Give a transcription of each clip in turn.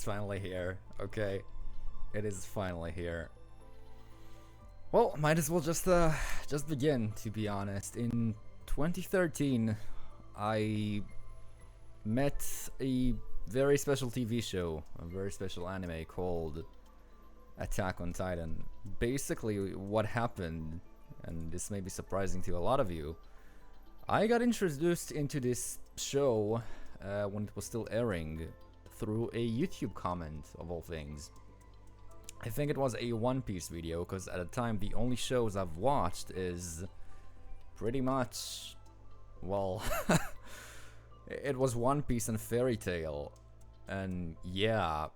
It's finally here, okay? It is finally here. Well, might as well just begin, to be honest. In 2013, I met a very special TV show, a very special anime called Attack on Titan. Basically, what happened, and this may be surprising to a lot of you, I got introduced into this show when it was still airing through a YouTube comment, of all things. I think it was a One Piece video, because at the time the only shows I've watched is pretty much, well, it was One Piece and Fairy Tail, and yeah,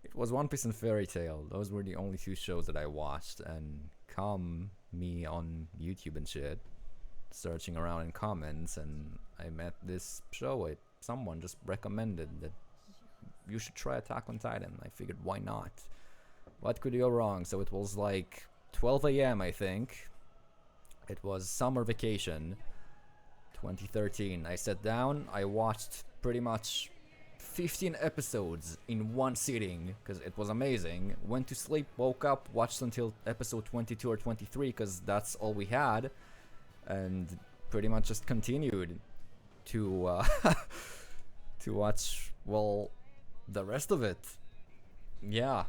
it was One Piece and Fairy Tail. Those were the only two shows that I watched, and come me on YouTube and shit, searching around in comments, and I met this show. Someone just recommended that you should try Attack on Titan. I figured, why not? What could go wrong? So it was like 12 AM, I think. It was summer vacation, 2013. I sat down, I watched pretty much 15 episodes in one sitting, because it was amazing. Went to sleep, woke up, watched until episode 22 or 23, because that's all we had. And pretty much just continued to to watch, well, the rest of it. Yeah,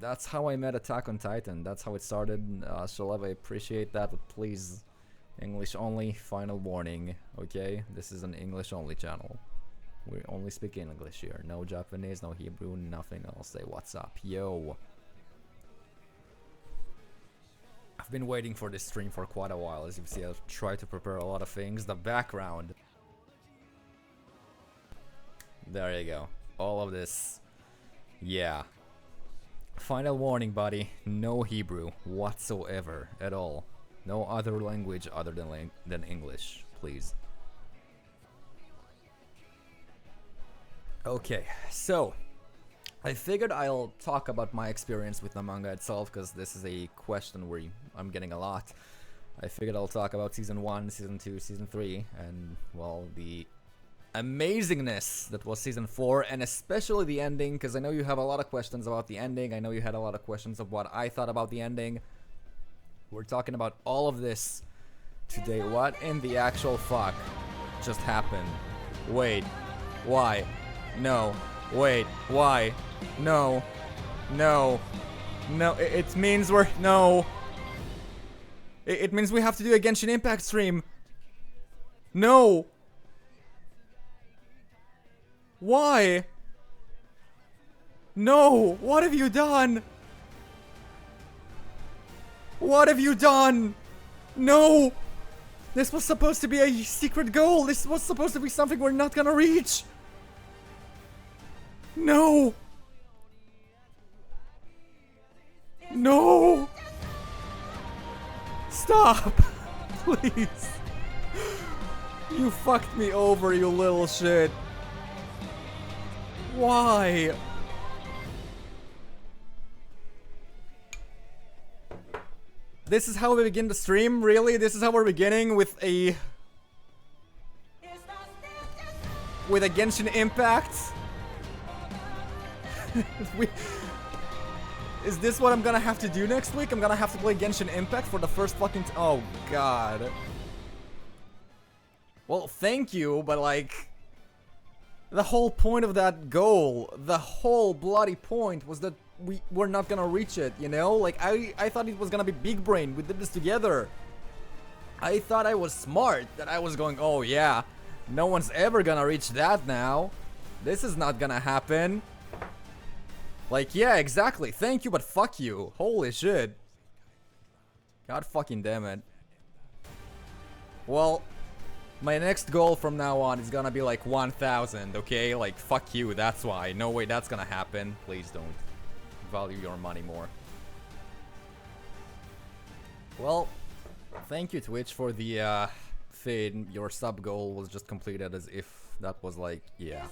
that's how I met Attack on Titan. That's how it started. Shalev, I appreciate that, but please, English only, final warning, okay? This is an English only channel. We only speak English here. No Japanese, no Hebrew, nothing else. Say what's up, yo. I've been waiting for this stream for quite a while. As you can see, I've tried to prepare a lot of things. The background. There you go. All of this. Yeah. Final warning, buddy. No Hebrew whatsoever at all. No other language other than English, please. Okay, so I figured I'll talk about my experience with the manga itself, because this is a question where I'm getting a lot. I figured I'll talk about Season 1, Season 2, Season 3, and, well, the amazingness that was Season 4, and especially the ending, because I know you have a lot of questions about the ending. I know you had a lot of questions of what I thought about the ending. We're talking about all of this today. What in the actual fuck just happened? Wait, why? No. Wait, why? No. No. No, it means we're... No. It means we have to do a Genshin Impact stream. No. Why? No. What have you done? What have you done? No. This was supposed to be a secret goal. This was supposed to be something we're not gonna reach. No! No! Stop! Please! You fucked me over, you little shit. Why? This is how we begin the stream? Really? This is how we're beginning with a Genshin Impact? Is this what I'm gonna have to do next week? I'm gonna have to play Genshin Impact for the first fucking oh god. Well, thank you, but like, the whole point of that goal, the whole bloody point was that we're not gonna reach it, you know? Like, I thought it was gonna be big brain. We did this together. I thought I was smart, that I was going, oh yeah, no one's ever gonna reach that now. This is not gonna happen. Like, yeah, exactly. Thank you, but fuck you. Holy shit. God fucking damn it. Well, my next goal from now on is gonna be like 1,000, okay? Like, fuck you, that's why. No way that's gonna happen. Please don't value your money more. Well, thank you, Twitch, for the feed. Your sub goal was just completed as if that was like, yeah.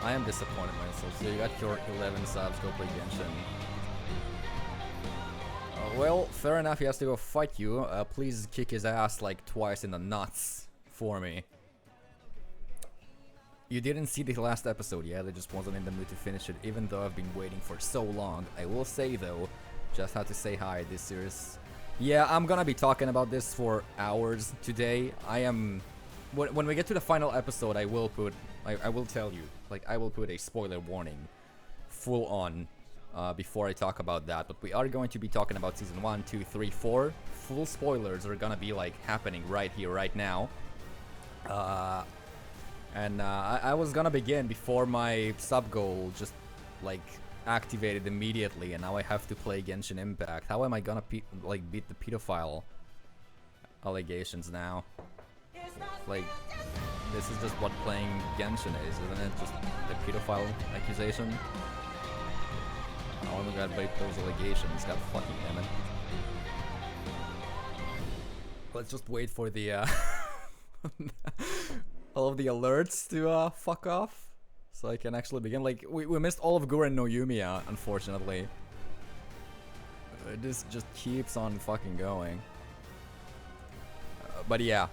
I am disappointed myself. So you got your 11 subs, go play Genshin. Well, fair enough, he has to go fight you. Please kick his ass like twice in the nuts for me. You didn't see the last episode yet, I just wasn't in the mood to finish it, even though I've been waiting for so long. I will say though, just had to say hi, this series. Yeah, I'm gonna be talking about this for hours today. I am... When we get to the final episode, I will tell you, like, I will put a spoiler warning full on before I talk about that. But we are going to be talking about season 1, 2, 3, 4. Full spoilers are gonna be, like, happening right here, right now. I was gonna begin before my sub goal just, like, activated immediately, and now I have to play Genshin Impact. How am I gonna beat the pedophile allegations now? Like, this is just what playing Genshin is, isn't it? Just the pedophile accusation. Oh my god, bait those allegations. God fucking damn it. Let's just wait for the all of the alerts to fuck off, so I can actually begin. Like, we missed all of Gurren no Yumiya, unfortunately. This just keeps on fucking going. But yeah,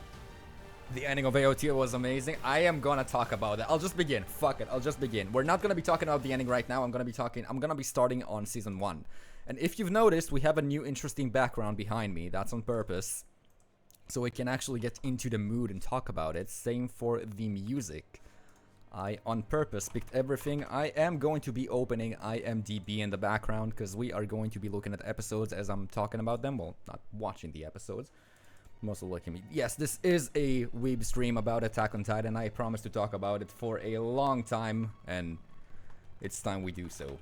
the ending of AOT was amazing. I am gonna talk about that. I'll just begin. Fuck it, I'll just begin. We're not gonna be talking about the ending right now. I'm gonna be starting on season 1. And if you've noticed, we have a new interesting background behind me. That's on purpose, so we can actually get into the mood and talk about it. Same for the music. I, on purpose, picked everything. I am going to be opening IMDb in the background, because we are going to be looking at episodes as I'm talking about them. Well, not watching the episodes. Most of looking at me. Yes, this is a weeb stream about Attack on Titan. I promise to talk about it for a long time, and it's time we do so.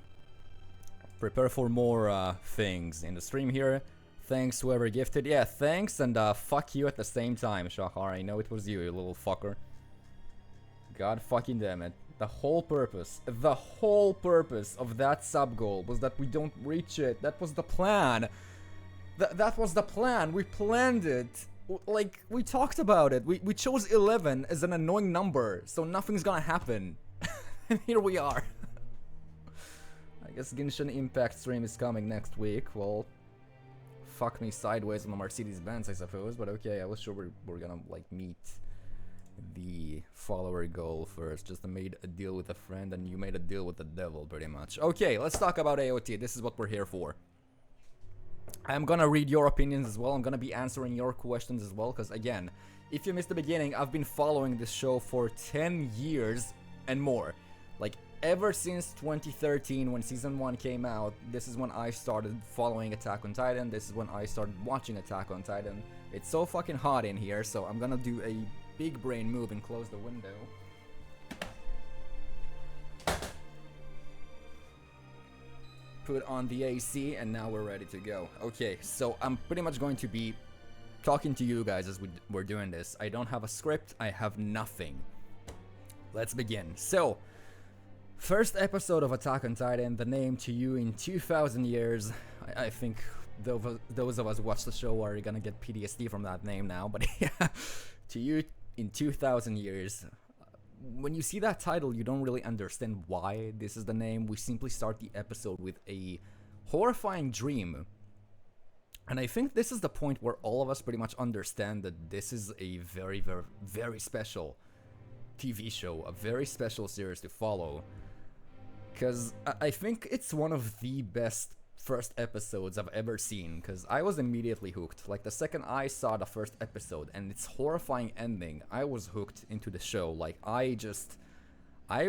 Prepare for more things in the stream here. Thanks whoever gifted. Yeah, thanks, and fuck you at the same time, Shahar. I know it was you little fucker. God fucking damn it. The whole purpose of that sub goal was that we don't reach it. That was the plan. That was the plan. We planned it. Like, we talked about it. We chose 11 as an annoying number, so nothing's gonna happen. And here we are. I guess Genshin Impact stream is coming next week. Well, fuck me sideways on the Mercedes-Benz, I suppose. But okay, I was sure we're gonna, like, meet the follower goal first. Just made a deal with a friend, and you made a deal with the devil, pretty much. Okay, let's talk about AOT. This is what we're here for. I'm gonna read your opinions as well. I'm gonna be answering your questions as well, because again, if you missed the beginning, I've been following this show for 10 years and more. Like, ever since 2013 when season 1 came out, this is when I started following Attack on Titan. This is when I started watching Attack on Titan. It's so fucking hot in here, so I'm gonna do a big brain move and close the window. Put on the AC, and now we're ready to go. Okay, so I'm pretty much going to be talking to you guys as we're doing this. I don't have a script, I have nothing. Let's begin. So, first episode of Attack on Titan, the name to you in 2,000 years. I think those of us who watch the show are gonna get PTSD from that name now, but yeah, to you in 2,000 years. When you see that title, you don't really understand why this is the name. We simply start the episode with a horrifying dream. And I think this is the point where all of us pretty much understand that this is a very, very, very special TV show, a very special series to follow. Because I think it's one of the best first episodes I've ever seen, because I was immediately hooked. Like, the second I saw the first episode and its horrifying ending, I was hooked into the show. Like, I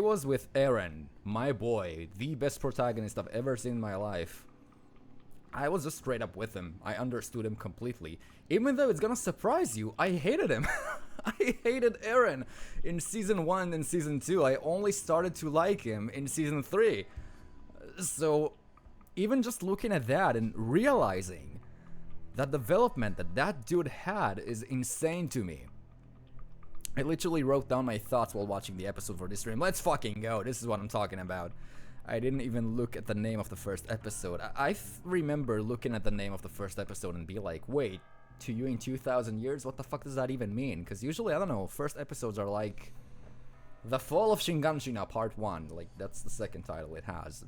was with Eren, my boy, the best protagonist I've ever seen in my life. I was just straight up with him. I understood him completely. Even though it's gonna surprise you, I hated him. I hated Eren in season 1 and season 2. I only started to like him in season 3. So, even just looking at that and realizing that development that dude had is insane to me. I literally wrote down my thoughts while watching the episode for this stream. Let's fucking go. This is what I'm talking about. I didn't even look at the name of the first episode. I remember looking at the name of the first episode and be like, wait, to you in 2,000 years? What the fuck does that even mean? Because usually, I don't know, first episodes are like The Fall of Shinganshina Part 1. Like, that's the second title it has.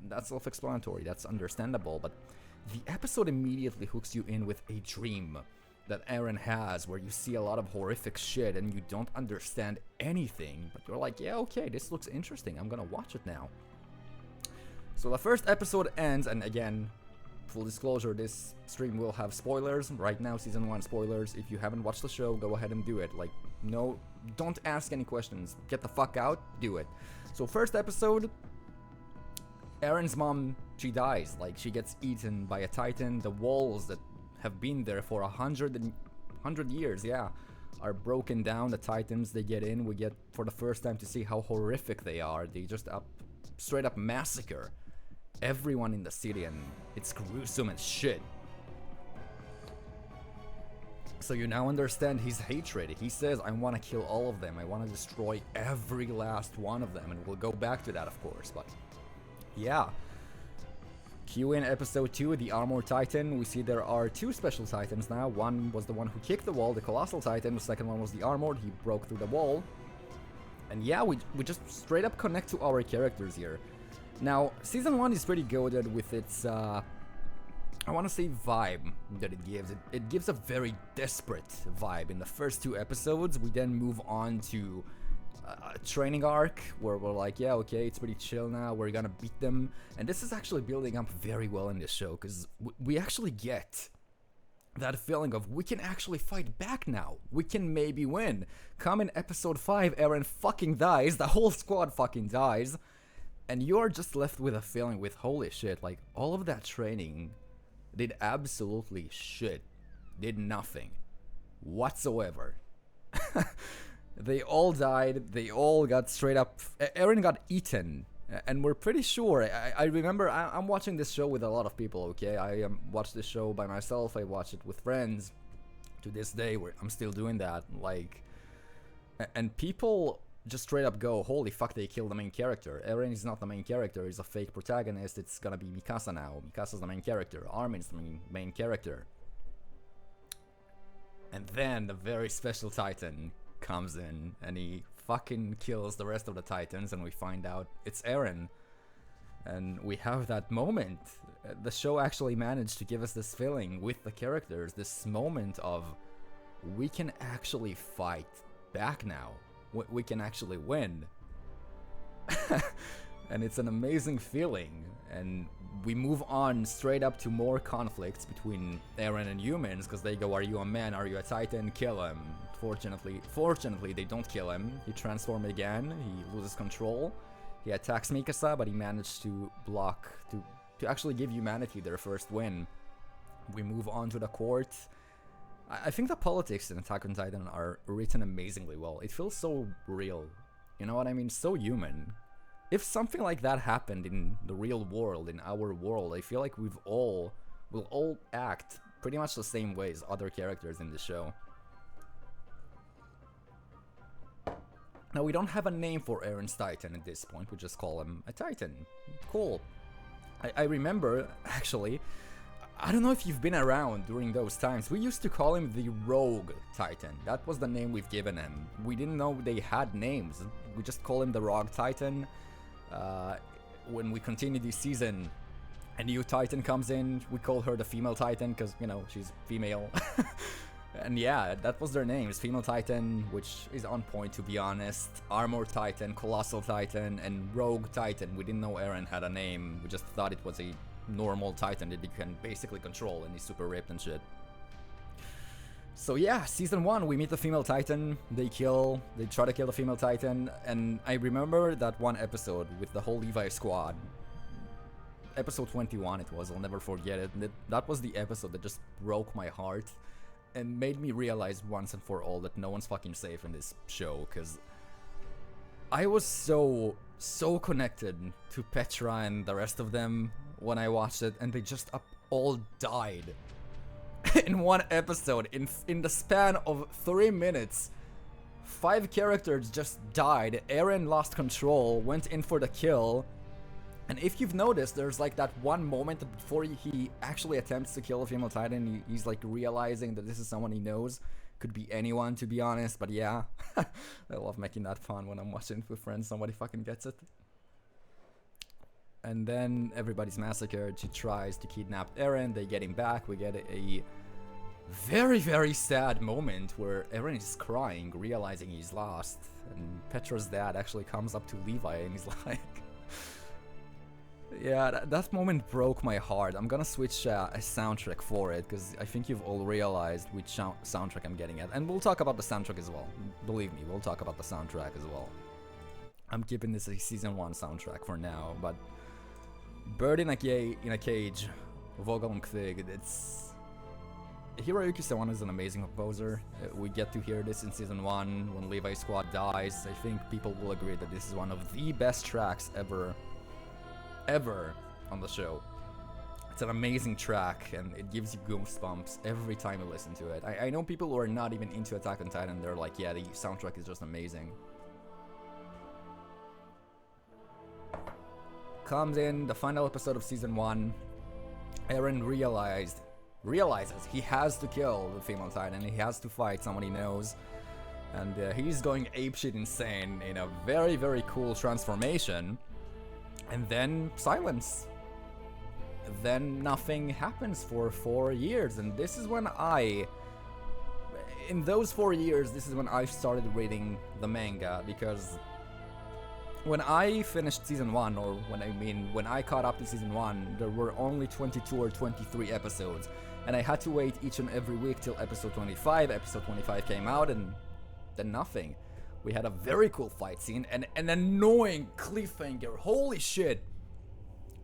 That's self-explanatory, that's understandable, but the episode immediately hooks you in with a dream that Eren has, where you see a lot of horrific shit and you don't understand anything, but you're like, yeah, okay, this looks interesting, I'm gonna watch it now. So the first episode ends, and again, full disclosure, this stream will have spoilers. Right now, season 1 spoilers. If you haven't watched the show, go ahead and do it. Like, no, don't ask any questions. Get the fuck out, do it. So first episode, Eren's mom, she dies. Like, she gets eaten by a titan. The walls that have been there for 100 years, yeah, are broken down. The titans, they get in. We get, for the first time, to see how horrific they are. They just straight up massacre everyone in the city, and it's gruesome as shit. So you now understand his hatred. He says, I want to kill all of them. I want to destroy every last one of them. And we'll go back to that, of course. But yeah. Cue in episode 2, the Armored Titan. We see there are 2 special titans now. One was the one who kicked the wall, the Colossal Titan. The second one was the Armored. He broke through the wall. And yeah, we just straight up connect to our characters here. Now, season 1 is pretty goated with its, I want to say vibe that it gives. It gives a very desperate vibe. In the first 2 episodes, we then move on to a training arc where we're like, yeah, okay, it's pretty chill now, we're gonna beat them. And this is actually building up very well in this show, because we actually get that feeling of, we can actually fight back now. We can maybe win. Come in episode 5, Eren fucking dies, the whole squad fucking dies. And you're just left with a feeling with, holy shit, like, all of that training did absolutely shit. Did nothing. Whatsoever. They all died, they all got straight up... Eren got eaten. And we're pretty sure, I remember, I'm watching this show with a lot of people, okay? I watch this show by myself, I watch it with friends. To this day, I'm still doing that, like... And people just straight up go, holy fuck, they killed the main character. Eren is not the main character, he's a fake protagonist, it's gonna be Mikasa now. Mikasa's the main character, Armin's the main character. And then the very special titan comes in, and he fucking kills the rest of the titans, and we find out it's Eren. And we have that moment. The show actually managed to give us this feeling with the characters, this moment of, we can actually fight back now. We can actually win. And it's an amazing feeling. And we move on straight up to more conflicts between Eren and humans, because they go, are you a man, are you a titan, kill him. Fortunately they don't kill him. He transforms again, he loses control, he attacks Mikasa, but he managed to block, to actually give humanity their first win. We move on to the court. I think the politics in Attack on Titan are written amazingly well. It feels so real. You know what I mean? So human. If something like that happened in the real world, in our world, I feel like we'll all act pretty much the same way as other characters in the show. Now, we don't have a name for Eren's Titan at this point, we just call him a Titan. Cool. I remember, actually, I don't know if you've been around during those times, we used to call him the Rogue Titan. That was the name we've given him. We didn't know they had names, we just call him the Rogue Titan. When we continue this season, a new Titan comes in, we call her the Female Titan, because, you know, she's female. And yeah, that was their names, Female Titan, which is on point, to be honest, Armored Titan, Colossal Titan, and Rogue Titan. We didn't know Eren had a name, we just thought it was a normal Titan that you can basically control, and he's super ripped and shit. So yeah, season 1, we meet the Female Titan, they try to kill the Female Titan, and I remember that one episode with the whole Levi squad. Episode 21 it was, I'll never forget it. That was the episode that just broke my heart and made me realize once and for all that no one's fucking safe in this show, because I was so connected to Petra and the rest of them when I watched it, and they just all died in one episode. In the span of 3 minutes, 5 characters just died. Eren lost control, went in for the kill, and if you've noticed, there's like that one moment before he actually attempts to kill a Female Titan, he's like realizing that this is someone he knows. Could be anyone, to be honest, but yeah. I love making that fun when I'm watching it with friends, somebody fucking gets it. and then everybody's massacred. She tries to kidnap Eren, they get him back. We get a very, very sad moment where Eren is crying, realizing he's lost, and Petra's dad actually comes up to Levi and he's like... Yeah, that moment broke my heart. I'm gonna switch a soundtrack for it, because I think you've all realized which soundtrack I'm getting at. And we'll talk about the soundtrack as well. Believe me, we'll talk about the soundtrack as well. I'm keeping this a Season 1 soundtrack for now, but... Bird in a Cage, Vogel Kvig, it's... Hiroyuki Sawano is an amazing composer. We get to hear this in Season 1 when Levi's squad dies. I think people will agree that this is one of the best tracks ever on the show. It's an amazing track and it gives you goosebumps every time you listen to it. I know people who are not even into Attack on Titan, they're like, yeah, the soundtrack is just amazing. Comes in the final episode of Season 1. Eren realizes he has to kill the female Titan. He has to fight someone he knows. And he's going apeshit insane in a very, very cool transformation. And then silence. Then nothing happens for 4 years. And this is when in those 4 years, this is when I started reading the manga. Because when I finished Season 1, or when I caught up to Season 1, there were only 22 or 23 episodes. And I had to wait each and every week till episode 25. Episode 25 came out and then nothing. We had a very cool fight scene and an annoying cliffhanger. Holy shit.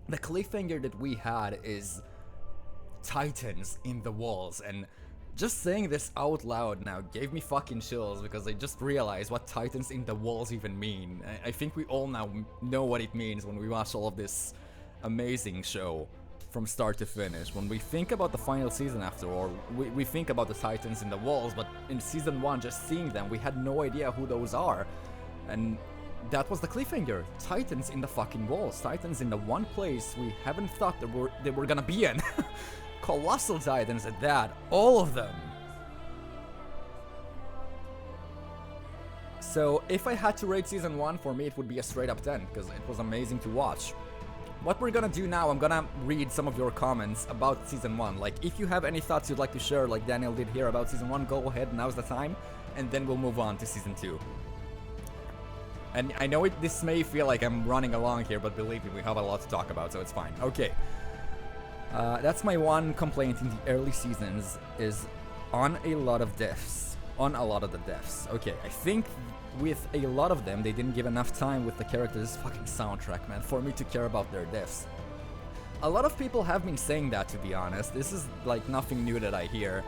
The cliffhanger that we had is Titans in the walls, and just saying this out loud now gave me fucking chills because I just realized what Titans in the walls even mean. I think we all now know what it means when we watch all of this amazing show from start to finish. When we think about the final season after all, we think about the Titans in the walls, but in Season 1, just seeing them, we had no idea who those are. And that was the cliffhanger. Titans in the fucking walls. Titans in the one place we haven't thought they were gonna be in. Colossal Titans at that. All of them. So if I had to rate Season 1, for me it would be a straight up 10, because it was amazing to watch. What we're gonna do now, I'm gonna read some of your comments about Season 1. Like, if you have any thoughts you'd like to share, like Daniel did here about Season 1, go ahead, now's the time. And then we'll move on to Season 2. And I know this may feel like I'm running along here, but believe me, we have a lot to talk about, so it's fine. Okay. That's my one complaint in the early seasons, is on a lot of the deaths. Okay, I think with a lot of them, they didn't give enough time with the characters' fucking soundtrack, man, for me to care about their deaths. A lot of people have been saying that, to be honest. This is like nothing new that I hear.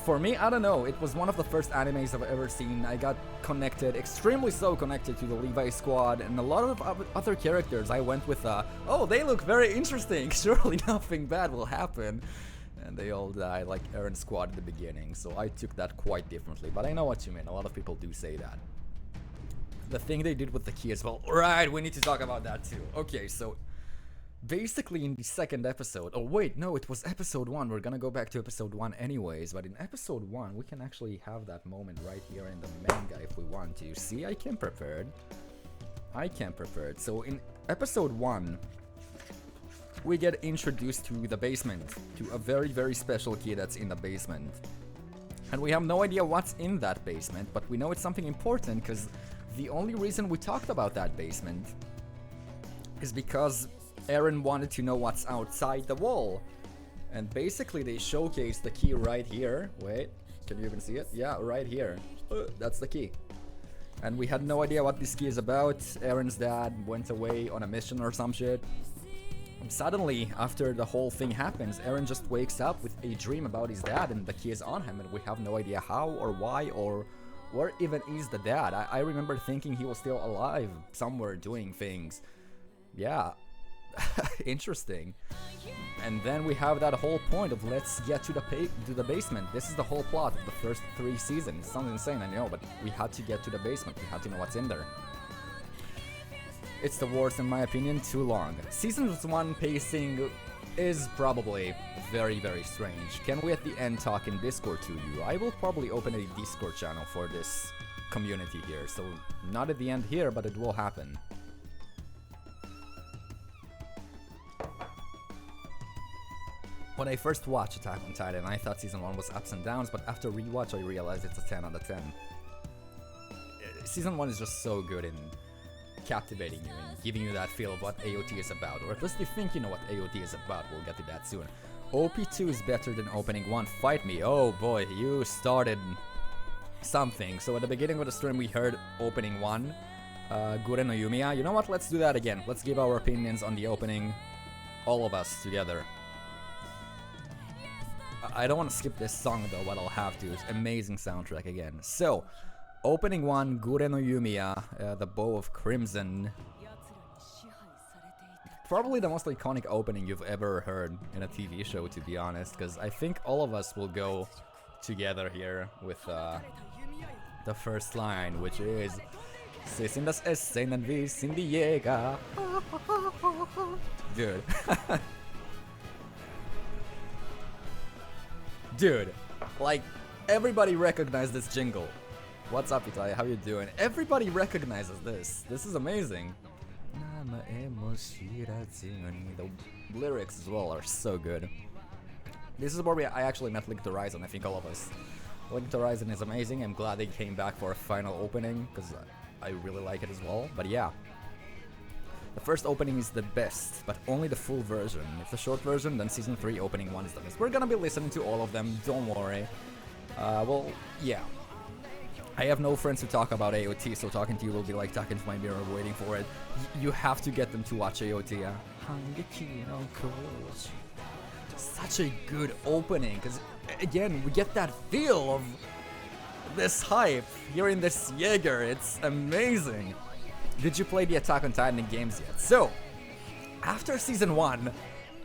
For me, I don't know, it was one of the first animes I've ever seen. I got connected, extremely so connected to the Levi squad, and a lot of other characters I went with, oh, they look very interesting, surely nothing bad will happen. And they all died, like Eren's squad at the beginning, so I took that quite differently. But I know what you mean, a lot of people do say that. The thing they did with the key as well. Right, we need to talk about that too. Okay, so basically in the second episode, oh wait, no, it was episode 1, we're gonna go back to episode 1 anyways, but in episode 1, we can actually have that moment right here in the manga if we want to. See, I came prepared. So in episode 1, we get introduced to the basement, to a very, very special key that's in the basement. And we have no idea what's in that basement, but we know it's something important, because the only reason we talked about that basement is because Eren wanted to know what's outside the wall. And basically they showcased the key right here. Wait, can you even see it? Yeah, right here. That's the key. And we had no idea what this key is about. Eren's dad went away on a mission or some shit. And suddenly, after the whole thing happens, Eren just wakes up with a dream about his dad and the key is on him, and we have no idea how or why or where even is the dad. I remember thinking he was still alive somewhere doing things. Yeah. Interesting. And then we have that whole point of let's get to the basement. This is the whole plot of the first 3 seasons. It sounds insane, I know, but we had to get to the basement. We had to know what's in there. It's the worst, in my opinion, too long. Season 1 pacing is probably very, very strange. Can we at the end talk in Discord to you? I will probably open a Discord channel for this community here, so not at the end here, but it will happen. when I first watched Attack on Titan, I thought season 1 was ups and downs, but after rewatch, I realized it's a 10 out of 10. Season 1 is just so good in captivating you and giving you that feel of what AOT is about, or at least you think you know what AOT is about. We'll get to that soon. OP2 is better than opening 1. Fight me. Oh boy, you started something. So at the beginning of the stream, we heard opening 1. Gure no Yumiya. You know what? Let's do that again. Let's give our opinions on the opening. All of us together. I don't want to skip this song though, but I'll have to. It's amazing soundtrack again. So, opening 1, Gure no Yumiya, the Bow of Crimson. Probably the most iconic opening you've ever heard in a TV show, to be honest, because I think all of us will go together here with the first line, which is Se sin das escenan vi sin die Jäger. Dude. Dude, like, everybody recognized this jingle. What's up, Italia? How you doing? Everybody recognizes this. This is amazing. The lyrics as well are so good. This is where I actually met Linked Horizon, I think all of us. Linked Horizon is amazing. I'm glad they came back for a final opening, because I really like it as well. But yeah, the first opening is the best, but only the full version. If the short version, then Season 3 opening 1 is the best. We're gonna be listening to all of them, don't worry. Well, yeah. I have no friends to talk about AOT, so talking to you will be like talking to my mirror waiting for it. You have to get them to watch AOT, yeah? Such a good opening, because again, we get that feel of this hype, hearing this Jaeger, it's amazing. Did you play the Attack on Titan games yet? So, after Season 1,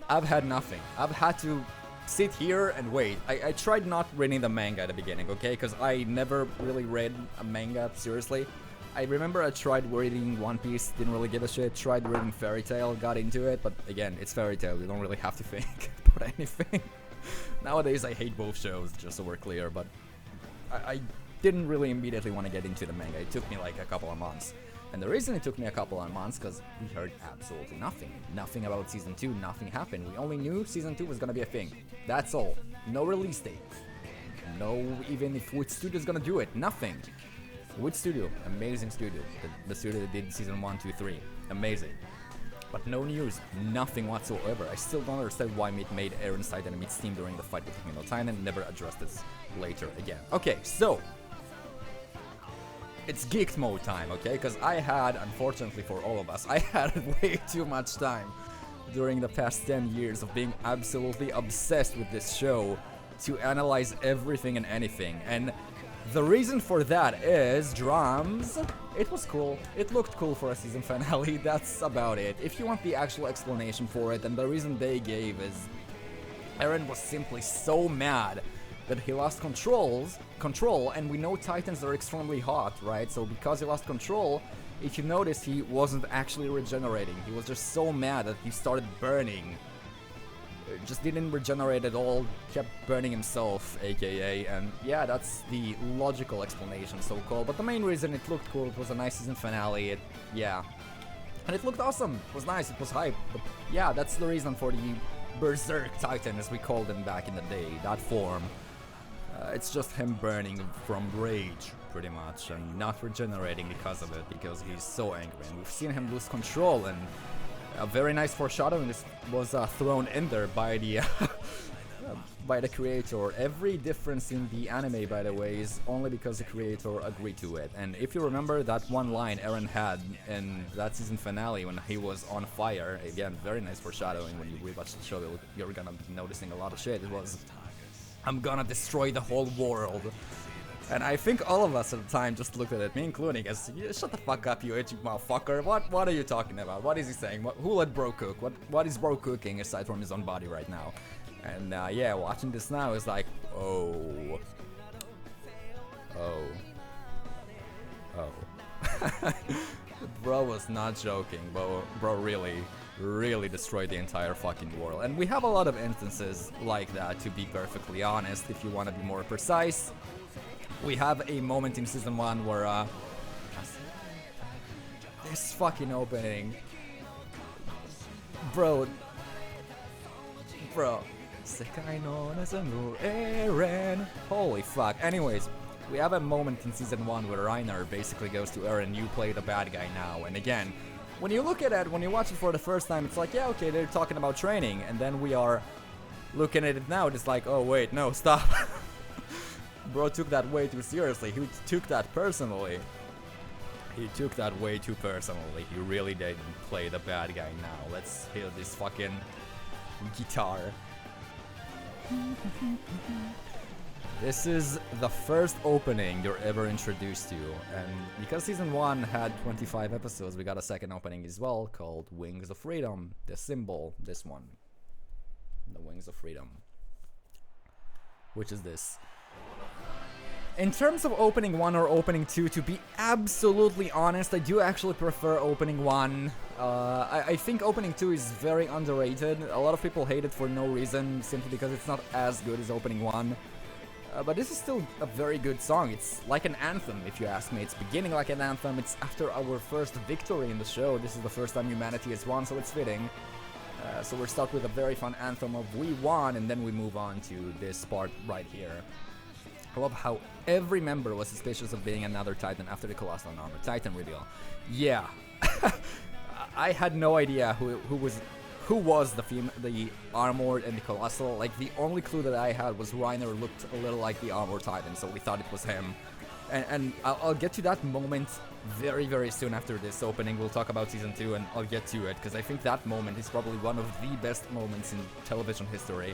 I've had nothing. I've had to sit here and wait. I tried not reading the manga at the beginning, okay? Because I never really read a manga, seriously. I remember I tried reading One Piece, didn't really give a shit. Tried reading Fairy Tail, got into it, but again, it's Fairy Tail, you don't really have to think about anything. Nowadays, I hate both shows, just so we're clear, but I didn't really immediately want to get into the manga. It took me like a couple of months. And the reason it took me a couple of months, because we heard absolutely nothing. Nothing about Season 2, nothing happened. We only knew Season 2 was gonna be a thing. That's all. No release date. No, even if which studio's gonna do it. Nothing. Which studio? Amazing studio. The studio that did Season 1, 2, 3. Amazing. But no news. Nothing whatsoever. I still don't understand why it made Eren side enemy team during the fight with Himino Titan. Never addressed this later again. Okay, so it's geeked mode time, okay? Because I had, unfortunately for all of us, I had way too much time during the past 10 years of being absolutely obsessed with this show to analyze everything and anything. And the reason for that is drums. It was cool. It looked cool for a season finale. That's about it. If you want the actual explanation for it, then the reason they gave is Eren was simply so mad that he lost control, and we know Titans are extremely hot, right? So because he lost control, if you notice, he wasn't actually regenerating. He was just so mad that he started burning. Just didn't regenerate at all, kept burning himself, aka, and yeah, that's the logical explanation, so-called. But the main reason it looked cool, it was a nice season finale, yeah. And it looked awesome, it was nice, it was hype. But yeah, that's the reason for the Berserk Titan, as we called him back in the day, that form. It's just him burning from rage, pretty much, and not regenerating because of it, because he's so angry. And we've seen him lose control, and a very nice foreshadowing this was thrown in there by the by the creator. Every difference in the anime, by the way, is only because the creator agreed to it. And if you remember that one line Eren had in that season finale when he was on fire, again, very nice foreshadowing. When you rewatch the show, you're gonna be noticing a lot of shit. It was, "I'm gonna destroy the whole world." And I think all of us at the time just looked at it, me including, as, "Shut the fuck up, you itchy motherfucker. What are you talking about? What is he saying? Who let bro cook? What is bro cooking aside from his own body right now?" And yeah, watching this now is like, oh. Bro was not joking, bro really destroyed the entire fucking world. And we have a lot of instances like that, to be perfectly honest, if you want to be more precise. We have a moment in season 1 where this fucking opening, bro, Sekai no Nazamu Eren. Holy fuck. Anyways, we have a moment in season 1 where Reiner basically goes to Eren, you play the bad guy now. And again, when you look at it, when you watch it for the first time, it's like, yeah, okay, they're talking about training. And then we are looking at it now, it's like, oh wait, no, stop. Bro took that way too seriously. He took that personally. He took that way too personally. He really didn't play the bad guy now. Let's hear this fucking guitar. This is the first opening you're ever introduced to, and because season 1 had 25 episodes, we got a second opening as well called Wings of Freedom. The symbol, this one. The Wings of Freedom. Which is this. In terms of opening 1 or opening 2, to be absolutely honest, I do actually prefer opening 1. I think opening 2 is very underrated. A lot of people hate it for no reason, simply because it's not as good as opening 1. But this is still a very good song. It's like an anthem, if you ask me. It's beginning like an anthem. It's after our first victory in the show. This is the first time humanity has won, so it's fitting. So we'll start with a very fun anthem of "We won," and then we move on to this part right here. I love how every member was suspicious of being another Titan after the Colossal Armor Titan reveal. Yeah, I had no idea who was the Armored and the Colossal. Like, the only clue that I had was Reiner looked a little like the Armored Titan, so we thought it was him. And I'll get to that moment very, very soon after this opening. We'll talk about Season 2 and I'll get to it, because I think that moment is probably one of the best moments in television history.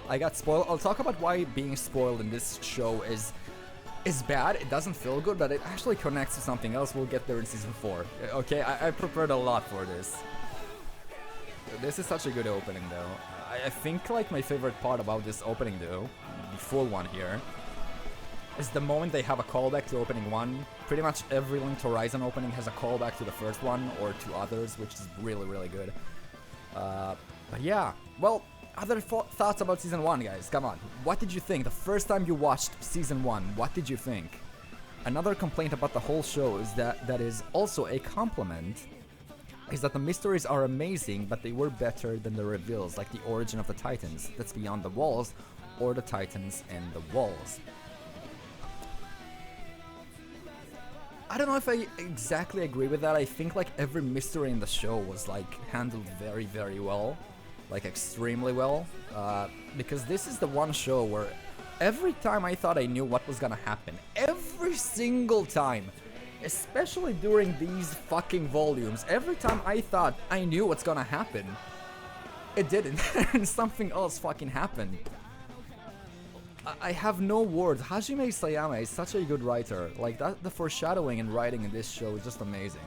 I got spoiled. I'll talk about why being spoiled in this show is bad. It doesn't feel good, but it actually connects to something else. We'll get there in Season 4. Okay, I prepared a lot for this. This is such a good opening, though. I think, like, my favorite part about this opening, though, the full one here, is the moment they have a callback to opening 1. Pretty much every Linked Horizon opening has a callback to the first one, or to others, which is really, really good. But yeah, well, other thoughts about Season 1, guys, come on. What did you think? The first time you watched Season 1, what did you think? Another complaint about the whole show is that is also a compliment, is that the mysteries are amazing, but they were better than the reveals, like the origin of the Titans that's beyond the walls, or the Titans and the walls. I don't know if I exactly agree with that. I think, like, every mystery in the show was, like, handled very, very well. Like, extremely well. Because this is the one show where every time I thought I knew what was gonna happen, every single time, especially during these fucking volumes, every time I thought I knew what's gonna happen, it didn't. And something else fucking happened. I have no words. Hajime Isayama is such a good writer. Like, the foreshadowing and writing in this show is just amazing.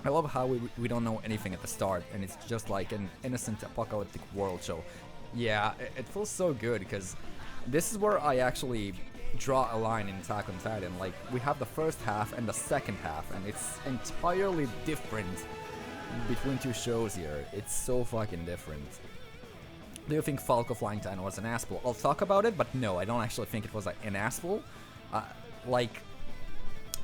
I love how we don't know anything at the start, and it's just like an innocent apocalyptic world show. Yeah, it feels so good, because this is where I actually draw a line in Attack on Titan. Like, we have the first half and the second half, and it's entirely different between two shows here. It's so fucking different. Do you think Falco Flying Titan was an asshole? I'll talk about it, but no, I don't actually think it was an asshole. Like,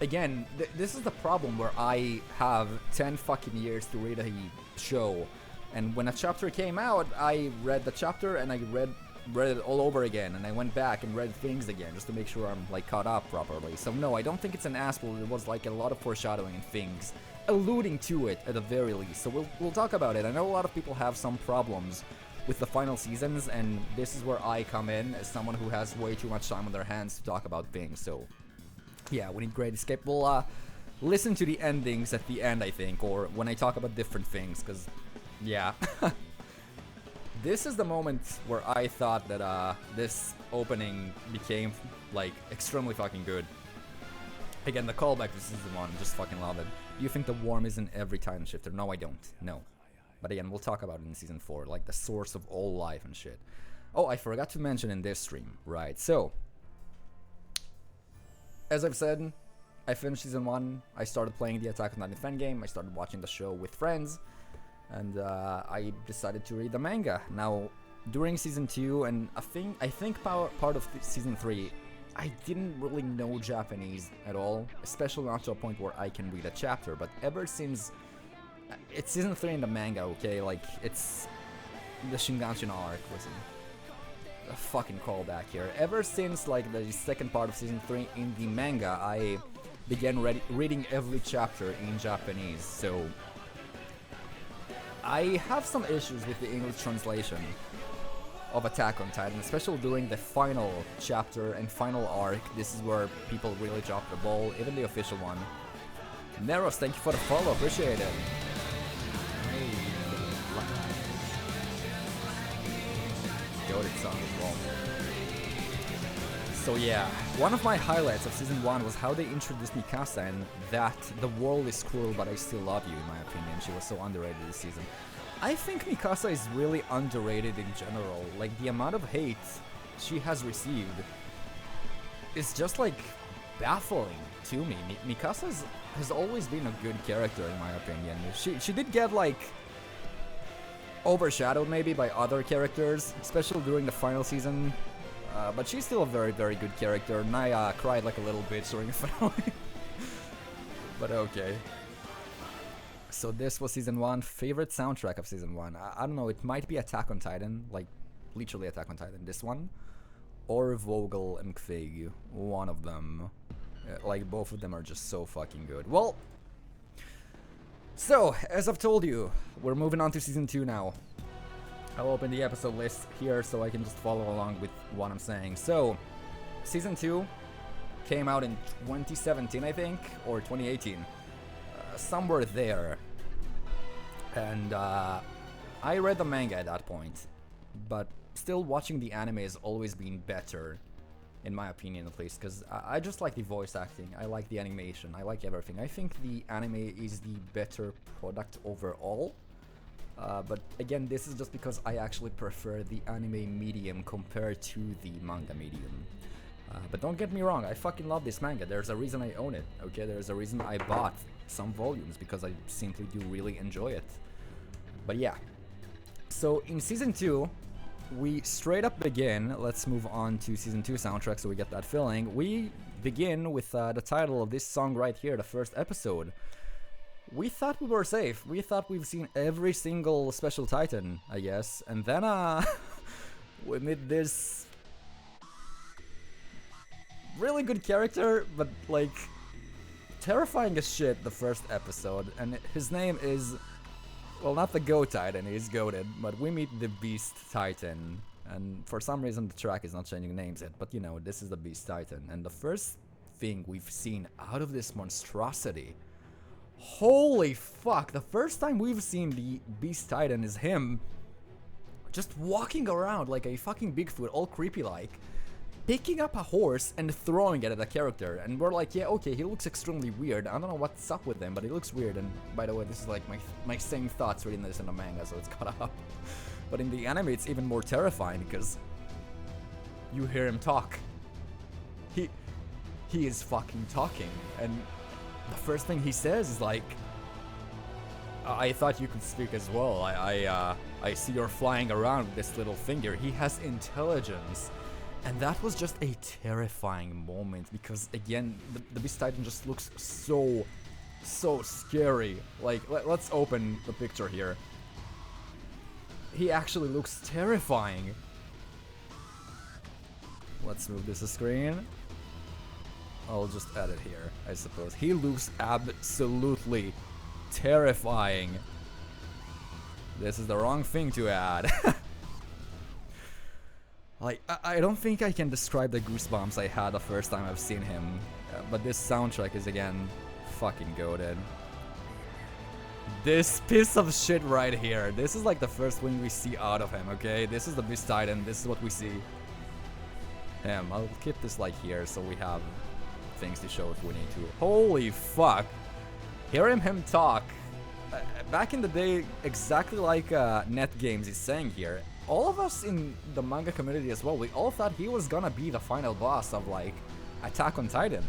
again, this is the problem where I have 10 fucking years to read a show, and when a chapter came out, I read the chapter and I read it all over again, and I went back and read things again just to make sure I'm, like, caught up properly. So no, I don't think it's an asshole. It was, like, a lot of foreshadowing and things alluding to it at the very least. So we'll talk about it. I know a lot of people have some problems with the final seasons, and this is where I come in as someone who has way too much time on their hands to talk about things. So yeah, we need Great Escape. We'll listen to the endings at the end, I think, or when I talk about different things, because yeah. This is the moment where I thought that this opening became, like, extremely fucking good. Again, the callback to Season 1, just fucking love it. Do you think the worm is in every Titan Shifter? No, I don't. No. But again, we'll talk about it in Season 4, like the source of all life and shit. Oh, I forgot to mention in this stream, right? So, as I've said, I finished Season 1, I started playing the Attack on Titan fan game, I started watching the show with friends, and I decided to read the manga. Now, during Season 2, and I think part of Season 3, I didn't really know Japanese at all, especially not to a point where I can read a chapter, but ever since It's season 3 in the manga, okay? Like, it's the Shinganshin arc was a fucking callback here. Ever since, like, the second part of season 3 in the manga, I began reading every chapter in Japanese, so I have some issues with the English translation of Attack on Titan, especially during the final chapter and final arc. This is where people really drop the ball, even the official one. Neros, thank you for the follow, appreciate it. Goated song as well. So yeah, one of my highlights of season 1 was how they introduced Mikasa and that the world is cruel but I still love you, in my opinion. She was so underrated this season. I think Mikasa is really underrated in general. Like, the amount of hate she has received is just, like, baffling to me. Mikasa has always been a good character, in my opinion. She did get, like, overshadowed maybe by other characters, especially during the final season. But she's still a very, very good character. Naya cried like a little bitch during the finale. But okay. So this was season 1. Favorite soundtrack of season 1. I don't know, it might be Attack on Titan, like literally Attack on Titan, this one. Or Vogel and Kvig, one of them. Like, both of them are just so fucking good. Well, so, as I've told you, we're moving on to season 2 now. I'll open the episode list here so I can just follow along with what I'm saying. So, season 2 came out in 2017, I think, or 2018. Somewhere there. And I read the manga at that point, but still watching the anime has always been better, in my opinion at least, because I just like the voice acting, I like the animation, I like everything. I think the anime is the better product overall. But again, this is just because I actually prefer the anime medium compared to the manga medium. But don't get me wrong, I fucking love this manga. There's a reason I own it, okay? There's a reason I bought some volumes, because I simply do really enjoy it. But yeah. So in season 2, we straight up begin, let's move on to season 2 soundtrack so we get that feeling. We begin with the title of this song right here, the first episode. We thought we were safe. We thought we've seen every single special Titan, I guess. And then, we meet this really good character, but, like, terrifying as shit the first episode. And his name is, well, not the Go Titan, he's goated, but we meet the Beast Titan. And for some reason the track is not changing names yet, but you know, this is the Beast Titan. And the first thing we've seen out of this monstrosity, holy fuck, the first time we've seen the Beast Titan is him just walking around like a fucking Bigfoot, all creepy like, picking up a horse and throwing it at a character. And we're like, yeah, okay, he looks extremely weird. I don't know what's up with him, but he looks weird. And by the way, this is like my same thoughts reading this in the manga, so it's caught up. But in the anime, it's even more terrifying because you hear him talk. He is fucking talking, and the first thing he says is like, I thought you could speak as well. I see you're flying around with this little finger. He has intelligence. And that was just a terrifying moment because, again, the Beast Titan just looks so scary. Like, let's open the picture here. He actually looks terrifying. Let's move this to screen. I'll just add it here, I suppose. He looks absolutely terrifying. This is the wrong thing to add. Like, I don't think I can describe the goosebumps I had the first time I've seen him, but this soundtrack is, again, fucking goated. This piece of shit right here, this is like the first thing we see out of him, okay? This is the Beast Titan, this is what we see. I'll keep this like here so we have things to show if we need to. Holy fuck! Hearing him talk, back in the day, exactly like NetGames is saying here, all of us in the manga community as well, we all thought he was gonna be the final boss of, like, Attack on Titan.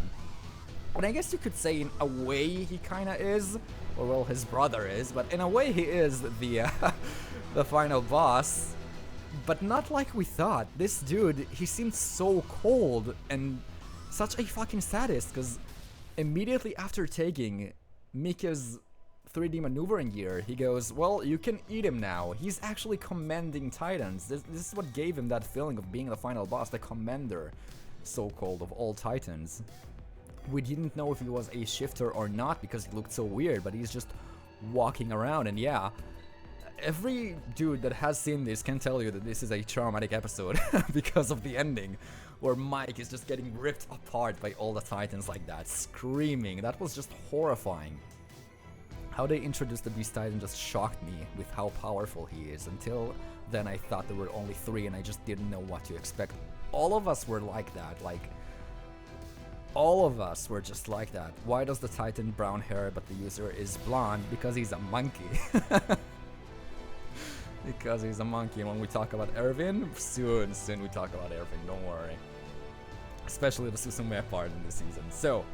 And I guess you could say in a way he kinda is, or well, his brother is, but in a way he is the the final boss. But not like we thought. This dude, he seemed so cold and such a fucking sadist, because immediately after taking Mika's 3D maneuvering gear, he goes, well, you can eat him now. He's actually commanding Titans. This is what gave him that feeling of being the final boss, the commander, so-called, of all Titans. We didn't know if he was a shifter or not because he looked so weird, but he's just walking around, and yeah, every dude that has seen this can tell you that this is a traumatic episode because of the ending, where Mike is just getting ripped apart by all the Titans like that, screaming. That was just horrifying. How they introduced the Beast Titan just shocked me with how powerful he is. Until then I thought there were only 3 and I just didn't know what to expect. All of us were like that, like, all of us were just like that. Why does the Titan brown hair but the user is blonde? Because he's a monkey. Because he's a monkey, and when we talk about Erwin, soon we talk about Erwin, don't worry. Especially the Suzume part in this season. So,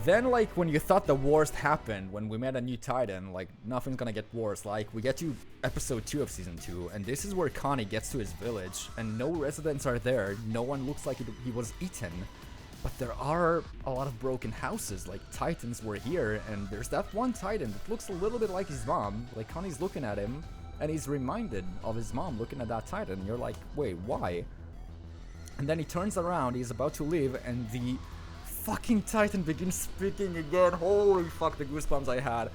then like when you thought the worst happened, when we met a new Titan, like nothing's gonna get worse. Like we get to episode 2 of season 2, and this is where Connie gets to his village, and no residents are there, no one looks like he was eaten. But there are a lot of broken houses, like Titans were here, and there's that one Titan that looks a little bit like his mom. Like Connie's looking at him, and he's reminded of his mom looking at that Titan, and you're like, wait, why? And then he turns around, he's about to leave, and the fucking Titan begins speaking again. Holy fuck, the goosebumps I had.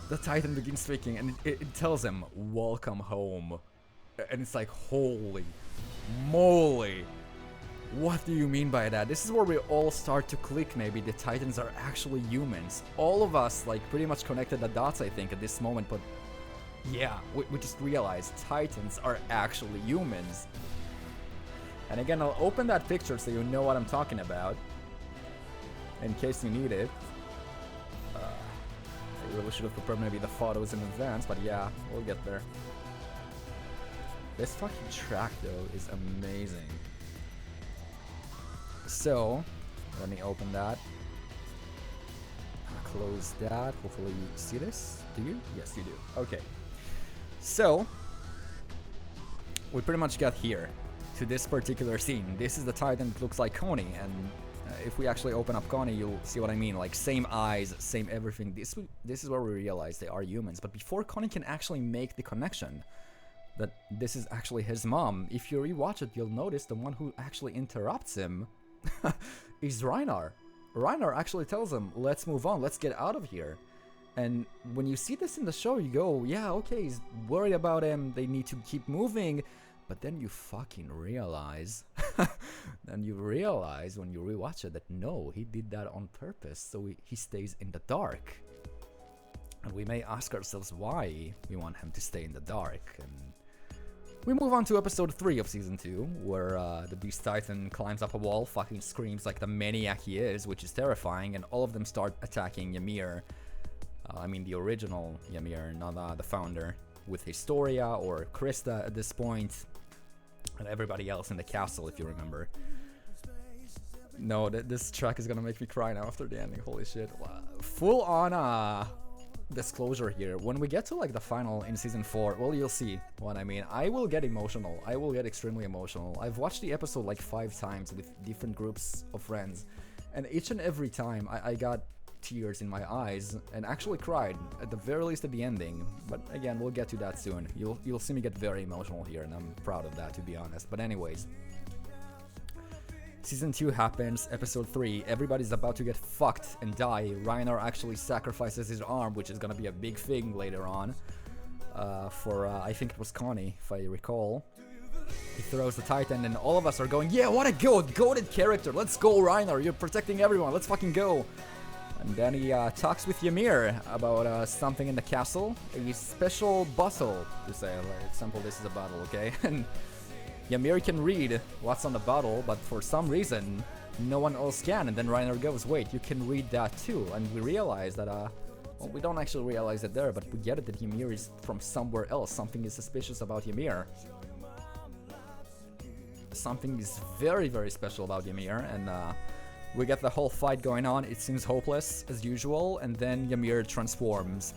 The Titan begins speaking, and it tells him, welcome home. And it's like, holy moly. What do you mean by that? This is where we all start to click, maybe. The Titans are actually humans. All of us, like, pretty much connected the dots, I think, at this moment, but yeah, we just realized Titans are actually humans. And again, I'll open that picture so you know what I'm talking about, in case you need it. I really should have prepared maybe the photos in advance, but yeah, we'll get there. This fucking track, though, is amazing. So, let me open that. Close that. Hopefully you see this. Do you? Yes, you do. Okay. So, we pretty much got here to this particular scene. This is the Titan that looks like Coney, and if we actually open up Coney, you'll see what I mean. Like, same eyes, same everything. This is where we realize they are humans. But before Coney can actually make the connection that this is actually his mom, if you rewatch it, you'll notice the one who actually interrupts him is Reinar. Reinar actually tells him, let's move on, let's get out of here. And when you see this in the show, you go, yeah, okay, he's worried about him, they need to keep moving. But then you fucking realize, then you realize when you rewatch it that no, he did that on purpose, so he stays in the dark. And we may ask ourselves why we want him to stay in the dark. And we move on to episode 3 of season 2, where the Beast Titan climbs up a wall, fucking screams like the maniac he is, which is terrifying, and all of them start attacking Ymir. I mean the original Ymir, not the founder, with Historia or Krista at this point, and everybody else in the castle, if you remember. No, this track is gonna make me cry now after the ending, holy shit. Full on disclosure here. When we get to like the final in season 4, well, you'll see what I mean. I will get emotional. I will get extremely emotional. I've watched the episode like 5 times with different groups of friends, and each and every time I got tears in my eyes and actually cried, at the very least at the ending. But again, we'll get to that soon. You'll see me get very emotional here, and I'm proud of that, to be honest. But anyways, season 2 happens, episode 3, everybody's about to get fucked and die. Reinar actually sacrifices his arm, which is gonna be a big thing later on, for I think it was Connie, if I recall. He throws the Titan, and all of us are going, yeah, what a goated character, let's go Reinar, you're protecting everyone, let's fucking go. And then he talks with Ymir about something in the castle, a special bottle, to say, like, example, this is a bottle, okay? And Ymir can read what's on the bottle, but for some reason, no one else can. And then Reinar goes, wait, you can read that too. And we realize that, well, we don't actually realize it there, but we get it that Ymir is from somewhere else. Something is suspicious about Ymir. Something is very, very special about Ymir, and we get the whole fight going on. It seems hopeless, as usual, and then Ymir transforms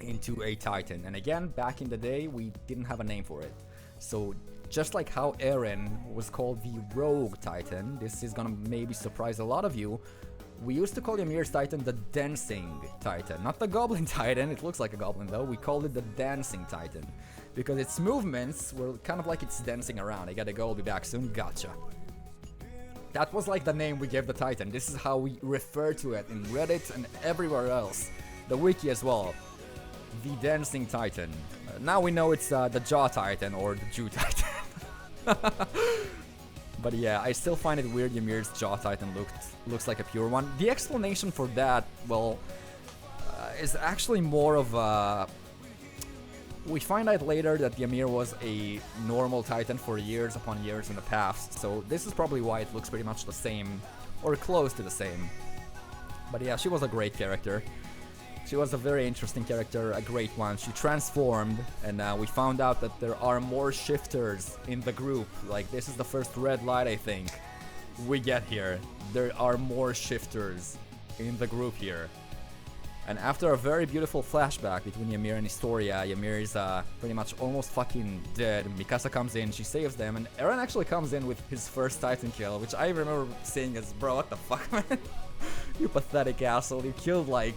into a Titan. And again, back in the day, we didn't have a name for it. So, just like how Eren was called the Rogue Titan, this is gonna maybe surprise a lot of you. We used to call Ymir's Titan the Dancing Titan, not the Goblin Titan, it looks like a goblin though, we called it the Dancing Titan. Because its movements were kind of like it's dancing around. I gotta go, I'll be back soon, gotcha. That was like the name we gave the Titan, this is how we refer to it in Reddit and everywhere else. The wiki as well. The Dancing Titan. Now we know it's the Jaw Titan or the Jew Titan. But yeah, I still find it weird Ymir's Jaw Titan looks like a pure one. The explanation for that, well, is actually more of a... We find out later that Ymir was a normal Titan for years upon years in the past, so this is probably why it looks pretty much the same, or close to the same. But yeah, she was a great character. She was a very interesting character, a great one. She transformed, and we found out that there are more shifters in the group. Like, this is the first red light, I think, we get here. There are more shifters in the group here. And after a very beautiful flashback between Ymir and Historia, Ymir is pretty much almost fucking dead. Mikasa comes in, she saves them, and Eren actually comes in with his first Titan kill, which I remember saying as, bro, what the fuck, man? You pathetic asshole, you killed like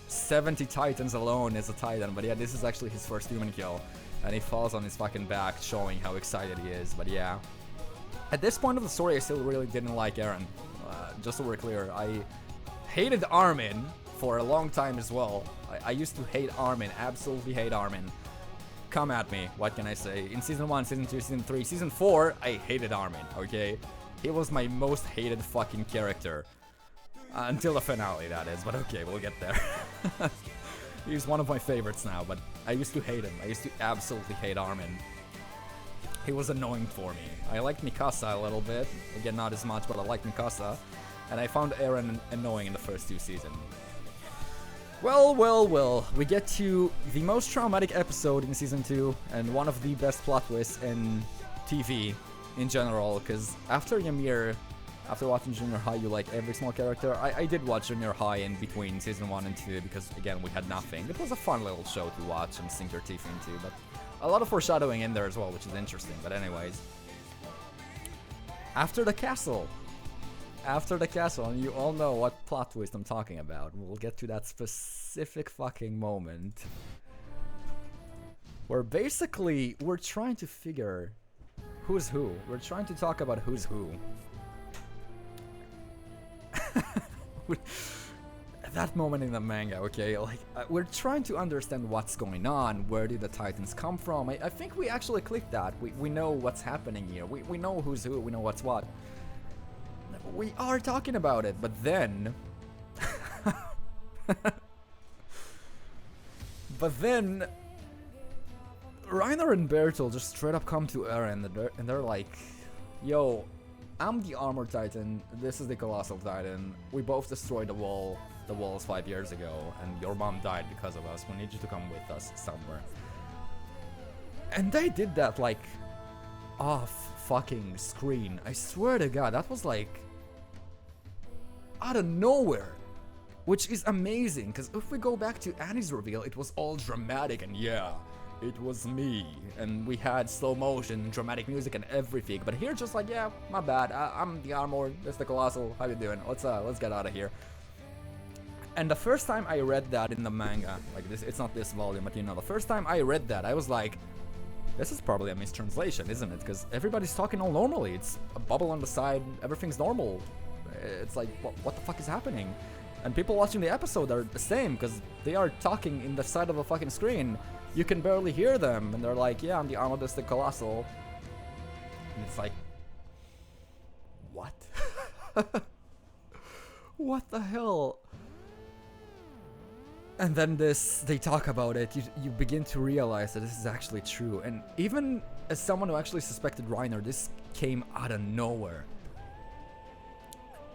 70 Titans alone as a Titan, but yeah, this is actually his first human kill. And he falls on his fucking back, showing how excited he is, but yeah. At this point of the story, I still really didn't like Eren. Just so we're clear, I hated Armin for a long time as well. I used to hate Armin, absolutely hate Armin. Come at me, what can I say? In Season 1, Season 2, Season 3, Season 4, I hated Armin, okay? He was my most hated fucking character. Until the finale, that is, but okay, we'll get there. He's one of my favorites now, but I used to hate him. I used to absolutely hate Armin. He was annoying for me. I liked Mikasa a little bit. Again, not as much, but I liked Mikasa. And I found Eren annoying in the first 2 seasons. Well, well, well, we get to the most traumatic episode in Season 2, and one of the best plot twists in TV in general, because after Ymir, after watching Junior High, you like every small character. I did watch Junior High in between Season 1 and 2, because again, we had nothing. It was a fun little show to watch and sink your teeth into, but a lot of foreshadowing in there as well, which is interesting, but anyways. After the castle, and you all know what plot twist I'm talking about. We'll get to that specific fucking moment where basically we're trying to figure who's who. We're trying to talk about who's who. That moment in the manga, okay, like we're trying to understand what's going on. Where did the Titans come from? I think we actually clicked that. We know what's happening here. We know who's who. We know what's what. We are talking about it, but then... but then... Reiner and Bertolt just straight up come to Eren and they're like, yo, I'm the Armor Titan, this is the Colossal Titan, we both destroyed the walls 5 years ago, and your mom died because of us, we need you to come with us somewhere. And they did that like off fucking screen. I swear to God, that was like out of nowhere, which is amazing, because if we go back to Annie's reveal, it was all dramatic and yeah, it was me, and we had slow motion, dramatic music and everything, but here just like, yeah, my bad, I'm the Armor, that's the Colossal, how you doing, let's get out of here. And the first time I read that in the manga, like this, it's not this volume, but you know, the first time I read that, I was like, this is probably a mistranslation, isn't it? Because everybody's talking all normally, it's a bubble on the side, everything's normal. It's like, what the fuck is happening? And people watching the episode are the same, because they are talking in the side of a fucking screen. You can barely hear them, and they're like, yeah, I'm the Armadistic Colossal. And it's like, what? What the hell? And then they talk about it, you begin to realize that this is actually true. And even as someone who actually suspected Reiner, this came out of nowhere.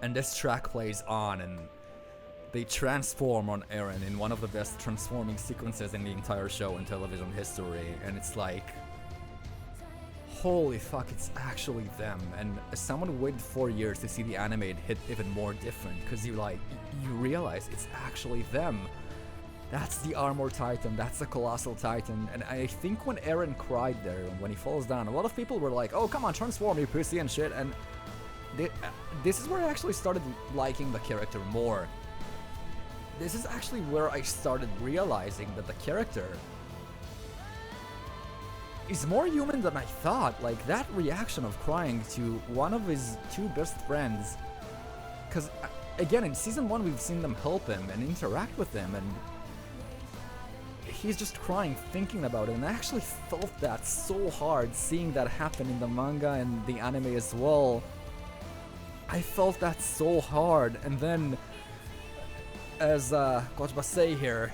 And this track plays on, and they transform on Eren in one of the best transforming sequences in the entire show in television history. And it's like, holy fuck, it's actually them. And as someone who waited 4 years to see the anime, it hit even more different, because you realize it's actually them. That's the Armor Titan, that's the Colossal Titan. And I think when Eren cried there, when he falls down, a lot of people were like, oh, come on, transform, you pussy and shit. And This is where I actually started liking the character more. This is actually where I started realizing that the character is more human than I thought. Like, that reaction of crying to one of his two best friends. Because, again, in Season 1 we've seen them help him and interact with him, and he's just crying thinking about it, and I actually felt that so hard seeing that happen in the manga and the anime as well. I felt that so hard, and then, as Kochba say here,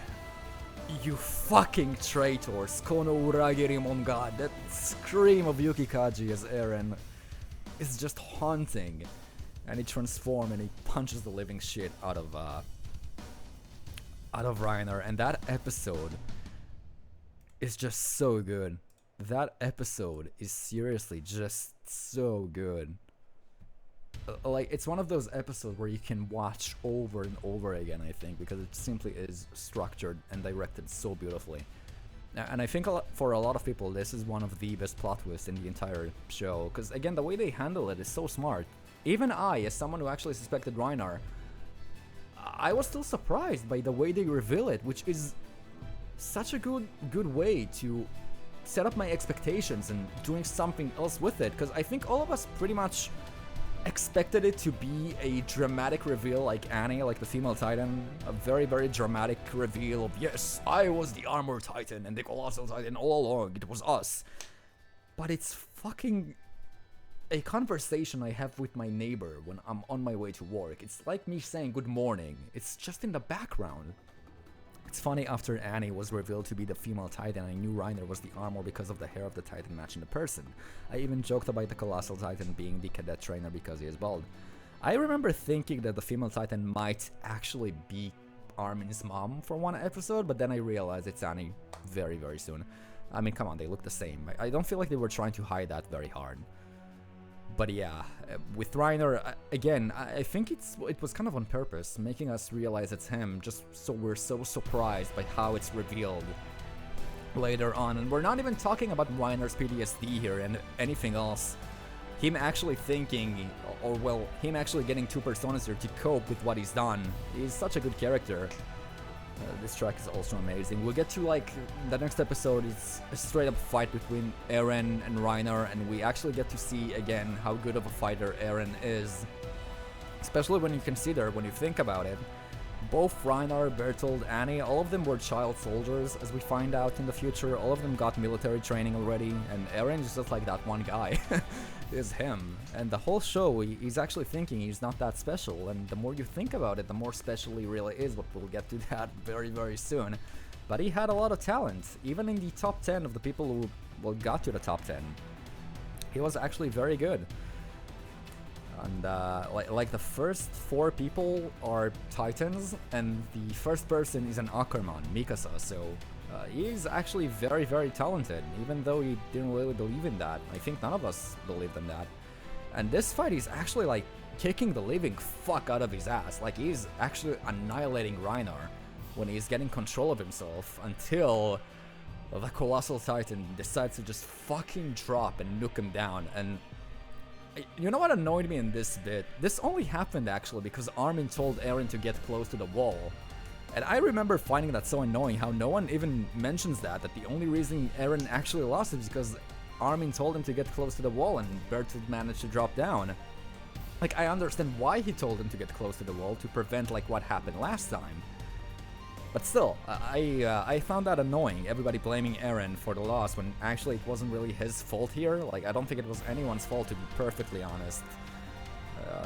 you fucking traitors, kono uragirimon god, that scream of Yukikaji as Eren is just haunting, and he transforms and he punches the living shit out of Reiner, and that episode is just so good. That episode is seriously just so good. Like, it's one of those episodes where you can watch over and over again, I think, because it simply is structured and directed so beautifully. And I think for a lot of people, this is one of the best plot twists in the entire show, because, again, the way they handle it is so smart. Even I, as someone who actually suspected Reiner, I was still surprised by the way they reveal it, which is such a good way to set up my expectations and doing something else with it, because I think all of us pretty much expected it to be a dramatic reveal like Annie, like the female titan, a very, very dramatic reveal of, yes, I was the armor titan and the colossal titan all along, it was us. But it's fucking a conversation I have with my neighbor when I'm on my way to work. It's like me saying good morning, it's just in the background. It's funny, after Annie was revealed to be the female titan, I knew Reiner was the armor because of the hair of the titan matching the person. I even joked about the colossal titan being the cadet trainer because he is bald. I remember thinking that the female titan might actually be Armin's mom for one episode, but then I realized it's Annie very, very soon. I mean, come on, they look the same. I don't feel like they were trying to hide that very hard. But yeah, with Reiner, again, I think it was kind of on purpose, making us realize it's him, just so we're so surprised by how it's revealed later on. And we're not even talking about Reiner's PTSD here and anything else. Him actually thinking, or well, him actually getting two personas here to cope with what he's done. He's such a good character. This track is also amazing. We'll get to, like, the next episode is a straight up fight between Eren and Reiner, and we actually get to see again how good of a fighter Eren is. Especially when you consider, when you think about it, both Reiner, Bertold, Annie, all of them were child soldiers, as we find out in the future. All of them got military training already, and Eren is just like that one guy. Is him. And the whole show, he's actually thinking he's not that special, and the more you think about it, the more special he really is, but we'll get to that very, very soon. But he had a lot of talent, even in the top 10 of the people who, well, got to the top 10. He was actually very good. And like the first 4 people are Titans, and the first person is an Ackerman, Mikasa, so he's actually very, very talented, even though he didn't really believe in that. I think none of us believed in that. And this fight is actually like kicking the living fuck out of his ass. Like, he's actually annihilating Reiner when he's getting control of himself, until the Colossal Titan decides to just fucking drop and nuke him down. And you know what annoyed me in this bit? This only happened actually because Armin told Eren to get close to the wall. And I remember finding that so annoying, how no one even mentions that the only reason Eren actually lost is because Armin told him to get close to the wall and Bertold managed to drop down. Like, I understand why he told him to get close to the wall, to prevent like what happened last time. But still, I found that annoying, everybody blaming Eren for the loss when actually it wasn't really his fault here. Like, I don't think it was anyone's fault, to be perfectly honest.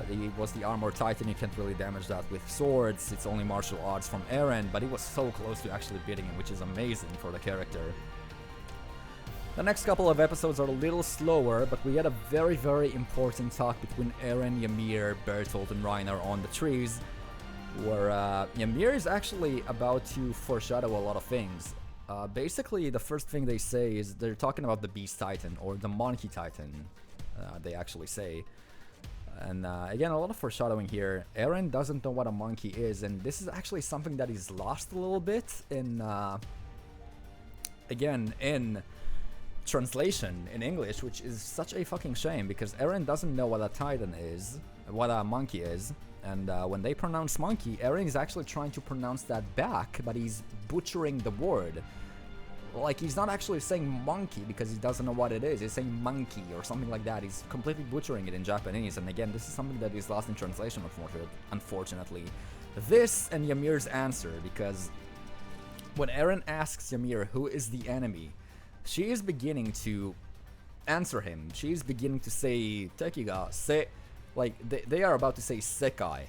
He was the armor titan, you can't really damage that with swords, it's only martial arts from Eren, but he was so close to actually beating him, which is amazing for the character. The next couple of episodes are a little slower, but we had a very, very important talk between Eren, Ymir, Bertolt, and Reiner on the trees, where Ymir is actually about to foreshadow a lot of things. Basically, the first thing they say is they're talking about the Beast Titan, or the Monkey Titan, they actually say. And again, a lot of foreshadowing here. Eren doesn't know what a monkey is, and this is actually something that is lost a little bit in, again, in translation in English, which is such a fucking shame because Eren doesn't know what a titan is, what a monkey is, and when they pronounce monkey, Eren is actually trying to pronounce that back, but he's butchering the word. Like, he's not actually saying monkey because he doesn't know what it is. He's saying monkey or something like that. He's completely butchering it in Japanese. And again, this is something that is lost in translation, unfortunately. This and Ymir's answer, because when Eren asks Ymir who is the enemy, she is beginning to answer him. She is beginning to say Tekiga, se, like they are about to say Sekai.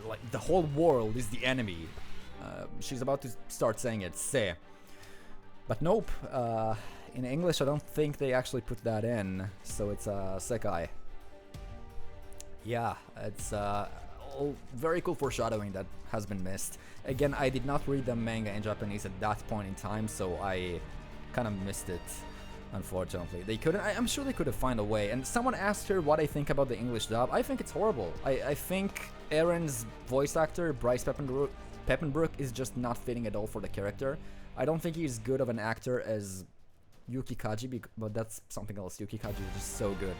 Like the whole world is the enemy. She's about to start saying it, se. But nope, in English I don't think they actually put that in, so it's Sekai. Yeah, it's very cool foreshadowing that has been missed. Again, I did not read the manga in Japanese at that point in time, so I kind of missed it, unfortunately. They couldn't, I'm sure they could have found a way. And someone asked her what I think about the English dub. I think it's horrible. I think Eren's voice actor, Bryce Peppenbrook, is just not fitting at all for the character. I don't think he's good of an actor as Yuki Kaji, but that's something else. Yuki Kaji is just so good.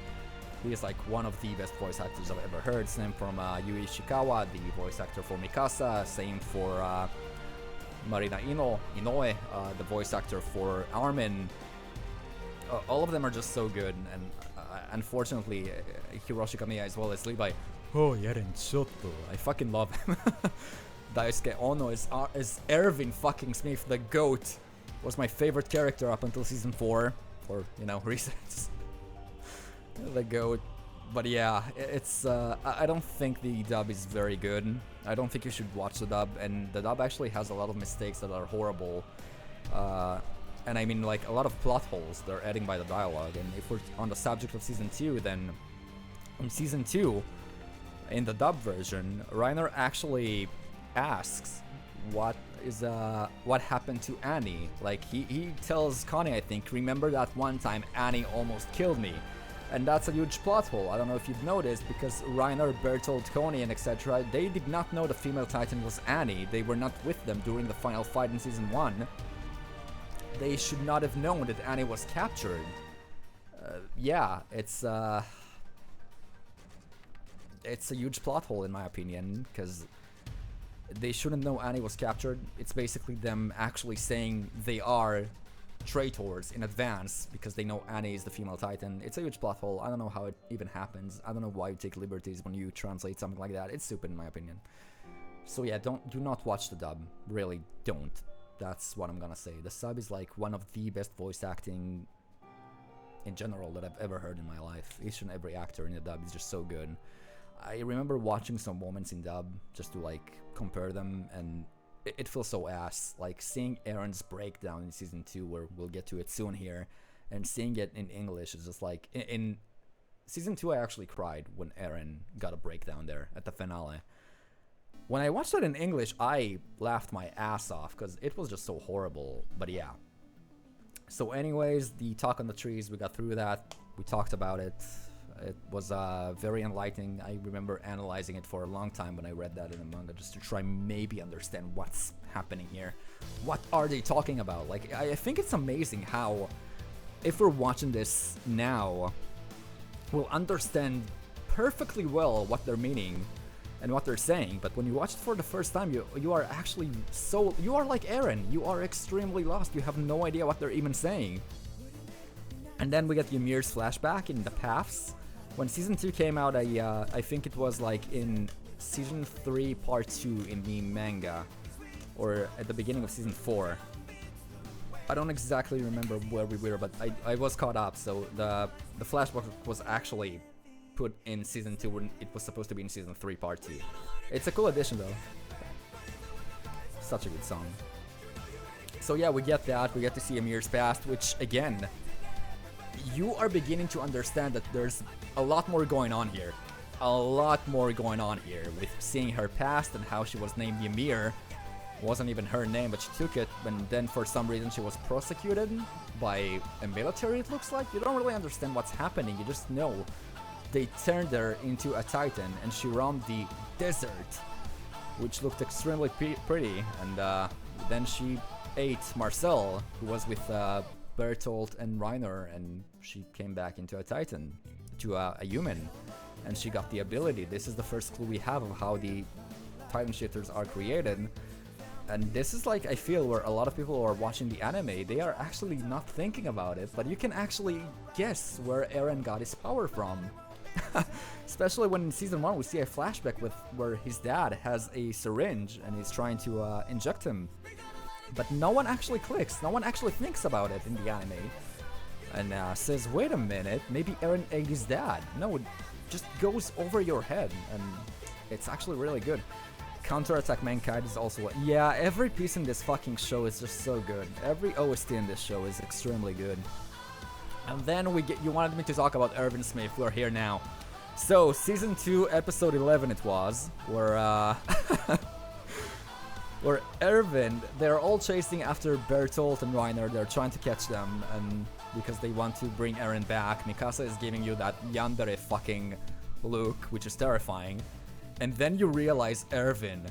He is like one of the best voice actors I've ever heard. Same from Yui Ishikawa, the voice actor for Mikasa. Same for Marina Inoue, the voice actor for Armin. All of them are just so good, and unfortunately, Hiroshi Kamiya as well as Levi. Oh, Yeren Chotto. I fucking love him. Daisuke Ono is Erwin fucking Smith, the GOAT. Was my favorite character up until season 4, for, you know, reasons. The GOAT. But yeah, it's I don't think the dub is very good. I don't think you should watch the dub, and the dub actually has a lot of mistakes that are horrible. And I mean, like, a lot of plot holes they're adding by the dialogue. And if we're on the subject of season 2, then in season 2, in the dub version, Reiner actually asks what happened to Annie. Like, he tells Connie, I think, remember that one time Annie almost killed me. And that's a huge plot hole. I don't know if you've noticed, because Reiner, Bertolt, Connie, and etc., they did not know the female titan was Annie. They were not with them during the final fight in season 1. They should not have known that Annie was captured. Yeah, it's a huge plot hole in my opinion, because they shouldn't know Annie was captured. It's basically them actually saying they are traitors in advance because they know Annie is the female titan. It's a huge plot hole. I don't know how it even happens. I don't know why you take liberties when you translate something like that. It's stupid in my opinion. So yeah, do not watch the dub. Really don't. That's what I'm gonna say. The sub is like one of the best voice acting in general that I've ever heard in my life. Each and every actor in the dub is just so good. I remember watching some moments in dub just to like compare them, and it feels so ass. Like seeing Eren's breakdown in season 2, where we'll get to it soon here, and seeing it in English is just like in season 2 I actually cried when Eren got a breakdown there at the finale. When I watched it in English, I laughed my ass off because it was just so horrible. But yeah. So anyways, the talk on the trees, we got through that. We talked about it. It was very enlightening. I remember analyzing it for a long time when I read that in the manga, just to try maybe understand what's happening here. What are they talking about? Like, I think it's amazing how, if we're watching this now, we'll understand perfectly well what they're meaning and what they're saying. But when you watch it for the first time, you are actually so, you are like Eren. You are extremely lost. You have no idea what they're even saying. And then we get Ymir's flashback in the paths. When season 2 came out, I think it was like in season 3 part 2 in the manga, or at the beginning of season 4. I don't exactly remember where we were, but I was caught up. So the flashback was actually put in season 2 when it was supposed to be in season 3 part 2. It's a cool addition though. Such a good song. So yeah, we get that. We get to see Ymir's past, which again, you are beginning to understand that there's a lot more going on here. A lot more going on here with seeing her past and how she was named Ymir. Wasn't even her name, but she took it, and then for some reason she was prosecuted by a military, it looks like. You don't really understand what's happening, you just know they turned her into a titan and she roamed the desert, which looked extremely pretty, and then she 8 Marcel, who was with Bertolt and Reiner, and she came back into a Titan, to a human, and she got the ability. This is the first clue we have of how the Titan shifters are created. And this is like, I feel, where a lot of people who are watching the anime, they are actually not thinking about it, but you can actually guess where Eren got his power from. Especially when in season 1 we see a flashback with where his dad has a syringe and he's trying to inject him. But no one actually clicks, no one actually thinks about it in the anime. And says, wait a minute, maybe Eren ate his dad. No, it just goes over your head, and it's actually really good. Counterattack Mankind is also... Yeah, every piece in this fucking show is just so good. Every OST in this show is extremely good. And then we get... You wanted me to talk about Irvin Smith, we're here now. So, Season 2, Episode 11 it was, where where Irvin, they're all chasing after Bertolt and Reiner, they're trying to catch them, and because they want to bring Eren back. Mikasa is giving you that yandere fucking look, which is terrifying. And then you realize Irvin,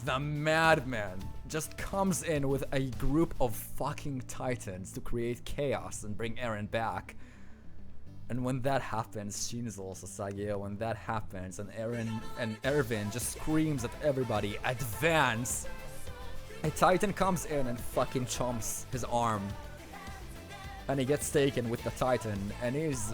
the madman, just comes in with a group of fucking titans to create chaos and bring Eren back. And when that happens, Shinzo Sasage, when that happens, and Eren and Irvin just screams at everybody, advance! A titan comes in and fucking chomps his arm. And he gets taken with the titan, and he's...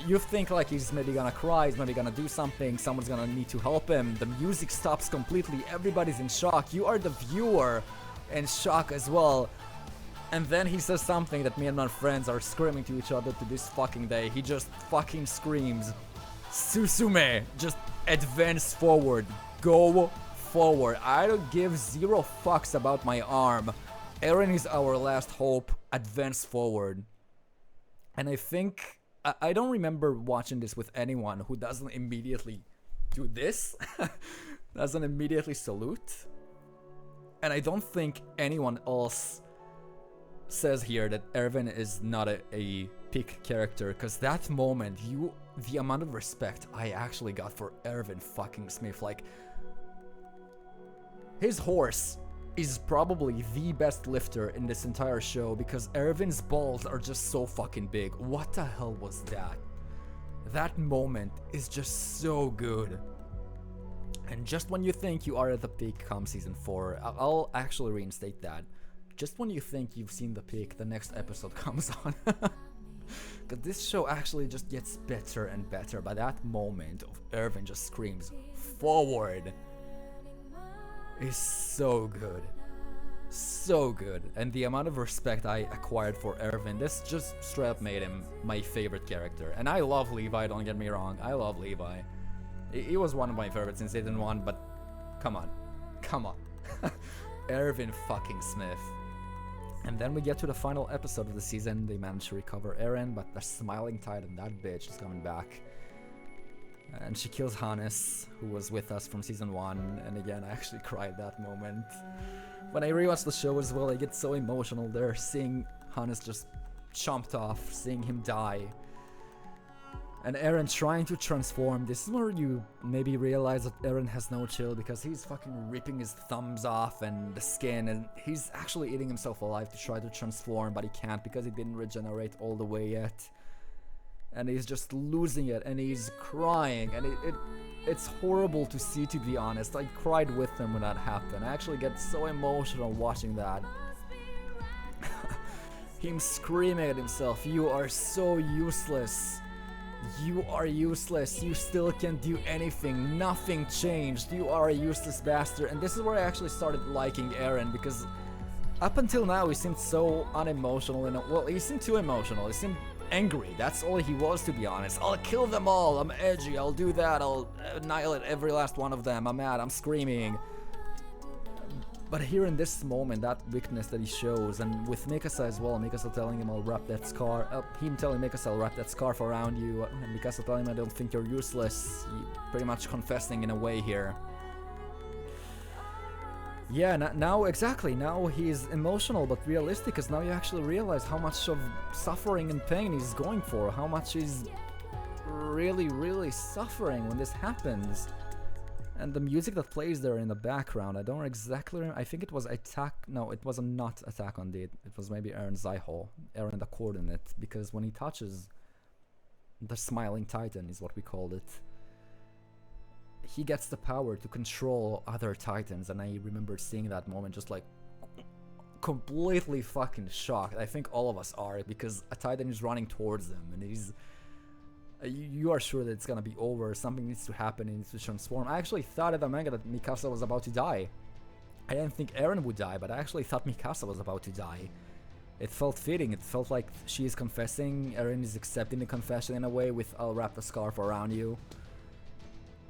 you think like he's maybe gonna cry, he's maybe gonna do something, someone's gonna need to help him. The music stops completely, everybody's in shock. You are the viewer in shock as well. And then he says something that me and my friends are screaming to each other to this fucking day. He just fucking screams, Susume, just advance forward, go forward. I don't give 0 fucks about my arm. Eren is our last hope, advance forward. And I think, I don't remember watching this with anyone who doesn't immediately do this, doesn't immediately salute. And I don't think anyone else says here that Erwin is not a peak character, because that moment, the amount of respect I actually got for Erwin fucking Smith, like, his horse is probably the best lifter in this entire show, because Erwin's balls are just so fucking big. What the hell was that? That moment is just so good. And just when you think you are at the peak come season 4, I'll actually reinstate that. Just when you think you've seen the peak, the next episode comes on. Because this show actually just gets better and better. By that moment of Erwin just screams forward, is so good. So good. And the amount of respect I acquired for Erwin, this just straight up made him my favorite character. And I love Levi, don't get me wrong, I love Levi. He was one of my favorites in season 1, but come on. Come on. Erwin fucking Smith. And then we get to the final episode of the season. They manage to recover Eren, but the smiling Titan, that bitch, is coming back. And she kills Hannes, who was with us from season 1. And again, I actually cried that moment. When I rewatch the show as well, I get so emotional there, seeing Hannes just chomped off, seeing him die. And Eren trying to transform. This is where you maybe realize that Eren has no chill, because he's fucking ripping his thumbs off and the skin, and he's actually eating himself alive to try to transform, but he can't because he didn't regenerate all the way yet. And he's just losing it, and he's crying, and it's horrible to see, to be honest. I cried with him when that happened. I actually get so emotional watching that. Him screaming at himself, "You are so useless. You are useless, you still can't do anything, nothing changed, you are a useless bastard." And this is where I actually started liking Eren, because up until now he seemed so unemotional, and well, he seemed too emotional, he seemed angry, that's all he was, to be honest. I'll kill them all, I'm edgy, I'll do that, I'll annihilate every last one of them, I'm mad, I'm screaming. But here in this moment, that weakness that he shows, and with Mikasa as well, Mikasa telling him, "I'll wrap that scarf," him telling Mikasa, "I'll wrap that scarf around you," and Mikasa telling him, "I don't think you're useless," he pretty much confessing in a way here. Yeah, now exactly, now he's emotional but realistic, because now you actually realize how much of suffering and pain he's going for, how much he's really, really suffering when this happens. And the music that plays there in the background, I don't exactly. I think it was Attack. No, it was not Attack on Dead. It was maybe Eren Zyhol, Eren the Coordinate, because when he touches the Smiling Titan, is what we called it, he gets the power to control other Titans. And I remember seeing that moment, just like completely fucking shocked. I think all of us are, because a Titan is running towards them, and he's. You are sure that it's gonna be over, something needs to happen, he needs to transform. I actually thought in the manga that Mikasa was about to die. I didn't think Eren would die, but I actually thought Mikasa was about to die. It felt fitting, it felt like she is confessing, Eren is accepting the confession in a way with "I'll wrap the scarf around you."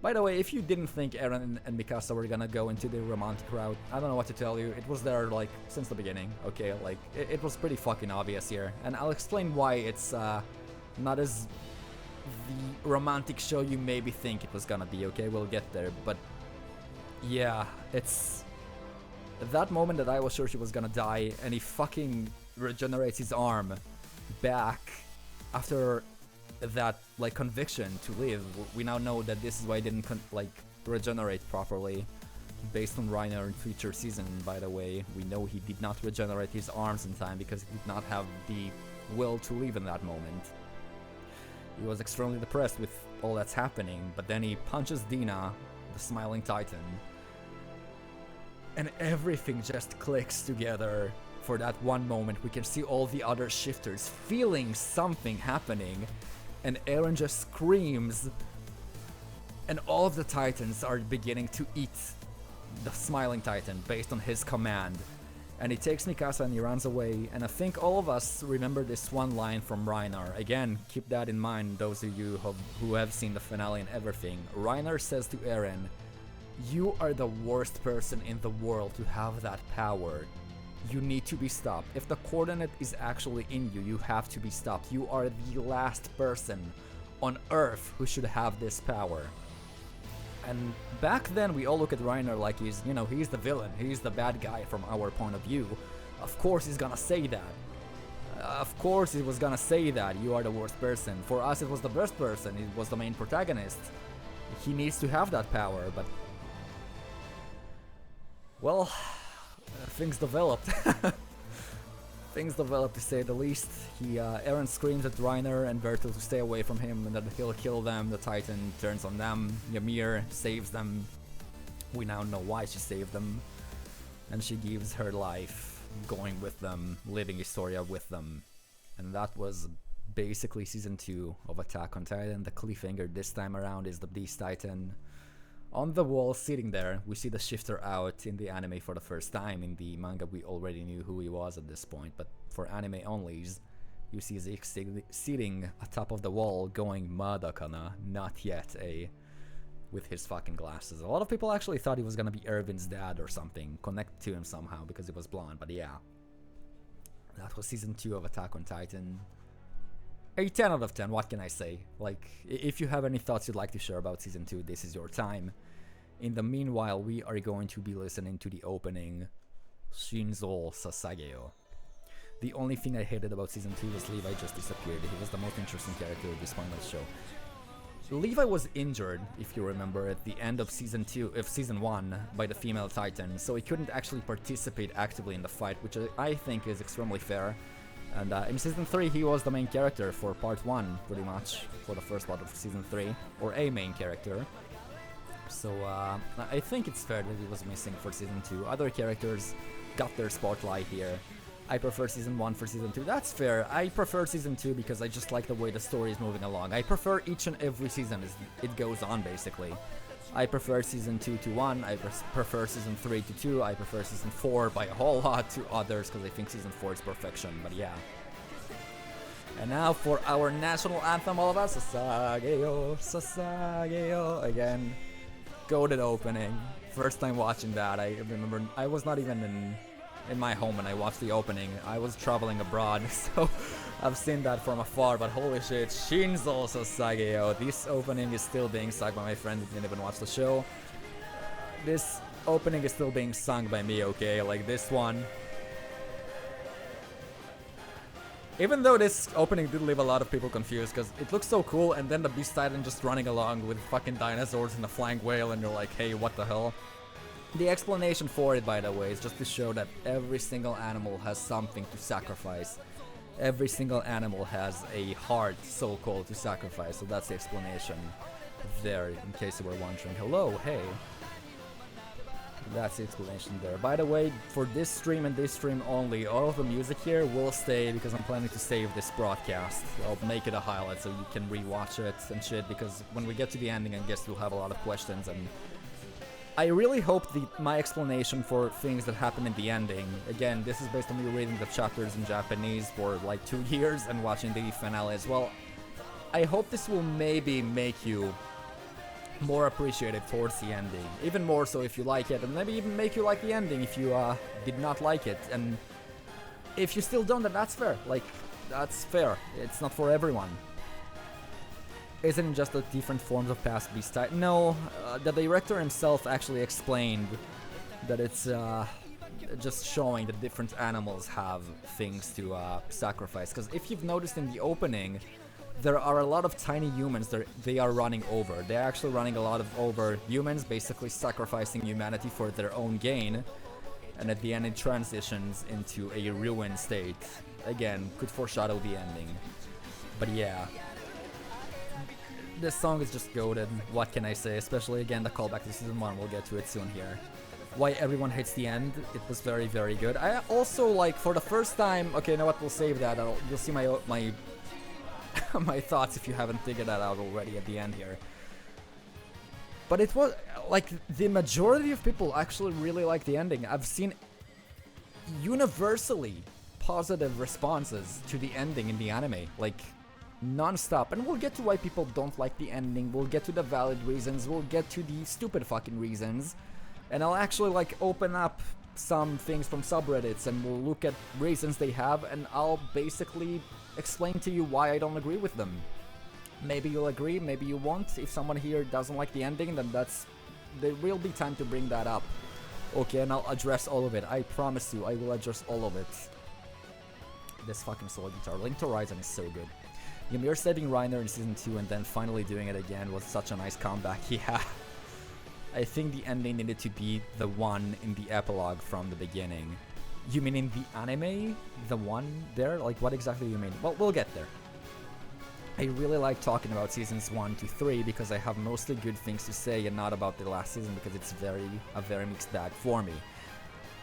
By the way, if you didn't think Eren and Mikasa were gonna go into the romantic route, I don't know what to tell you. It was there, like, since the beginning, okay? Like, it was pretty fucking obvious here. And I'll explain why it's not as the romantic show you maybe think it was gonna be, okay? We'll get there, but yeah, it's that moment that I was sure she was gonna die, and he fucking regenerates his arm back after that, like, conviction to live. We now know that this is why he didn't regenerate properly, based on Reiner in future season. By the way, we know he did not regenerate his arms in time because he did not have the will to live in that moment. He was extremely depressed with all that's happening, but then he punches Dina, the Smiling Titan, and everything just clicks together for that one moment. We can see all the other shifters feeling something happening, and Eren just screams, and all of the Titans are beginning to eat the Smiling Titan based on his command. And he takes Mikasa and he runs away, and I think all of us remember this one line from Reiner. Again, keep that in mind, those of you who have seen the finale and everything. Reiner says to Eren, "You are the worst person in the world to have that power. You need to be stopped. If the coordinate is actually in you, you have to be stopped. You are the last person on Earth who should have this power." And back then, we all look at Reiner like he's, you know, he's the villain, he's the bad guy from our point of view. Of course he's gonna say that. Of course he was gonna say that, you are the worst person. For us it was the best person, it was the main protagonist. He needs to have that power, but... well, things developed. Things developed, to say the least. Eren screams at Reiner and Bertel to stay away from him and that he'll kill them. The Titan turns on them. Ymir saves them. We now know why she saved them. And she gives her life going with them, living Historia with them. And that was basically season 2 of Attack on Titan. The cliffhanger this time around is the Beast Titan on the wall, sitting there. We see the shifter out in the anime for the first time. In the manga we already knew who he was at this point, but for anime onlys, you see Zeke sitting atop of the wall going Madakana, not yet, with his fucking glasses. A lot of people actually thought he was gonna be Erwin's dad or something, connected to him somehow because he was blonde, but yeah. That was season 2 of Attack on Titan. A 10 out of 10, what can I say? Like, if you have any thoughts you'd like to share about season 2, this is your time. In the meanwhile, we are going to be listening to the opening, Shinzo Sasageo. The only thing I hated about season 2 was Levi just disappeared. He was the most interesting character at this point of the show. Levi was injured, if you remember, at the end of season 1 by the female Titan, so he couldn't actually participate actively in the fight, which I think is extremely fair. And in season 3 he was the main character for part 1, pretty much, for the first part of season 3, or a main character. So I think it's fair that he was missing for season 2. Other characters got their spotlight here. I prefer season 1 for season 2, that's fair. I prefer season 2 because I just like the way the story is moving along. I prefer each and every season as it goes on, basically. I prefer season 2 to 1, I prefer season 3 to 2, I prefer season 4 by a whole lot to others because I think season 4 is perfection, but yeah. And now for our national anthem, all of us, Sasageo, Sasageo, again. Goated opening, first time watching that. I remember I was not even in my home when I watched the opening. I was traveling abroad, so I've seen that from afar, but holy shit, Shinzo Sasageo. This opening is still being sung by my friend who didn't even watch the show. This opening is still being sung by me, okay? Like this one. Even though this opening did leave a lot of people confused, because it looks so cool, and then the Beast Titan just running along with fucking dinosaurs and a flying whale, and you're like, hey, what the hell? The explanation for it, by the way, is just to show that every single animal has something to sacrifice. Every single animal has a heart, so-called, to sacrifice, so that's the explanation there, in case you were wondering. Hello, hey. That's the explanation there. By the way, for this stream and this stream only, all of the music here will stay because I'm planning to save this broadcast. I'll make it a highlight so you can rewatch it and shit, because when we get to the ending, I guess you'll have a lot of questions, and I really hope my explanation for things that happen in the ending, again, this is based on me reading the chapters in Japanese for like 2 years and watching the finale as well. I hope this will maybe make you more appreciative towards the ending, even more so if you like it, and maybe even make you like the ending if you did not like it. And if you still don't, then that's fair. Like, that's fair. It's not for everyone. Isn't it just the different forms of past Beast Titan? No, the director himself actually explained that it's just showing that different animals have things to sacrifice. Because if you've noticed in the opening, there are a lot of tiny humans that they are running over. They're actually running a lot over humans, basically sacrificing humanity for their own gain. And at the end it transitions into a ruined state. Again, could foreshadow the ending. But yeah. This song is just goated, what can I say? Especially again the callback to season 1, we'll get to it soon here. Why everyone hates the end, it was very, very good. I also, like, for the first time, okay, you know what, we'll save that. You'll see my my thoughts if you haven't figured that out already at the end here. But it was, like, the majority of people actually really like the ending. I've seen universally positive responses to the ending in the anime, like, non-stop. And we'll get to why people don't like the ending, we'll get to the valid reasons, we'll get to the stupid fucking reasons. And I'll actually, like, open up some things from subreddits and we'll look at reasons they have, and I'll basically explain to you why I don't agree with them. Maybe you'll agree, maybe you won't. If someone here doesn't like the ending, then there will be time to bring that up. Okay, and I'll address all of it. I promise you, I will address all of it. This fucking solo guitar. Link to Horizon is so good. Ymir saving Reiner in season 2 and then finally doing it again was such a nice comeback. Yeah. I think the ending needed to be the one in the epilogue from the beginning. You mean in the anime? The one there? Like, what exactly do you mean? Well, we'll get there. I really like talking about seasons 1 to 3 because I have mostly good things to say and not about the last season because it's a very mixed bag for me.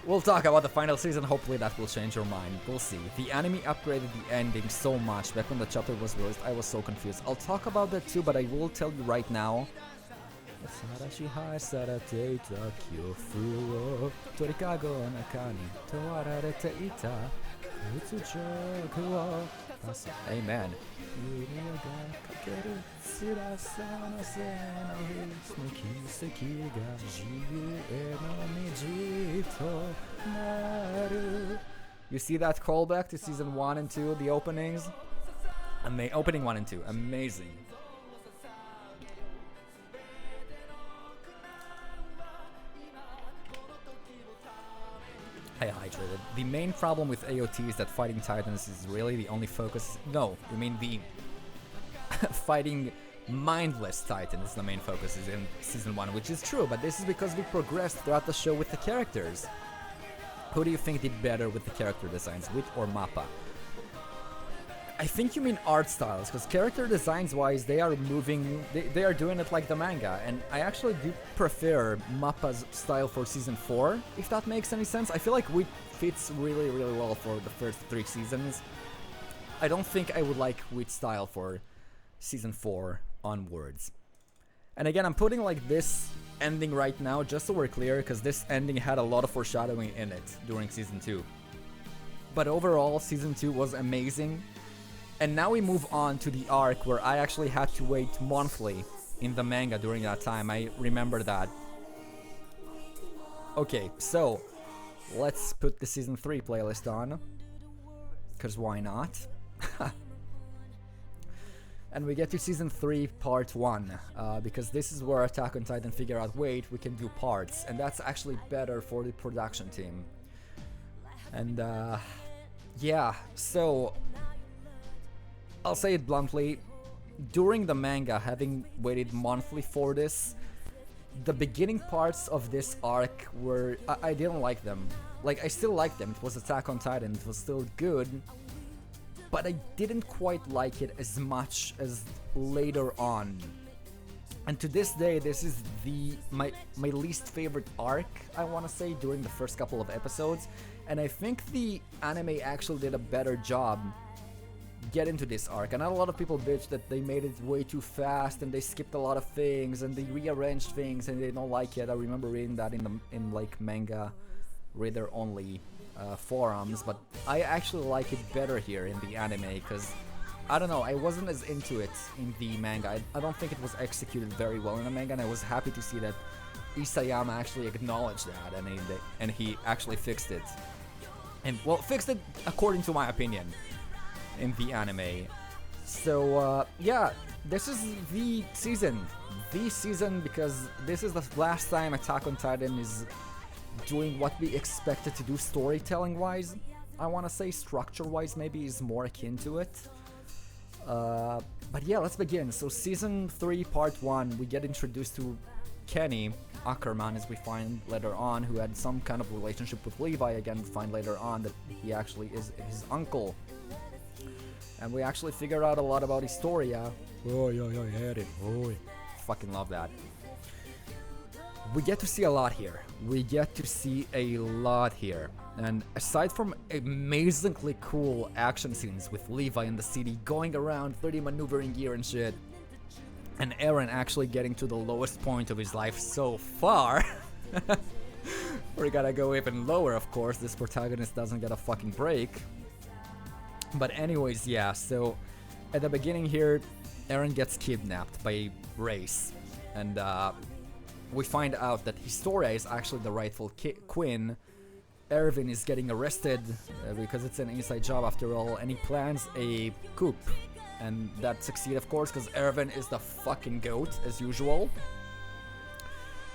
We'll talk about the final season, hopefully that will change your mind. We'll see. The anime upgraded the ending so much back when the chapter was released, I was so confused. I'll talk about that too, but I will tell you right now. Amen. You see that callback to season 1 and 2, the openings? Opening 1 and 2, amazing. I hydrated. The main problem with AOT is that fighting Titans is really the only focus. No, you mean the fighting mindless Titans is the main focus is in season 1, which is true, but this is because we progressed throughout the show with the characters. Who do you think did better with the character designs, Wit or Mappa? I think you mean art styles, because character designs wise, they are moving, they are doing it like the manga, and I actually do prefer Mappa's style for season 4, if that makes any sense. I feel like Wit fits really, really well for the first 3 seasons. I don't think I would like Wit's style for season 4 onwards. And again, I'm putting like this ending right now, just so we're clear, because this ending had a lot of foreshadowing in it during season 2. But overall, season 2 was amazing. And now we move on to the arc where I actually had to wait monthly in the manga during that time. I remember that. Okay, so let's put the season 3 playlist on, because why not? And we get to season 3 part 1, because this is where Attack on Titan figure out, wait, we can do parts, and that's actually better for the production team. And yeah, so I'll say it bluntly, during the manga, having waited monthly for this, the beginning parts of this arc were... I didn't like them. Like, I still liked them. It was Attack on Titan. It was still good. But I didn't quite like it as much as later on. And to this day, this is my least favorite arc, I want to say, during the first couple of episodes. And I think the anime actually did a better job getting to this arc. And a lot of people bitch that they made it way too fast and they skipped a lot of things and they rearranged things and they don't like it. I remember reading that in like manga reader only forums, but I actually like it better here in the anime because I don't know, I wasn't as into it in the manga. I don't think it was executed very well in the manga, and I was happy to see that Isayama actually acknowledged that and he actually fixed it. And well, fixed it according to my opinion in the anime. So yeah, this is the season because this is the last time Attack on Titan is doing what we expected to do storytelling wise. I want to say structure wise maybe is more akin to it. But yeah, let's begin. So season 3 part 1, we get introduced to Kenny Ackerman, as we find later on, who had some kind of relationship with Levi. Again, we find later on that he actually is his uncle. And we actually figure out a lot about Historia. Oh, yeah, I had it. Oh, fucking love that. We get to see a lot here. And aside from amazingly cool action scenes with Levi in the city going around 30 maneuvering gear and shit, and Eren actually getting to the lowest point of his life so far, we're gonna go even lower, of course. This protagonist doesn't get a fucking break. But anyways, yeah, so at the beginning here, Eren gets kidnapped by Race, and we find out that Historia is actually the rightful queen. Erwin is getting arrested because it's an inside job after all, and he plans a coup. And that succeeds, of course, because Erwin is the fucking goat, as usual.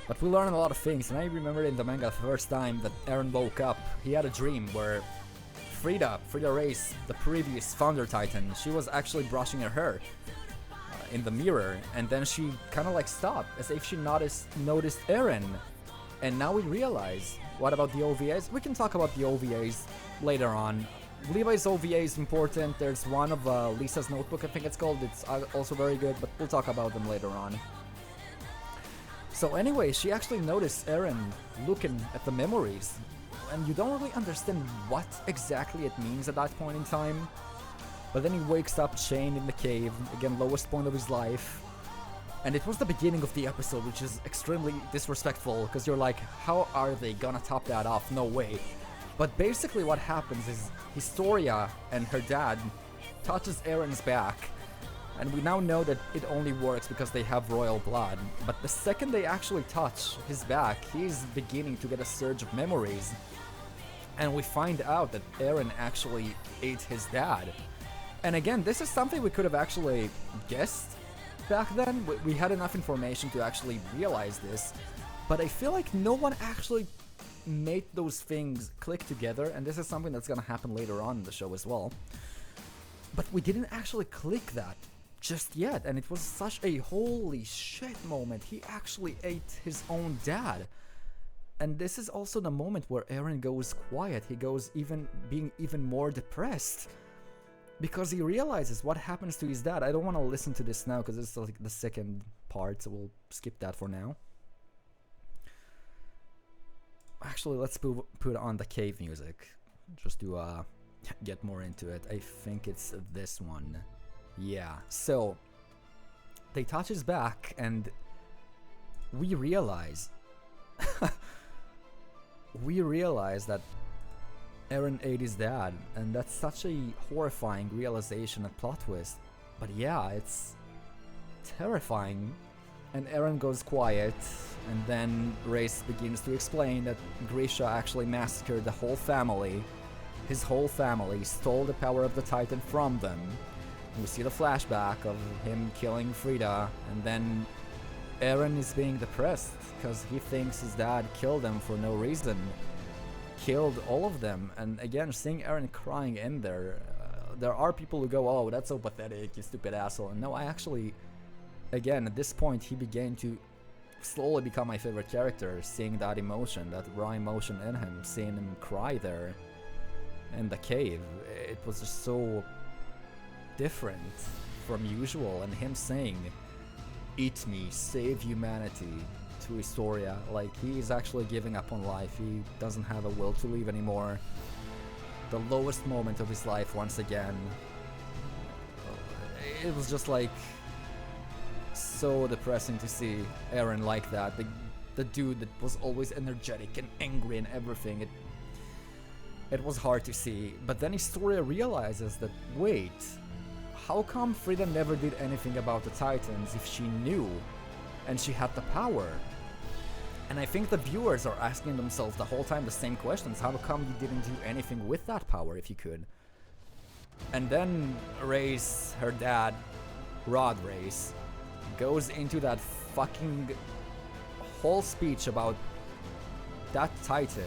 But we learn a lot of things, and I remember in the manga the first time that Eren woke up, he had a dream where Frida Race, the previous Founder Titan, she was actually brushing her hair in the mirror, and then she kind of like stopped, as if she noticed Eren. And now we realize, what about the OVAs? We can talk about the OVAs later on. Levi's OVA is important. There's one of Lisa's Notebook, I think it's called. It's also very good, but we'll talk about them later on. So anyway, she actually noticed Eren looking at the memories, and you don't really understand what exactly it means at that point in time. But then he wakes up chained in the cave, again, lowest point of his life. And it was the beginning of the episode, which is extremely disrespectful, because you're like, how are they gonna top that off? No way. But basically what happens is Historia and her dad touches Eren's back, and we now know that it only works because they have royal blood. But the second they actually touch his back, he's beginning to get a surge of memories. And we find out that Eren actually ate his dad. And again, this is something we could have actually guessed back then. We had enough information to actually realize this, but I feel like no one actually made those things click together, and this is something that's gonna happen later on in the show as well. But we didn't actually click that just yet, and it was such a holy shit moment. He actually ate his own dad. And this is also the moment where Eren goes quiet. He goes being even more depressed, because he realizes what happens to his dad. I don't want to listen to this now because it's like the second part, so we'll skip that for now. Actually, let's put on the cave music just to get more into it. I think it's this one. Yeah, so they touch his back and we realize that Eren ate his dad, and that's such a horrifying realization and plot twist. But yeah, it's terrifying. And Eren goes quiet, and then Race begins to explain that Grisha actually massacred the whole family. His whole family stole the power of the Titan from them. And we see the flashback of him killing Frida, and then Eren is being depressed because he thinks his dad killed them for no reason. Killed all of them. And again, seeing Eren crying in there, there are people who go, oh, that's so pathetic, you stupid asshole. And no, I actually, again, at this point, he began to slowly become my favorite character, seeing that emotion, that raw emotion in him, seeing him cry there in the cave. It was just so different from usual, and him saying, eat me, save humanity, to Historia. Like, he is actually giving up on life. He doesn't have a will to live anymore. The lowest moment of his life once again. It was just like so depressing to see Eren like that. The dude that was always energetic and angry and everything. It was hard to see. But then Historia realizes that, wait, how come Frida never did anything about the Titans if she knew and she had the power? And I think the viewers are asking themselves the whole time the same questions. How come you didn't do anything with that power if you could? And then Reyes, her dad, Rod Reyes, goes into that fucking whole speech about that Titan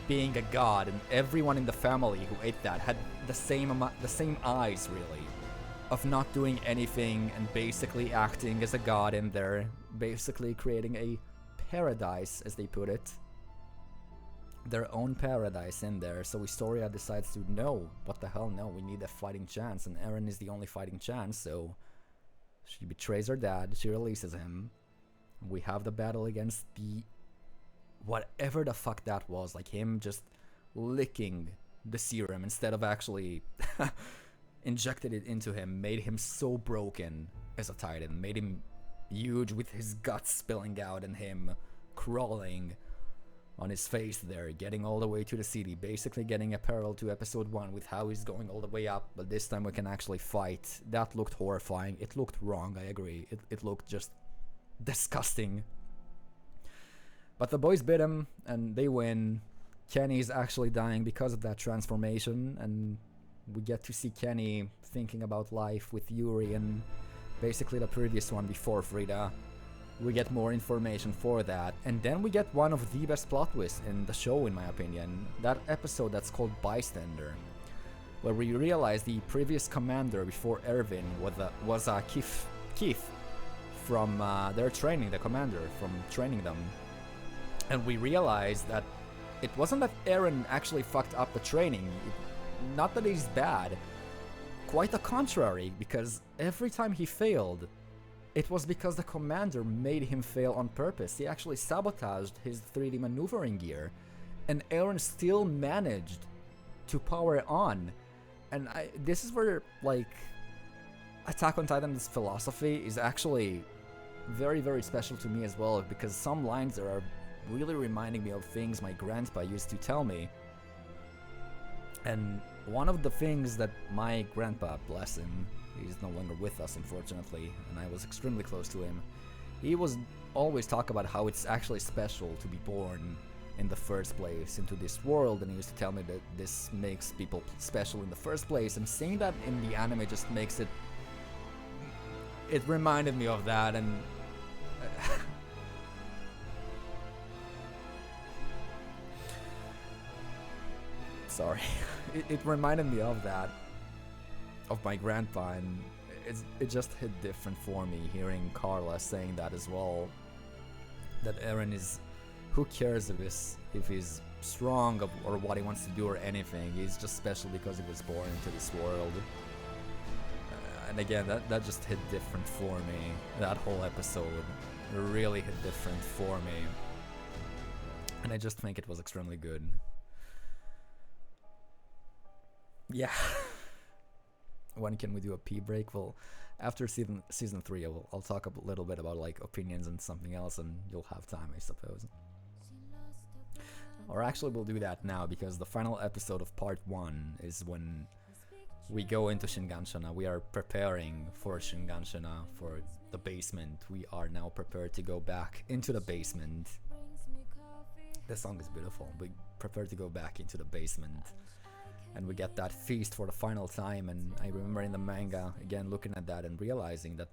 being a god, and everyone in the family who ate that had the same eyes, really, of not doing anything and basically acting as a god in there, basically creating a paradise, as they put it, their own paradise in there. So Historia decides to, no, what the hell, no, we need a fighting chance, and Eren is the only fighting chance. So she betrays her dad, she releases him, we have the battle against the whatever the fuck that was, like him just licking the serum instead of actually injected it into him, made him so broken as a Titan, made him huge with his guts spilling out and him crawling on his face there, getting all the way to the city, basically getting a parallel to episode 1 with how he's going all the way up, but this time we can actually fight. That looked horrifying. It looked wrong, I agree. It looked just disgusting. But the boys beat him and they win. Kenny's actually dying because of that transformation, and we get to see Kenny thinking about life with Yuri and basically the previous one before Frida. We get more information for that, and then we get one of the best plot twists in the show, in my opinion. That episode that's called Bystander, where we realize the previous commander before Erwin was Keith from their training, the commander from training them. And we realize that it wasn't that Eren actually fucked up the training, not that he's bad, quite the contrary, because every time he failed, it was because the commander made him fail on purpose. He actually sabotaged his 3D maneuvering gear, and Eren still managed to power it on. And this is where, like, Attack on Titan's philosophy is actually very, very special to me as well, because some lines there are really reminding me of things my grandpa used to tell me. And one of the things that my grandpa, bless him, he's no longer with us unfortunately, and I was extremely close to him, he was always talk about how it's actually special to be born in the first place into this world, and he used to tell me that this makes people special in the first place, and seeing that in the anime just makes it reminded me of that. And sorry, it reminded me of that, of my grandpa, and it just hit different for me hearing Carla saying that as well, that Eren is, who cares if he's strong or what he wants to do or anything, he's just special because he was born into this world. And again, that just hit different for me. That whole episode really hit different for me, and I just think it was extremely good. Yeah. When can we do a pee break? Well, after season 3, I'll talk a little bit about like opinions and something else, and you'll have time, I suppose. Or actually, we'll do that now, because the final episode of part 1 is when we go into Shinganshina. We are preparing for Shinganshina, for the basement. We are now prepared to go back into the basement. The song is beautiful. We prepare to go back into the basement, and we get that feast for the final time. And I remember in the manga, again, looking at that and realizing that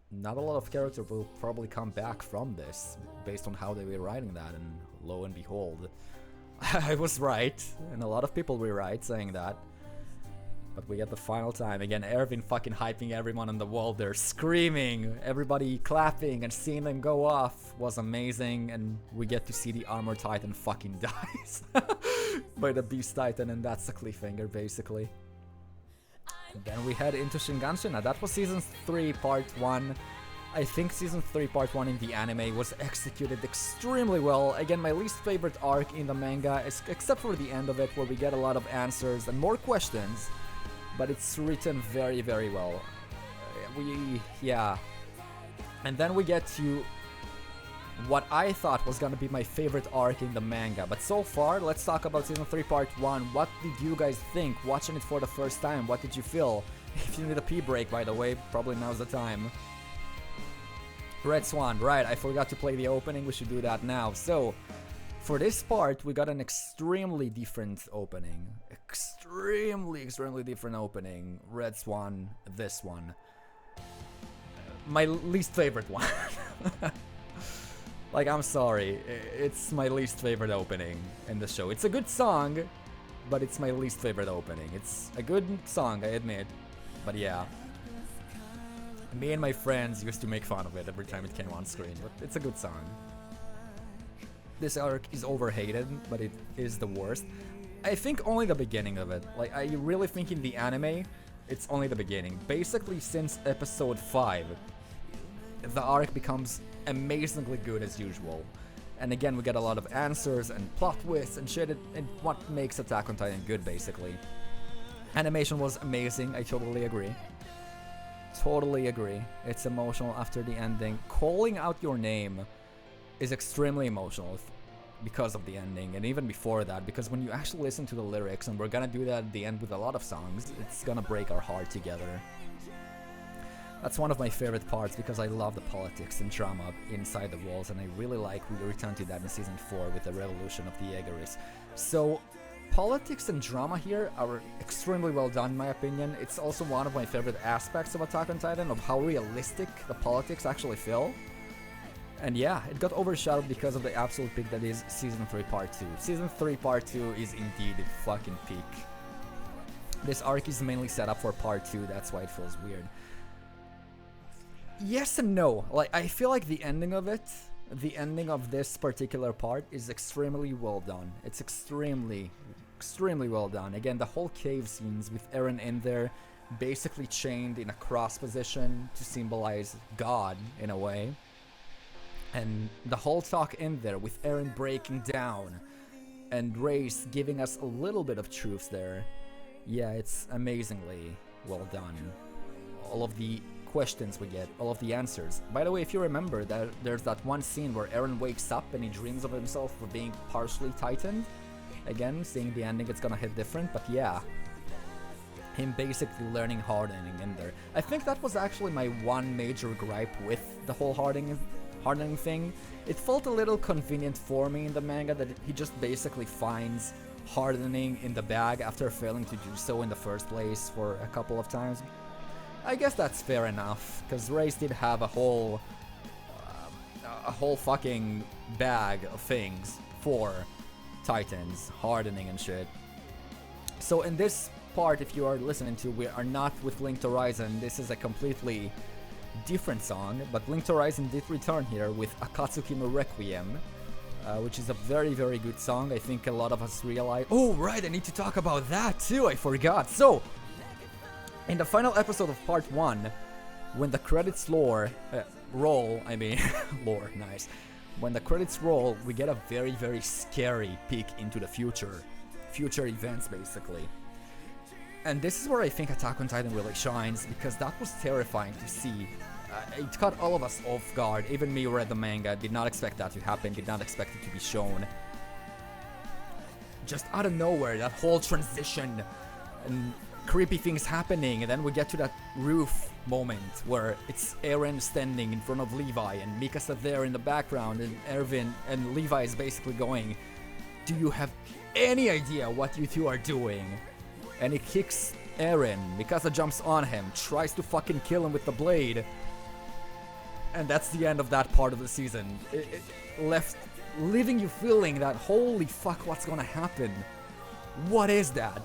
not a lot of characters will probably come back from this, based on how they were writing that, and lo and behold, I was right, and a lot of people were right saying that. But we get the final time. Again, Erwin fucking hyping everyone on the wall there, screaming, everybody clapping, and seeing them go off was amazing. And we get to see the Armor Titan fucking dies by the Beast Titan, and that's the cliffhanger basically. And then we head into Shinganshin. Now that was Season 3 Part 1. I think Season 3 Part 1 in the anime was executed extremely well. Again, my least favorite arc in the manga, except for the end of it, where we get a lot of answers and more questions. But it's written very, very well. Yeah. And then we get to what I thought was gonna be my favorite arc in the manga. But so far, let's talk about Season 3 Part 1. What did you guys think watching it for the first time? What did you feel? If you need a pee break, by the way, probably now's the time. Red Swan, right, I forgot to play the opening, we should do that now. So, for this part, we got an extremely different opening. Extremely different opening. Red Swan, this one. My least favorite one. Like, I'm sorry, it's my least favorite opening in the show. It's a good song, but it's my least favorite opening. It's a good song, I admit, but yeah. Me and my friends used to make fun of it every time it came on screen, but it's a good song. This arc is overhated, but it is the worst. I think only the beginning of it. Like, I really think in the anime, it's only the beginning. Basically, since episode 5, the arc becomes amazingly good as usual. And again, we get a lot of answers and plot twists and shit, and what makes Attack on Titan good, basically. Animation was amazing, I totally agree. Totally agree. It's emotional after the ending. Calling out your name is extremely emotional because of the ending, and even before that, because when you actually listen to the lyrics, and we're gonna do that at the end with a lot of songs, it's gonna break our heart together. That's one of my favorite parts, because I love the politics and drama inside the walls, and I really like we return to that in Season 4 with the revolution of the Aegaris. So, politics and drama here are extremely well done in my opinion. It's also one of my favorite aspects of Attack on Titan, of how realistic the politics actually feel. And yeah, it got overshadowed because of the absolute peak that is Season 3 Part 2. Season 3 Part 2 is indeed fucking peak. This arc is mainly set up for Part 2, that's why it feels weird. Yes and no. Like, I feel like the ending of it, the ending of this particular part is extremely well done. It's extremely well done. Again, the whole cave scenes with Eren in there, basically chained in a cross position to symbolize God in a way. And the whole talk in there with Eren breaking down and Race giving us a little bit of truth there. Yeah, it's amazingly well done. All of the questions we get, all of the answers. By the way, if you remember, that there's that one scene where Eren wakes up and he dreams of himself for being partially Titaned. Again, seeing the ending, it's gonna hit different, but yeah. Him basically learning hardening in there. I think that was actually my one major gripe with the whole hardening thing. It felt a little convenient for me in the manga that he just basically finds hardening in the bag after failing to do so in the first place for a couple of times. I guess that's fair enough, because Race did have a whole fucking bag of things for Titans, hardening and shit. So in this part, if you are listening to, we are not with Linked Horizon. This is a completely different song, but Linked Horizon did return here with Akatsuki no Requiem, which is a very good song. I think a lot of us realize. Oh right, I need to talk about that too, I forgot. So, in the final episode of Part 1, when the credits roll, nice. When the credits roll, we get a very scary peek into the future events basically. And this is where I think Attack on Titan really shines, because that was terrifying to see. It caught all of us off guard. Even me who read the manga did not expect that to happen, did not expect it to be shown. Just out of nowhere, that whole transition and creepy things happening, and then we get to that roof moment where it's Eren standing in front of Levi and Mikasa there in the background, and Erwin and Levi is basically going, "Do you have any idea what you two are doing?" And he kicks Eren. Mikasa jumps on him, tries to fucking kill him with the blade. And that's the end of that part of the season. It left leaving you feeling that, holy fuck, what's gonna happen? What is that?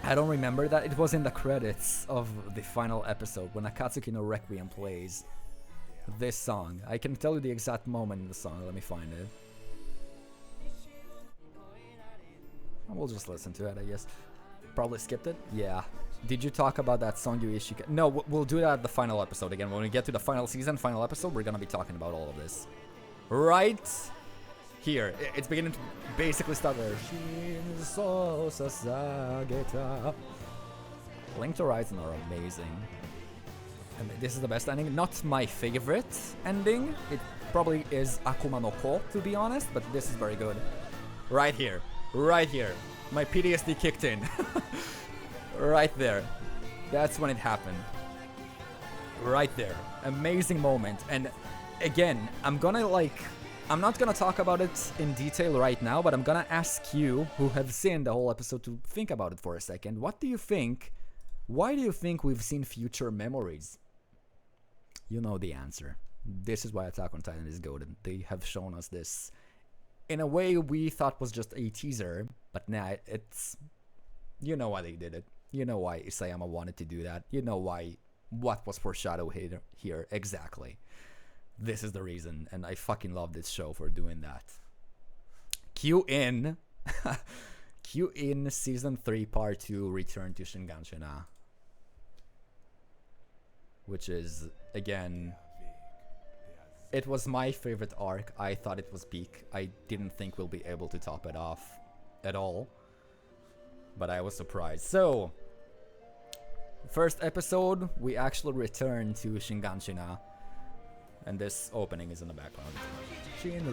I don't remember that. It was in the credits of the final episode when Akatsuki no Requiem plays this song. I can tell you the exact moment in the song. Let me find it. We'll just listen to it, I guess. Probably skipped it? Yeah. Did you talk about that song you issued? No, we'll do that at the final episode again. When we get to the final season, final episode, we're gonna be talking about all of this. Right here. It's beginning to basically start there. Link to Horizon are amazing. And this is the best ending. Not my favorite ending. It probably is Akuma no Ko, to be honest, but this is very good. Right here. Right here. My PTSD kicked in. Right there. That's when it happened. Right there. Amazing moment. And again, I'm not gonna talk about it in detail right now, but I'm gonna ask you, who have seen the whole episode, to think about it for a second. What do you think? Why do you think we've seen future memories? You know the answer. This is why Attack on Titan is golden. They have shown us this in a way we thought was just a teaser, but now it's... You know why they did it. You know why Isayama wanted to do that. You know why... What was foreshadowed here exactly. This is the reason, and I fucking love this show for doing that. Q in Season 3 Part 2 Return to Shinganshina. Which is, again... It was my favorite arc. I thought it was peak. I didn't think we'll be able to top it off at all. But I was surprised. So, first episode, we actually returned to Shinganshina. And this opening is in the background. Again,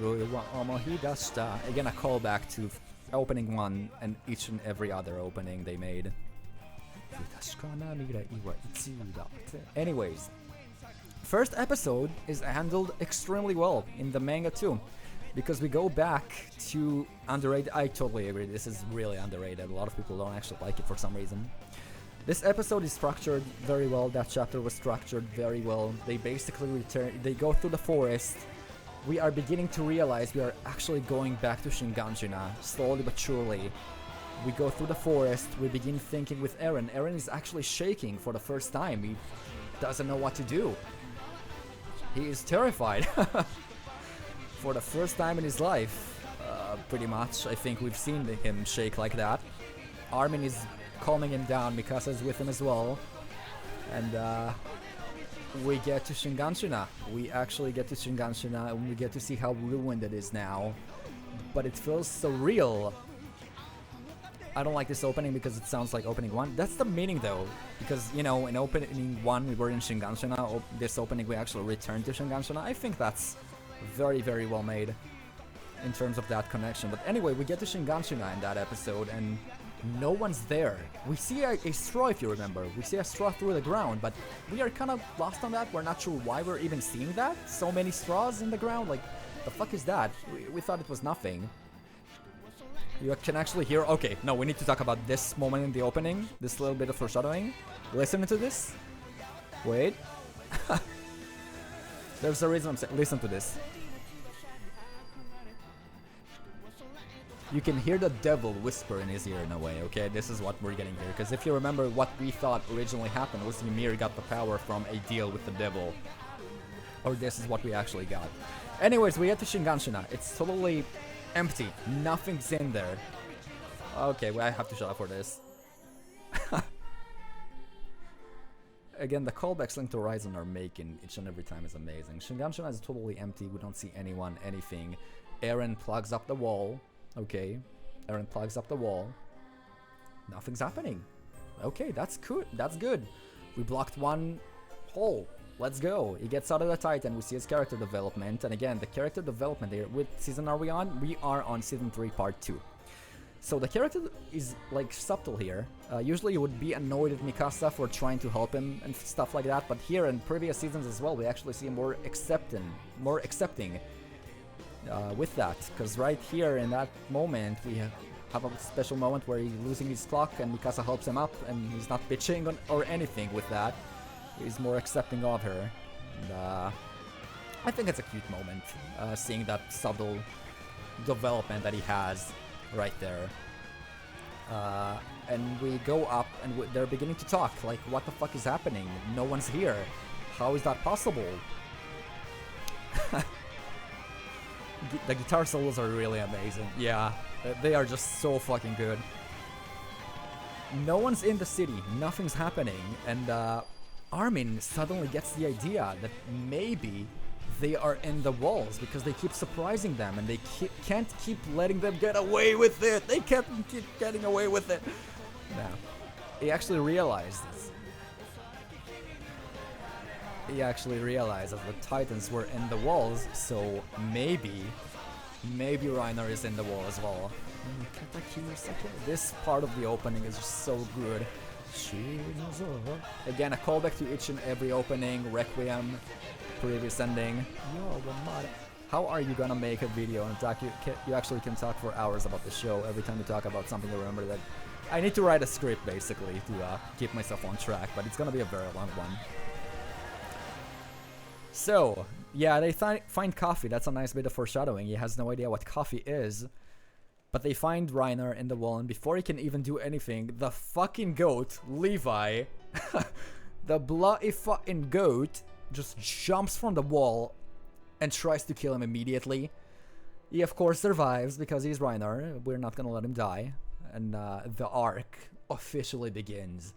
a callback to opening 1 and each and every other opening they made. Anyways, first episode is handled extremely well in the manga too, because we go back to underrated. I totally agree, this is really underrated. A lot of people don't actually like it for some reason. This episode is structured very well. That chapter was structured very well. They basically they go through the forest. We are beginning to realize we are actually going back to Shinganshina, slowly but surely. We go through the forest, we begin thinking with Eren. Eren is actually shaking for the first time. He doesn't know what to do. He is terrified. For the first time in his life, pretty much. I think we've seen him shake like that. Armin is calming him down, Mikasa's with him as well. And we get to Shinganshina. We actually get to Shinganshina and we get to see how ruined it is now. But it feels surreal. I don't like this opening because it sounds like opening 1. That's the meaning though, because you know, in opening 1 we were in Shinganshina. This opening we actually returned to Shinganshina. I think that's very, very well made in terms of that connection. But anyway, we get to Shinganshina in that episode and no one's there. We see a straw, if you remember. We see a straw through the ground, but we are kind of lost on that. We're not sure why we're even seeing that. So many straws in the ground, like, the fuck is that? We thought it was nothing. You can actually hear... Okay, no, we need to talk about this moment in the opening. This little bit of foreshadowing. Listen to this. Wait. There's a reason I'm saying... Listen to this. You can hear the devil whisper in his ear in a way, okay? This is what we're getting here. Because if you remember, what we thought originally happened was Ymir got the power from a deal with the devil. Or this is what we actually got. Anyways, we get to Shinganshina. It's totally... empty. Nothing's in there. Okay, well, I have to shut up for this. Again, the callbacks Link to Horizon are making each and every time is amazing. Shinganshina is totally empty. We don't see anyone, anything. Eren plugs up the wall. Okay. Eren plugs up the wall. Nothing's happening. Okay, that's good. That's good. We blocked one hole. Let's go. He gets out of the Titan. We see his character development. And again, the character development here. What season are we on? We are on season 3, part 2. So the character is like subtle here. Usually you would be annoyed at Mikasa for trying to help him and stuff like that. But here in previous seasons as well, we actually see more accepting with that. Because right here in that moment, we have a special moment where he's losing his clock and Mikasa helps him up. And he's not bitching or anything with that. He's more accepting of her. And, I think it's a cute moment, seeing that subtle development that he has right there. And we go up, and they're beginning to talk. Like, what the fuck is happening? No one's here. How is that possible? The guitar solos are really amazing. Yeah, they are just so fucking good. No one's in the city. Nothing's happening. And Armin suddenly gets the idea that maybe they are in the walls because they keep surprising them and they can't keep letting them get away with it. They can't keep getting away with it. Now, he actually realized this. He actually realized that the Titans were in the walls, so maybe Reiner is in the wall as well. This part of the opening is just so good. Again, a callback to each and every opening, Requiem, previous ending. How are you gonna make a video and talk? You actually can talk for hours about the show. Every time you talk about something, you remember that I need to write a script basically to keep myself on track, but it's gonna be a very long one. So, yeah, they find coffee. That's a nice bit of foreshadowing. He has no idea what coffee is. But they find Reiner in the wall, and before he can even do anything, the fucking goat, Levi, the bloody fucking goat, just jumps from the wall and tries to kill him immediately. He, of course, survives because he's Reiner. We're not gonna let him die. And the arc officially begins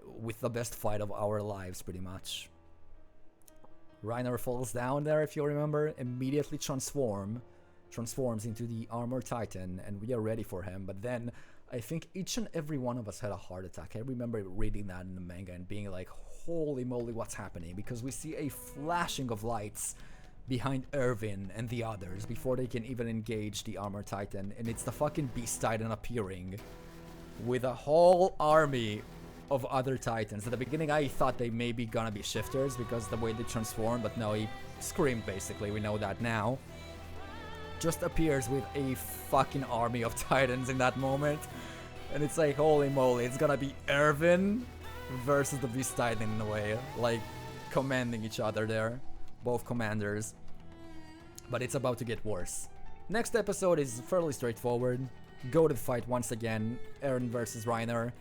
with the best fight of our lives, pretty much. Reiner falls down there, if you remember, immediately transforms into the Armored Titan, and we are ready for him. But then, I think each and every one of us had a heart attack. I remember reading that in the manga and being like, holy moly, what's happening? Because we see a flashing of lights behind Erwin and the others before they can even engage the Armored Titan, and it's the fucking Beast Titan appearing with a whole army of other Titans. At the beginning, I thought they may be gonna be shifters because the way they transform, but no, he screamed basically, we know that now. Just appears with a fucking army of Titans in that moment, and it's like, holy moly, it's gonna be Erwin versus the Beast Titan in a way, like commanding each other there, both commanders. But it's about to get worse. Next episode is fairly straightforward. Go to the fight once again, Eren versus Reiner.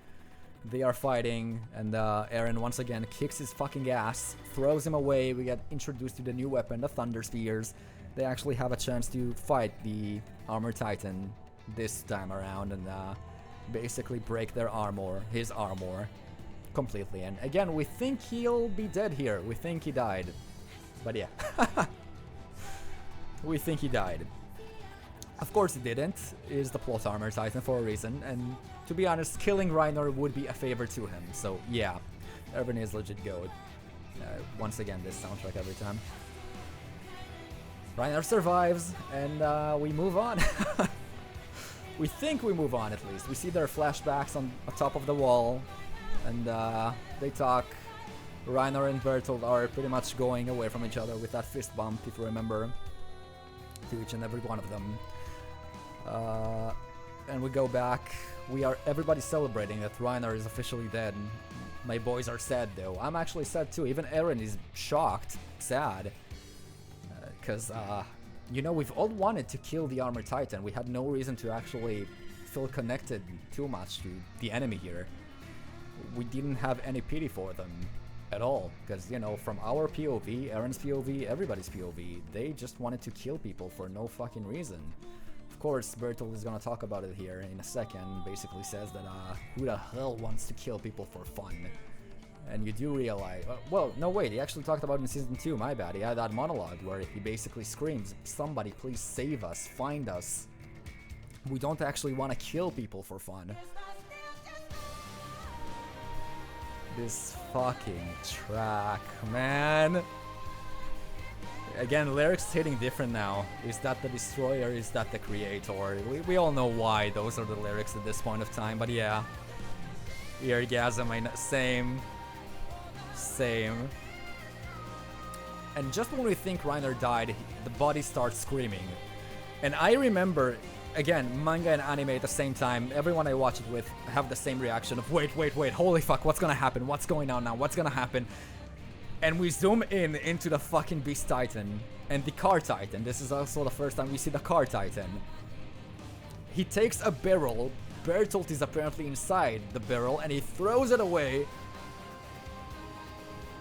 They are fighting, and Eren once again kicks his fucking ass, throws him away. We get introduced to the new weapon, the Thunder Spears. They actually have a chance to fight the Armored Titan this time around and basically break their armor, his armor, completely. And again, we think he'll be dead here. We think he died. But yeah. We think he died. Of course he didn't. He's the plot Armored Titan for a reason, and to be honest, killing Reiner would be a favor to him. So yeah, Erwin is legit goat. Once again, this soundtrack every time. Reiner survives, and we move on. We think we move on, at least. We see their flashbacks on top of the wall, and they talk. Reiner and Bertolt are pretty much going away from each other with that fist bump, if you remember, to each and every one of them. And we go back. Everybody's celebrating that Reiner is officially dead. My boys are sad, though. I'm actually sad, too. Even Eren is shocked, sad. Because, you know, we've all wanted to kill the Armored Titan. We had no reason to actually feel connected too much to the enemy here. We didn't have any pity for them at all. Because, you know, from our POV, Eren's POV, everybody's POV, they just wanted to kill people for no fucking reason. Of course, Bertolt is gonna talk about it here in a second. Basically says that, who the hell wants to kill people for fun? And you do realize, well, no wait, he actually talked about it in season 2, my bad. He had that monologue where he basically screams, somebody please save us, find us. We don't actually want to kill people for fun. This fucking track, man. Again, lyrics hitting different now. Is that the destroyer? Is that the creator? We all know why those are the lyrics at this point of time, but yeah. Eargasm, same. And just when we think Reiner died, the body starts screaming. And I remember, again, manga and anime at the same time, everyone I watch it with have the same reaction of wait, holy fuck, what's gonna happen? What's going on now? What's gonna happen? And we zoom into the fucking Beast Titan and the Car Titan. This is also the first time we see the Car Titan. He takes a barrel Bertolt is apparently inside the barrel and he throws it away.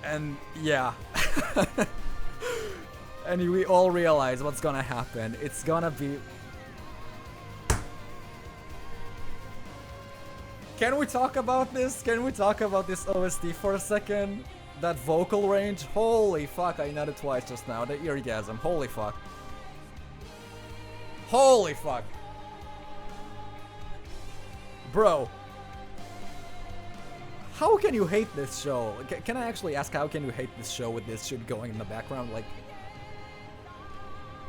And yeah. And we all realize what's gonna happen. It's gonna be... Can we talk about this? Can we talk about this OST for a second? That vocal range? Holy fuck, I nutted twice just now. The eargasm. Holy fuck. Holy fuck. Bro. How can you hate this show? Can I actually ask, how can you hate this show with this shit going in the background? Like,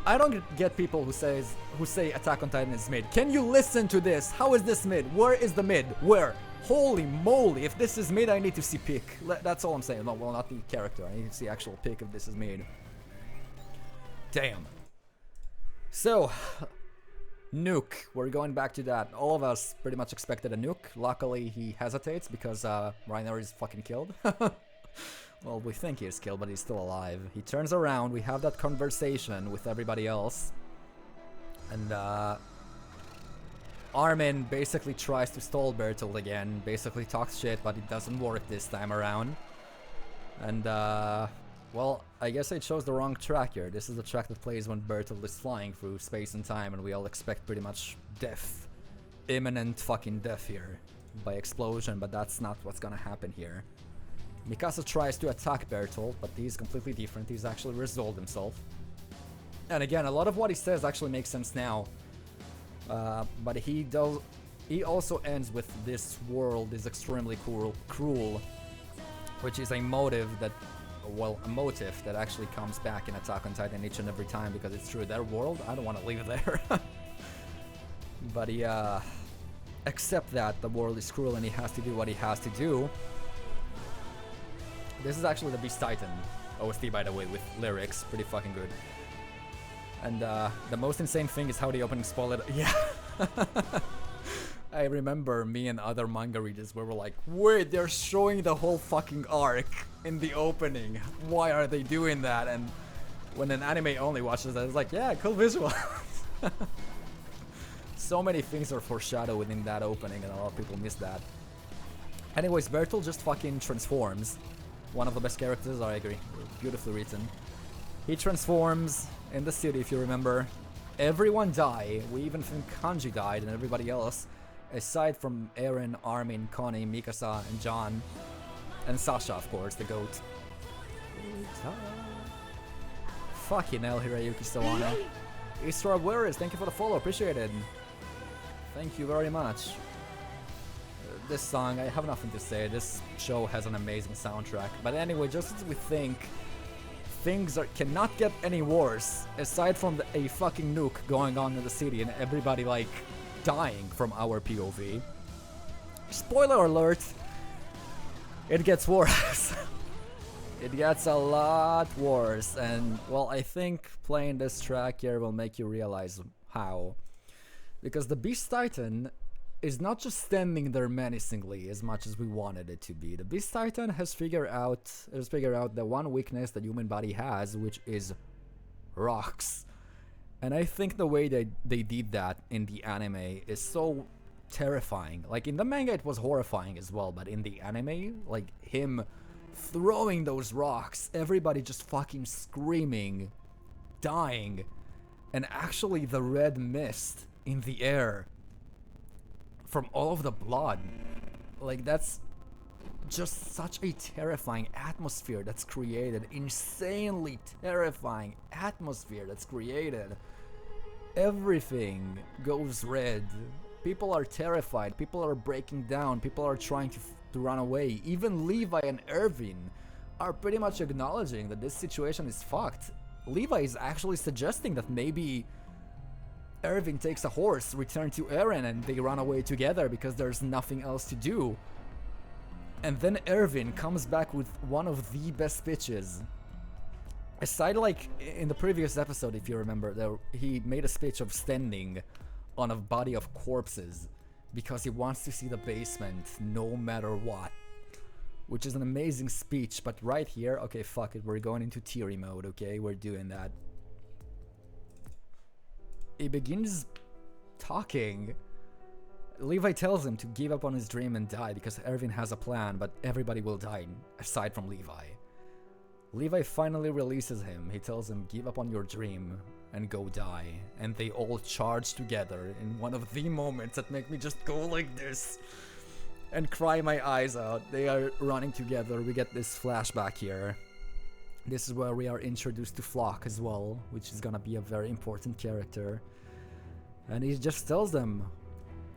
I don't get people who say Attack on Titan is mid. Can you listen to this? How is this mid? Where is the mid? Where? Holy moly, if this is mid, I need to see pick. That's all I'm saying. No, well, not the character. I need to see actual pick if this is mid. Damn. So, Nuke. We're going back to that. All of us pretty much expected a Nuke. Luckily, he hesitates because Reiner is fucking killed. Well, we think he's killed, but he's still alive. He turns around, we have that conversation with everybody else. And, Armin basically tries to stall Bertolt again. Basically talks shit, but it doesn't work this time around. And, well, I guess I chose the wrong track here. This is the track that plays when Bertolt is flying through space and time, and we all expect pretty much death. Imminent fucking death here. By explosion, but that's not what's gonna happen here. Mikasa tries to attack Bertolt, but he's completely different. He's actually resolved himself. And again, a lot of what he says actually makes sense now. But he also ends with this world is extremely cruel, which is a motive that, well, a motive that actually comes back in Attack on Titan each and every time because it's true. Their world, I don't want to leave it there. But he accept that the world is cruel and he has to do what he has to do. This is actually the Beast Titan OST, by the way, with lyrics. Pretty fucking good. And the most insane thing is how the opening spoiled it. Yeah. I remember me and other manga readers were like, wait, they're showing the whole fucking arc in the opening. Why are they doing that? And when an anime only watches that, it's like, yeah, cool visual. So many things are foreshadowed within that opening and a lot of people miss that. Anyways, Bertolt just fucking transforms. One of the best characters, I agree. Beautifully written. He transforms in the city, if you remember. Everyone died. We even think Kanji died and everybody else. Aside from Eren, Armin, Connie, Mikasa, and John. And Sasha, of course, the GOAT. Fucking hell, Hirayuki Sawano. Isra Warriors, thank you for the follow, appreciate it. Thank you very much. This song, I have nothing to say. This show has an amazing soundtrack. But anyway, just as we think, things cannot get any worse aside from a fucking nuke going on in the city and everybody like dying from our POV. Spoiler alert, it gets worse. It gets a lot worse, and well, I think playing this track here will make you realize how. Because the Beast Titan is not just standing there menacingly as much as we wanted it to be. The Beast Titan has figured out the one weakness that human body has, which is rocks. And I think the way they did that in the anime is so terrifying. Like in the manga it was horrifying as well, but in the anime, like him throwing those rocks, everybody just fucking screaming, dying, and actually the red mist in the air from all of the blood, like that's just such a terrifying atmosphere that's created, insanely terrifying atmosphere that's created. Everything goes red, people are terrified, people are breaking down, people are trying to run away. Even Levi and Irvin are pretty much acknowledging that this situation is fucked. Levi is actually suggesting that maybe Irvin takes a horse, return to Eren, and they run away together because there's nothing else to do. And then Irvin comes back with one of the best speeches. Aside, like in the previous episode, if you remember, he made a speech of standing on a body of corpses because he wants to see the basement no matter what. Which is an amazing speech, but right here, okay, fuck it, we're going into teary mode, okay? We're doing that. He begins talking Levi tells him to give up on his dream and die because Erwin has a plan, but everybody will die aside from Levi. Levi finally releases him. He tells him, give up on your dream and go die. And they all charge together in one of the moments that make me just go like this and cry my eyes out. They are running together. We get this flashback here. This is where we are introduced to Flock as well, which is gonna be a very important character. And he just tells them,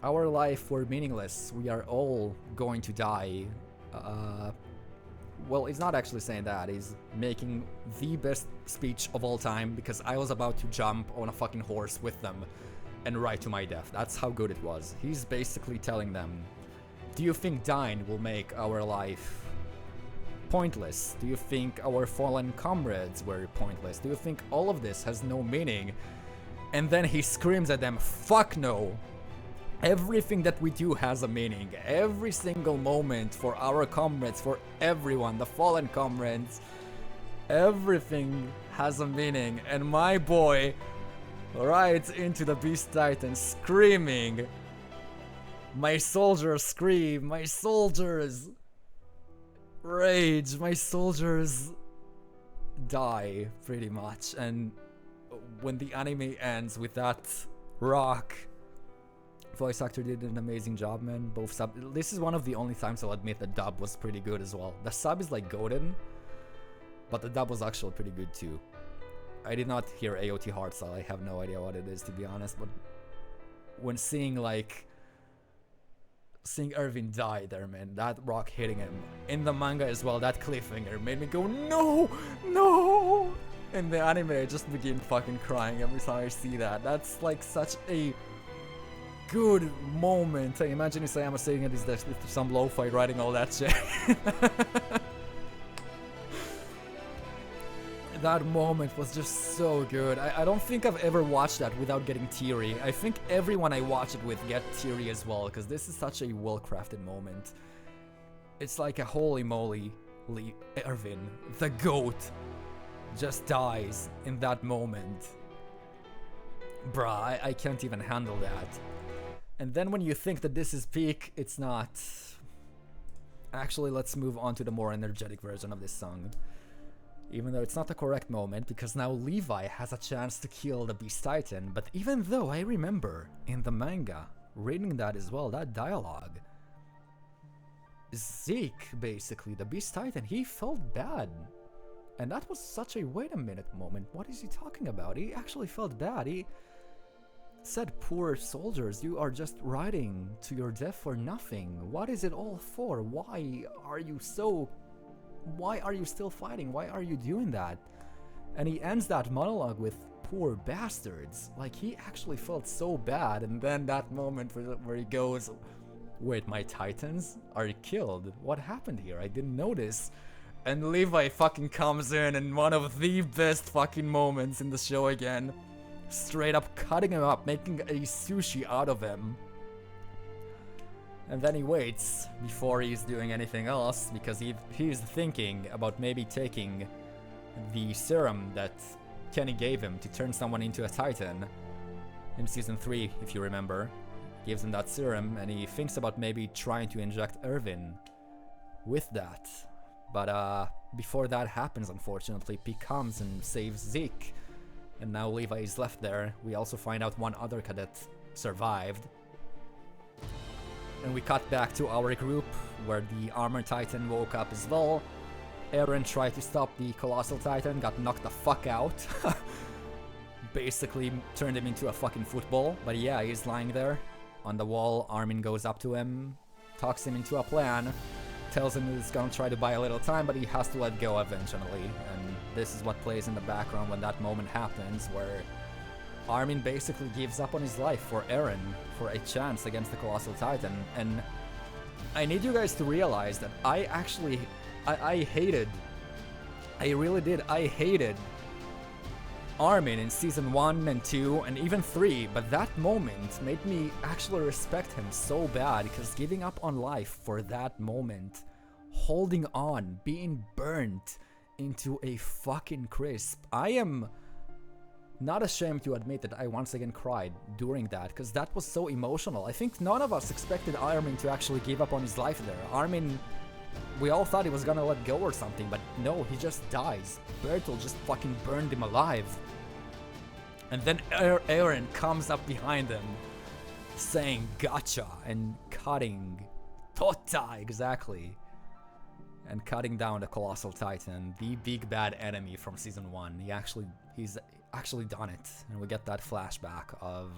our life were meaningless. We are all going to die. Well, he's not actually saying that. He's making the best speech of all time because I was about to jump on a fucking horse with them and ride to my death. That's how good it was. He's basically telling them, do you think dying will make our life pointless? Do you think our fallen comrades were pointless? Do you think all of this has no meaning? And then he screams at them, fuck no! Everything that we do has a meaning. Every single moment for our comrades, for everyone, the fallen comrades, everything has a meaning. And my boy rides into the Beast Titan screaming, my soldiers scream, my soldiers rage, my soldiers die, pretty much. And when the anime ends with that rock, voice actor did an amazing job, man. Both sub. This is one of the only times I'll admit the dub was pretty good as well. The sub is like golden, but the dub was actually pretty good too. I did not hear AOT Heart, so I have no idea what it is, to be honest. But when seeing Erwin die there, man, that rock hitting him in the manga as well, that cliffhanger made me go no, no. In the anime, I just begin fucking crying every time I see that. That's like such a good moment. I imagine Isayama sitting at his desk with some lo-fi writing all that shit. That moment was just so good. I don't think I've ever watched that without getting teary. I think everyone I watch it with get teary as well, because this is such a well-crafted moment. It's like a holy moly, Erwin, the GOAT, just dies in that moment. Bruh, I can't even handle that. And then when you think that this is peak, it's not. Actually, let's move on to the more energetic version of this song. Even though it's not the correct moment, because now Levi has a chance to kill the Beast Titan. But even though I remember in the manga, reading that as well, that dialogue, Zeke, basically, the Beast Titan, he felt bad. And that was such a wait a minute moment. What is he talking about? He actually felt bad. He said, poor soldiers, you are just riding to your death for nothing. What is it all for? Why are you still fighting? Why are you doing that? And he ends that monologue with, poor bastards. Like, he actually felt so bad. And then that moment where he goes, wait, my titans are killed? What happened here? I didn't notice. And Levi fucking comes in one of the best fucking moments in the show again. Straight up cutting him up, making a sushi out of him. And then he waits before he's doing anything else, because he's thinking about maybe taking the serum that Kenny gave him to turn someone into a Titan in season 3, if you remember. He gives him that serum, and he thinks about maybe trying to inject Erwin with that. But before that happens, unfortunately, P comes and saves Zeke. And now Levi is left there. We also find out one other cadet survived. And we cut back to our group, where the Armor Titan woke up as well. Eren tried to stop the Colossal Titan, got knocked the fuck out. Basically turned him into a fucking football. But yeah, he's lying there on the wall. Armin goes up to him, talks him into a plan, tells him he's gonna try to buy a little time, but he has to let go eventually. And this is what plays in the background when that moment happens, where Armin basically gives up on his life for Eren, for a chance against the Colossal Titan. And I need you guys to realize that I hated Armin in season 1 and 2 and even 3, but that moment made me actually respect him so bad, because giving up on life for that moment, holding on, being burnt into a fucking crisp. I am not ashamed to admit that I once again cried during that, because that was so emotional. I think none of us expected Armin to actually give up on his life there. Armin, we all thought he was gonna let go or something, but no, he just dies. Bertolt just fucking burned him alive. And then Eren comes up behind him, saying gotcha, and cutting Tota, exactly. And cutting down the Colossal Titan, the big bad enemy from Season 1. He's actually done it. And we get that flashback of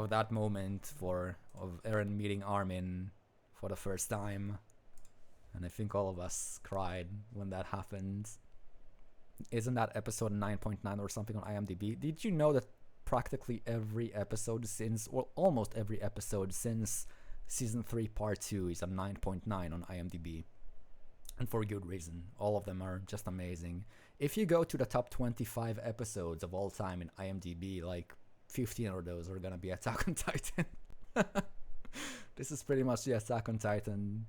that moment of Eren meeting Armin for the first time. And I think all of us cried when that happened. Isn't that episode 9.9 or something on IMDb? Did you know that practically every episode since, well, almost every episode since Season 3 Part 2 is a 9.9 on IMDb? And for good reason. All of them are just amazing. If you go to the top 25 episodes of all time in IMDb, like 15 of those are gonna be Attack on Titan. This is pretty much the Attack on Titan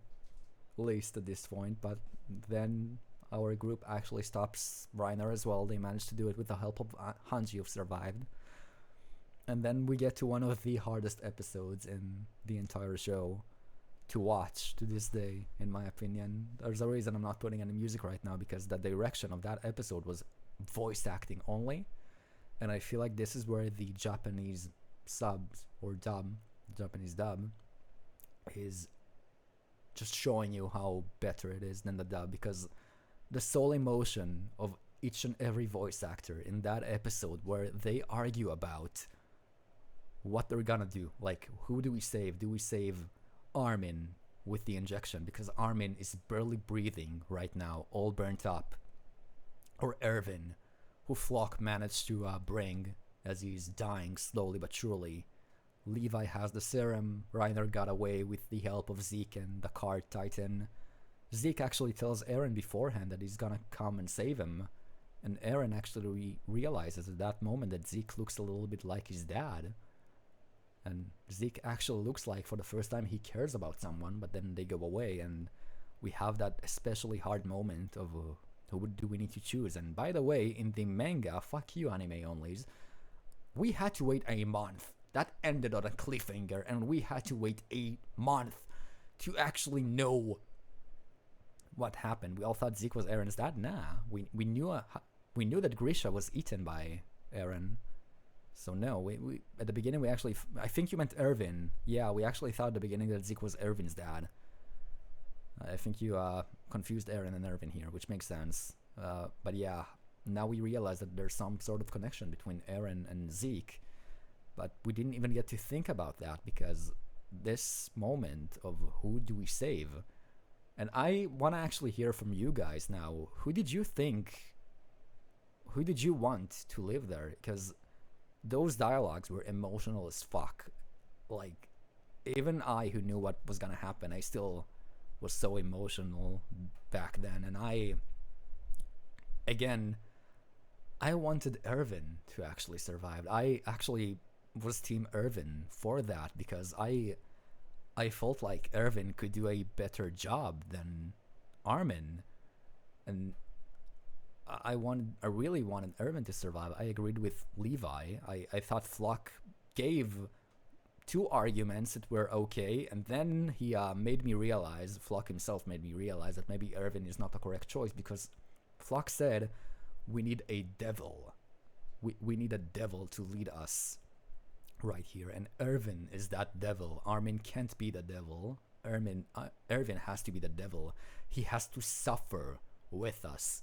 list at this point, but then our group actually stops Reiner as well. They managed to do it with the help of Hanji, who survived. And then we get to one of the hardest episodes in the entire show to watch to this day, in my opinion. There's a reason I'm not putting any music right now, because the direction of that episode was voice acting only. And I feel like this is where the Japanese subs or Japanese dub is just showing you how better it is than the dub, because the soul emotion of each and every voice actor in that episode, where they argue about what they're gonna do, like, who do we save? Do we save Armin with the injection, because Armin is barely breathing right now, all burnt up, or Erwin, who Flock managed to bring as he's dying slowly but surely? Levi has the serum. Reiner got away with the help of Zeke and the card Titan. Zeke actually tells Eren beforehand that he's gonna come and save him, and Eren actually realizes at that moment that Zeke looks a little bit like his dad. And Zeke actually looks like, for the first time, he cares about someone, but then they go away, and we have that especially hard moment of who do we need to choose. And by the way, in the manga, fuck you anime onlys, we had to wait a month. That ended on a cliffhanger, and we had to wait a month to actually know what happened. We all thought Zeke was Eren's dad. Nah, we knew that Grisha was eaten by Eren. So no, we at the beginning we actually, I think you meant Erwin. Yeah, we actually thought at the beginning that Zeke was Erwin's dad. I think you confused Eren and Erwin here, which makes sense. But yeah, now we realize that there's some sort of connection between Eren and Zeke. But we didn't even get to think about that, because this moment of who do we save? And I want to actually hear from you guys now. Who did you want to live there? Because those dialogues were emotional as fuck. Like, even I, who knew what was gonna happen, I still was so emotional back then. And I wanted Erwin to actually survive. I actually was Team Erwin for that, because I felt like Erwin could do a better job than Armin. And I really wanted Erwin to survive. I agreed with Levi. I thought Flock gave two arguments that were okay, and then he made me realize, Flock himself made me realize, that maybe Erwin is not the correct choice, because Flock said, we need a devil. We need a devil to lead us right here, and Erwin is that devil. Armin can't be the devil. Erwin has to be the devil. He has to suffer with us.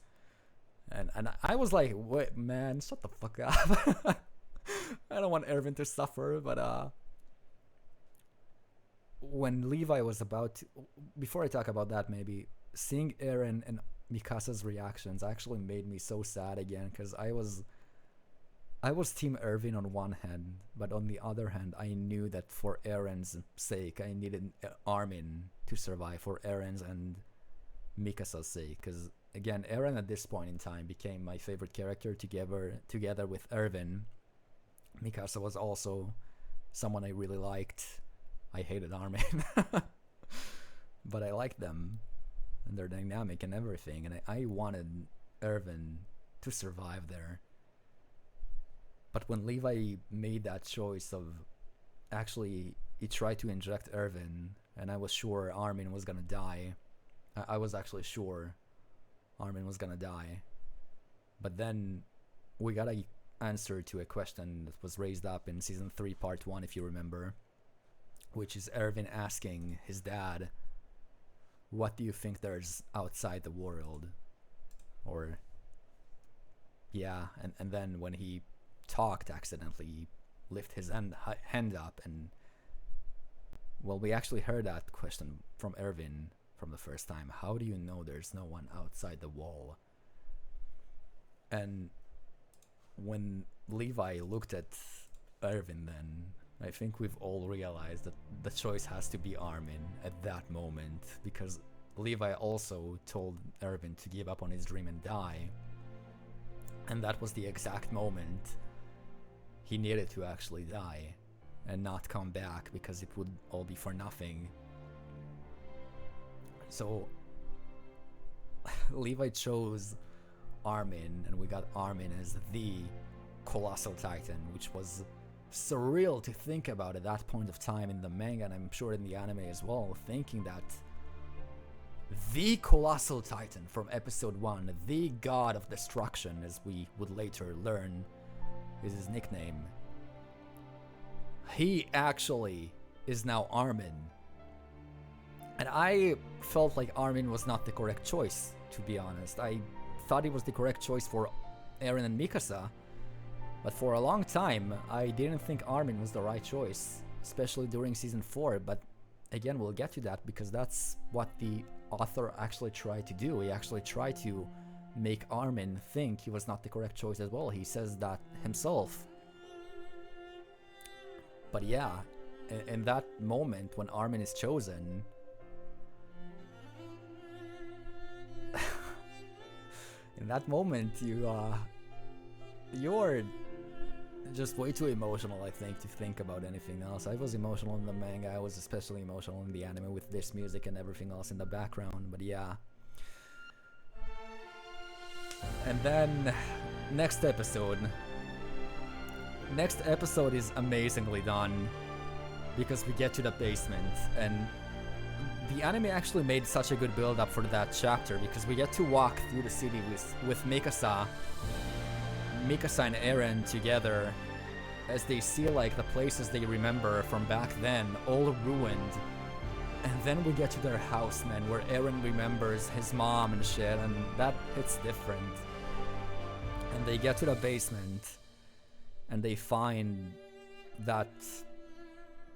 And I was like, wait, man, shut the fuck up. I don't want Erwin to suffer. But when Levi was about to, before I talk about that, maybe seeing Eren and Mikasa's reactions actually made me so sad again, because I was Team Erwin on one hand, but on the other hand, I knew that for Eren's sake, I needed Armin to survive, for Eren's and Mikasa's sake, because again, Eren at this point in time became my favorite character together with Erwin. Mikasa was also someone I really liked. I hated Armin, but I liked them and their dynamic and everything, and I wanted Erwin to survive there. But when Levi made that choice of actually, he tried to inject Erwin, and I was sure Armin was gonna die. I was actually sure Armin was gonna die. But then we got a answer to a question that was raised up in season 3 part 1, if you remember, which is Erwin asking his dad, what do you think there's outside the world? Or yeah, and then when he talked accidentally, he lifted his hand up, and well, we actually heard that question from Erwin from the first time. How do you know there's no one outside the wall? And when Levi looked at Erwin, then I think we've all realized that the choice has to be Armin at that moment, because Levi also told Erwin to give up on his dream and die, and that was the exact moment he needed to actually die and not come back, because it would all be for nothing. So Levi chose Armin, and we got Armin as the Colossal Titan, which was surreal to think about at that point of time in the manga, and I'm sure in the anime as well, thinking that the Colossal Titan from episode 1, the god of destruction, as we would later learn is his nickname, he actually is now Armin. And I felt like Armin was not the correct choice, to be honest. I thought it was the correct choice for Eren and Mikasa, but for a long time I didn't think Armin was the right choice, especially during season 4. But again, we'll get to that, because that's what the author actually tried to do. He actually tried to make Armin think he was not the correct choice as well. He says that himself. But yeah, in that moment when Armin is chosen, in that moment you're just way too emotional, I think, to think about anything else. I was emotional in the manga, I was especially emotional in the anime with this music and everything else in the background, but yeah. And then next episode is amazingly done, because we get to the basement, and the anime actually made such a good build up for that chapter, because we get to walk through the city with Mikasa and Eren together, as they see like the places they remember from back then all ruined. And then we get to their house, man, where Eren remembers his mom and shit, and that hits different. And they get to the basement and they find that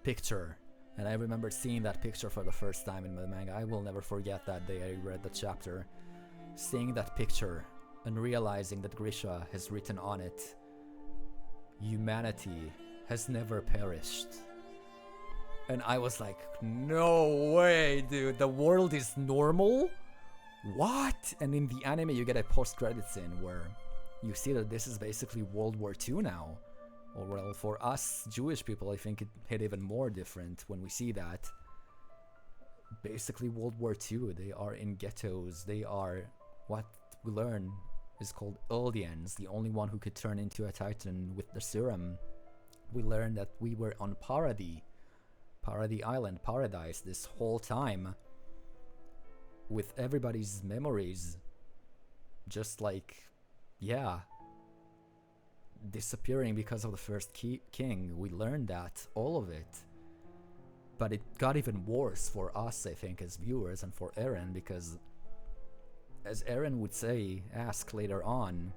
picture, and I remember seeing that picture for the first time in the manga. I will never forget that day I read the chapter, seeing that picture and realizing that Grisha has written on it, "Humanity has never perished." And I was like, no way, dude, the world is normal? What? And in the anime you get a post-credit scene where you see that this is basically World War II now. Or well, for us Jewish people, I think it hit even more different when we see that. Basically World War II, they are in ghettos, they are what we learn is called Eldians, the only one who could turn into a Titan with the serum. We learned that we were on Paradis Island, Paradise, this whole time, with everybody's memories just like, yeah, disappearing because of the first king. We learned that, all of it. But it got even worse for us, I think, as viewers, and for Eren, because as Eren would ask later on,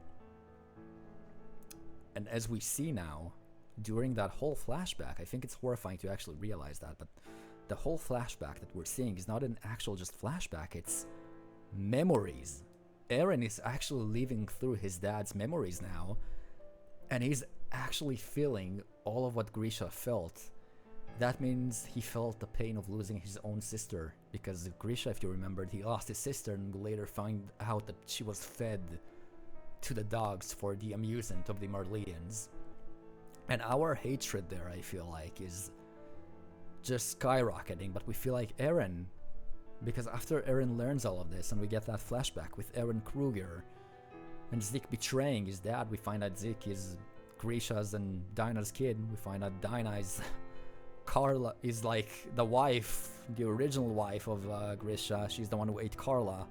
and as we see now, during that whole flashback, I think it's horrifying to actually realize that, but the whole flashback that we're seeing is not an actual just flashback, it's memories. Eren is actually living through his dad's memories now, and he's actually feeling all of what Grisha felt. That means he felt the pain of losing his own sister, because Grisha, if you remembered, he lost his sister and would later find out that she was fed to the dogs for the amusement of the Marleyans. And our hatred there, I feel like, is just skyrocketing, but we feel like Eren, because after Eren learns all of this, and we get that flashback with Eren Kruger, and Zeke betraying his dad, we find out Zeke is Grisha's and Dinah's kid, we find out Dinah is Carla is like the wife, the original wife of Grisha. She's the one who ate Carla.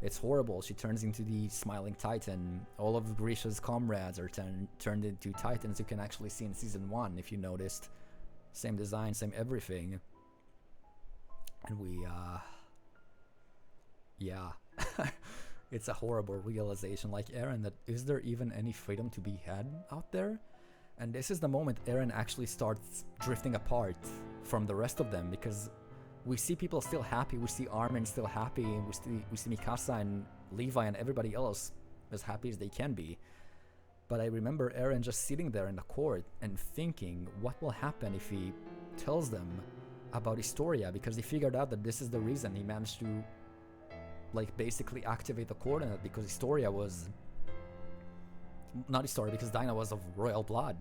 It's horrible. She turns into the Smiling Titan. All of Grisha's comrades are turned into Titans. You can actually see in season 1 if you noticed. Same design, same everything. And we, yeah. It's a horrible realization, like Eren, that is there even any freedom to be had out there? And this is the moment Eren actually starts drifting apart from the rest of them, because we see people still happy, we see Armin still happy, we see Mikasa and Levi and everybody else as happy as they can be. But I remember Eren just sitting there in the court and thinking, what will happen if he tells them about Historia? Because he figured out that this is the reason he managed to like basically activate the coordinate, because Historia was not Historia, because Dinah was of royal blood,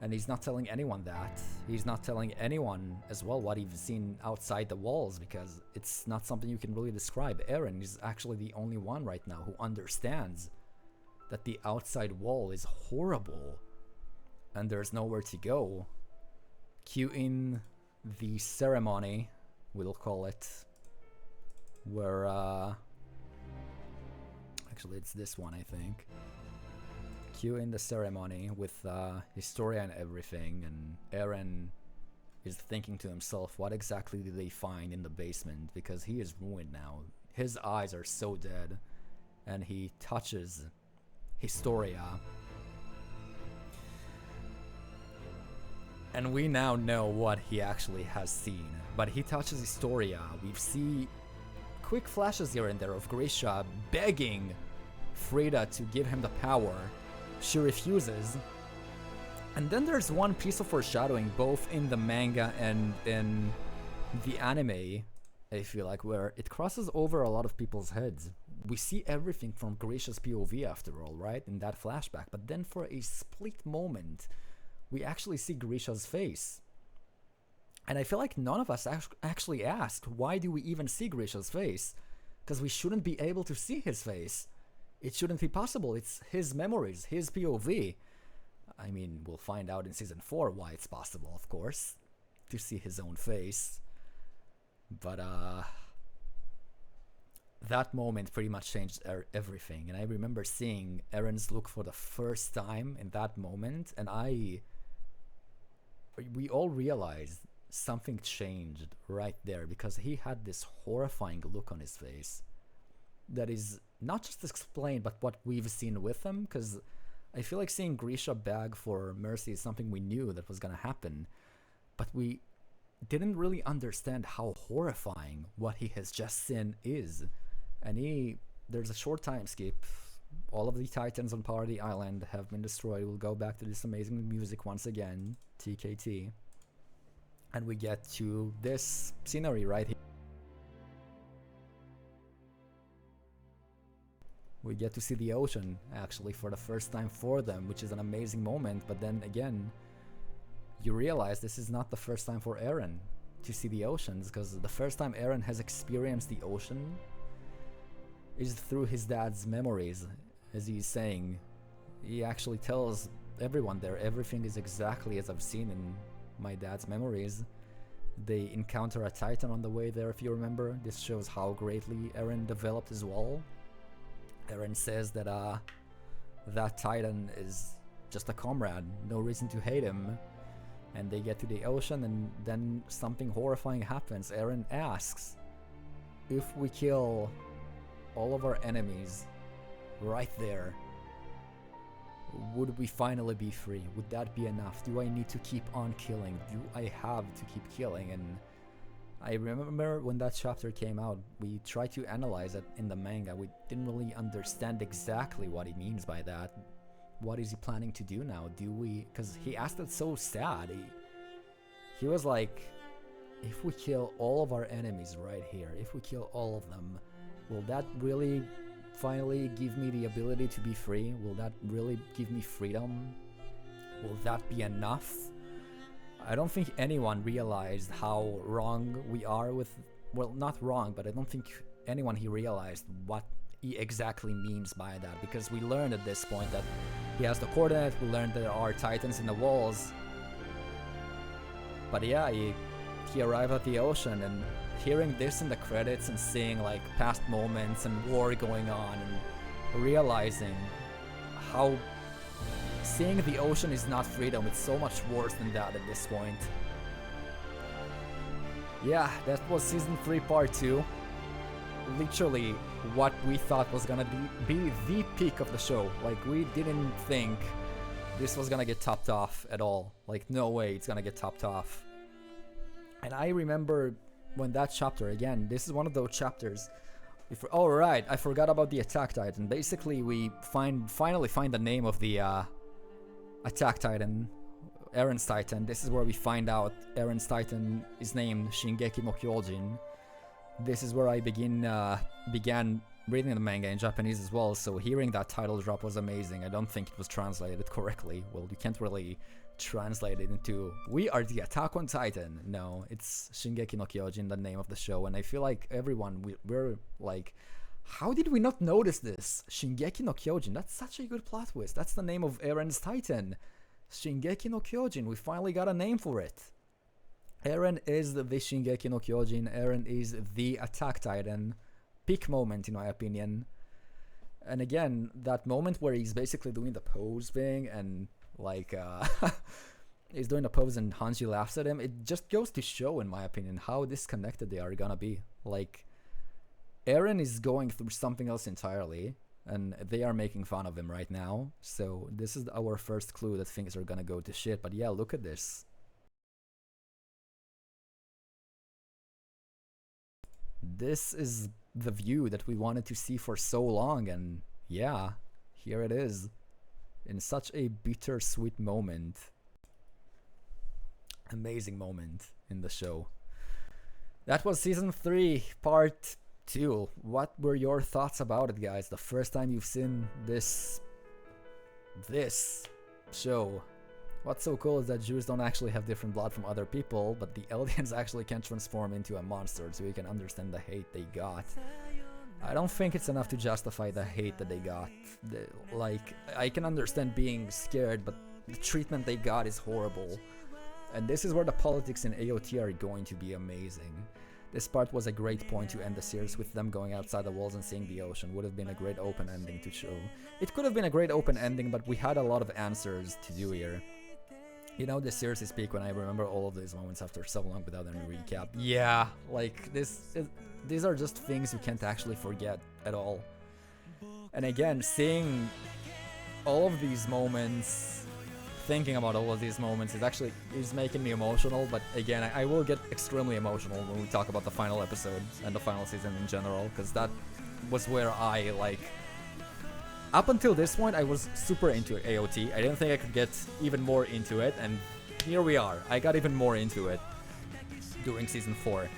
and he's not telling anyone that. He's not telling anyone as well what he's seen outside the walls, because it's not something you can really describe. Eren is actually the only one right now who understands that the outside wall is horrible and there's nowhere to go. Cue in the ceremony, we'll call it, where actually it's this one, I think. Cue in the ceremony with Historia and everything, and Eren is thinking to himself, what exactly did they find in the basement? Because he is ruined now. His eyes are so dead, and he touches Historia. And we now know what he actually has seen. But he touches Historia. We see quick flashes here and there of Grisha begging Frida to give him the power. She refuses. And then there's one piece of foreshadowing, both in the manga and in the anime, I feel like, where it crosses over a lot of people's heads. We see everything from Grisha's POV after all, right? In that flashback. But then for a split moment, we actually see Grisha's face. And I feel like none of us actually asked, why do we even see Grisha's face? Because we shouldn't be able to see his face. It shouldn't be possible. It's his memories, his POV. I mean, we'll find out in season 4 why it's possible, of course, to see his own face. But that moment pretty much changed everything. And I remember seeing Eren's look for the first time in that moment, and we all realized something changed right there, because he had this horrifying look on his face that is not just explained, but what we've seen with him. Because I feel like seeing Grisha beg for mercy is something we knew that was gonna happen, but we didn't really understand how horrifying what he has just seen is. And there's a short time skip. All of the Titans on Party Island have been destroyed. We'll go back to this amazing music once again, TKT. And we get to this scenery right here. We get to see the ocean, actually, for the first time for them, which is an amazing moment. But then again, you realize this is not the first time for Eren to see the oceans, because the first time Eren has experienced the ocean is through his dad's memories. As he's saying, he actually tells everyone there, everything is exactly as I've seen in my dad's memories. They encounter a Titan on the way there, if you remember. This shows how greatly Eren developed as well. Eren says that that Titan is just a comrade, no reason to hate him. And they get to the ocean, and then something horrifying happens. Eren asks, if we kill all of our enemies right there, would we finally be free? Would that be enough? Do I need to keep on killing? Do I have to keep killing? And I remember when that chapter came out, we tried to analyze it in the manga. We didn't really understand exactly what he means by that. What is he planning to do now? Do we... Because he asked it so sad. He was like, if we kill all of our enemies right here, if we kill all of them, will that really finally give me the ability to be free? Will that really give me freedom? Will that be enough? I don't think anyone realized how wrong we are with... Well, not wrong, but I don't think anyone here realized what he exactly means by that, because we learned at this point that he has the coordinate, we learned there are titans in the walls. But yeah, he arrived at the ocean, and hearing this in the credits and seeing like past moments and war going on and realizing how seeing the ocean is not freedom, it's so much worse than that at this point. Yeah, that was season 3 part 2. Literally what we thought was gonna be the peak of the show. Like, we didn't think this was gonna get topped off at all. Like, no way it's gonna get topped off. And I remember when that chapter, again, this is one of those chapters. Oh right, I forgot about the Attack Titan. Basically, we finally find the name of the Attack Titan, Eren's Titan. This is where we find out Eren's Titan is named Shingeki no Kyojin. This is where I began reading the manga in Japanese as well, so hearing that title drop was amazing. I don't think it was translated correctly. Well, you can't really translate it into "We are the Attack on Titan." No, it's Shingeki no Kyojin, the name of the show, and I feel like everyone, we're like, how did we not notice this? Shingeki no Kyojin, that's such a good plot twist. That's the name of Eren's Titan. Shingeki no Kyojin, we finally got a name for it. Eren is the Shingeki no Kyojin. Eren is the Attack Titan. Peak moment, in my opinion. And again, that moment where he's basically doing the pose thing and like he's doing the pose and Hanji laughs at him, it just goes to show, in my opinion, how disconnected they are gonna be. Like, Eren is going through something else entirely, and they are making fun of him right now. So this is our first clue that things are gonna go to shit. But yeah, look at this. This is the view that we wanted to see for so long, and yeah, here it is. In such a bittersweet moment. Amazing moment in the show. That was season 3, part 2. What were your thoughts about it, guys? The first time you've seen this show. What's so cool is that Jews don't actually have different blood from other people, but the aliens actually can transform into a monster, so you can understand the hate they got. I don't think it's enough to justify the hate that they got. Like, I can understand being scared, but the treatment they got is horrible. And this is where the politics in AOT are going to be amazing. This part was a great point to end the series, with them going outside the walls and seeing the ocean. Would have been a great open ending to show. It could have been a great open ending, but we had a lot of answers to do here. You know, the series is peak when I remember all of these moments after so long without any recap. Yeah, like, these are just things you can't actually forget at all. And again, seeing all of these moments, thinking about all of these moments is making me emotional. But again, I will get extremely emotional when we talk about the final episode and the final season in general, because that was where I, like, up until this point, I was super into AOT. I didn't think I could get even more into it, and here we are. I got even more into it during season 4.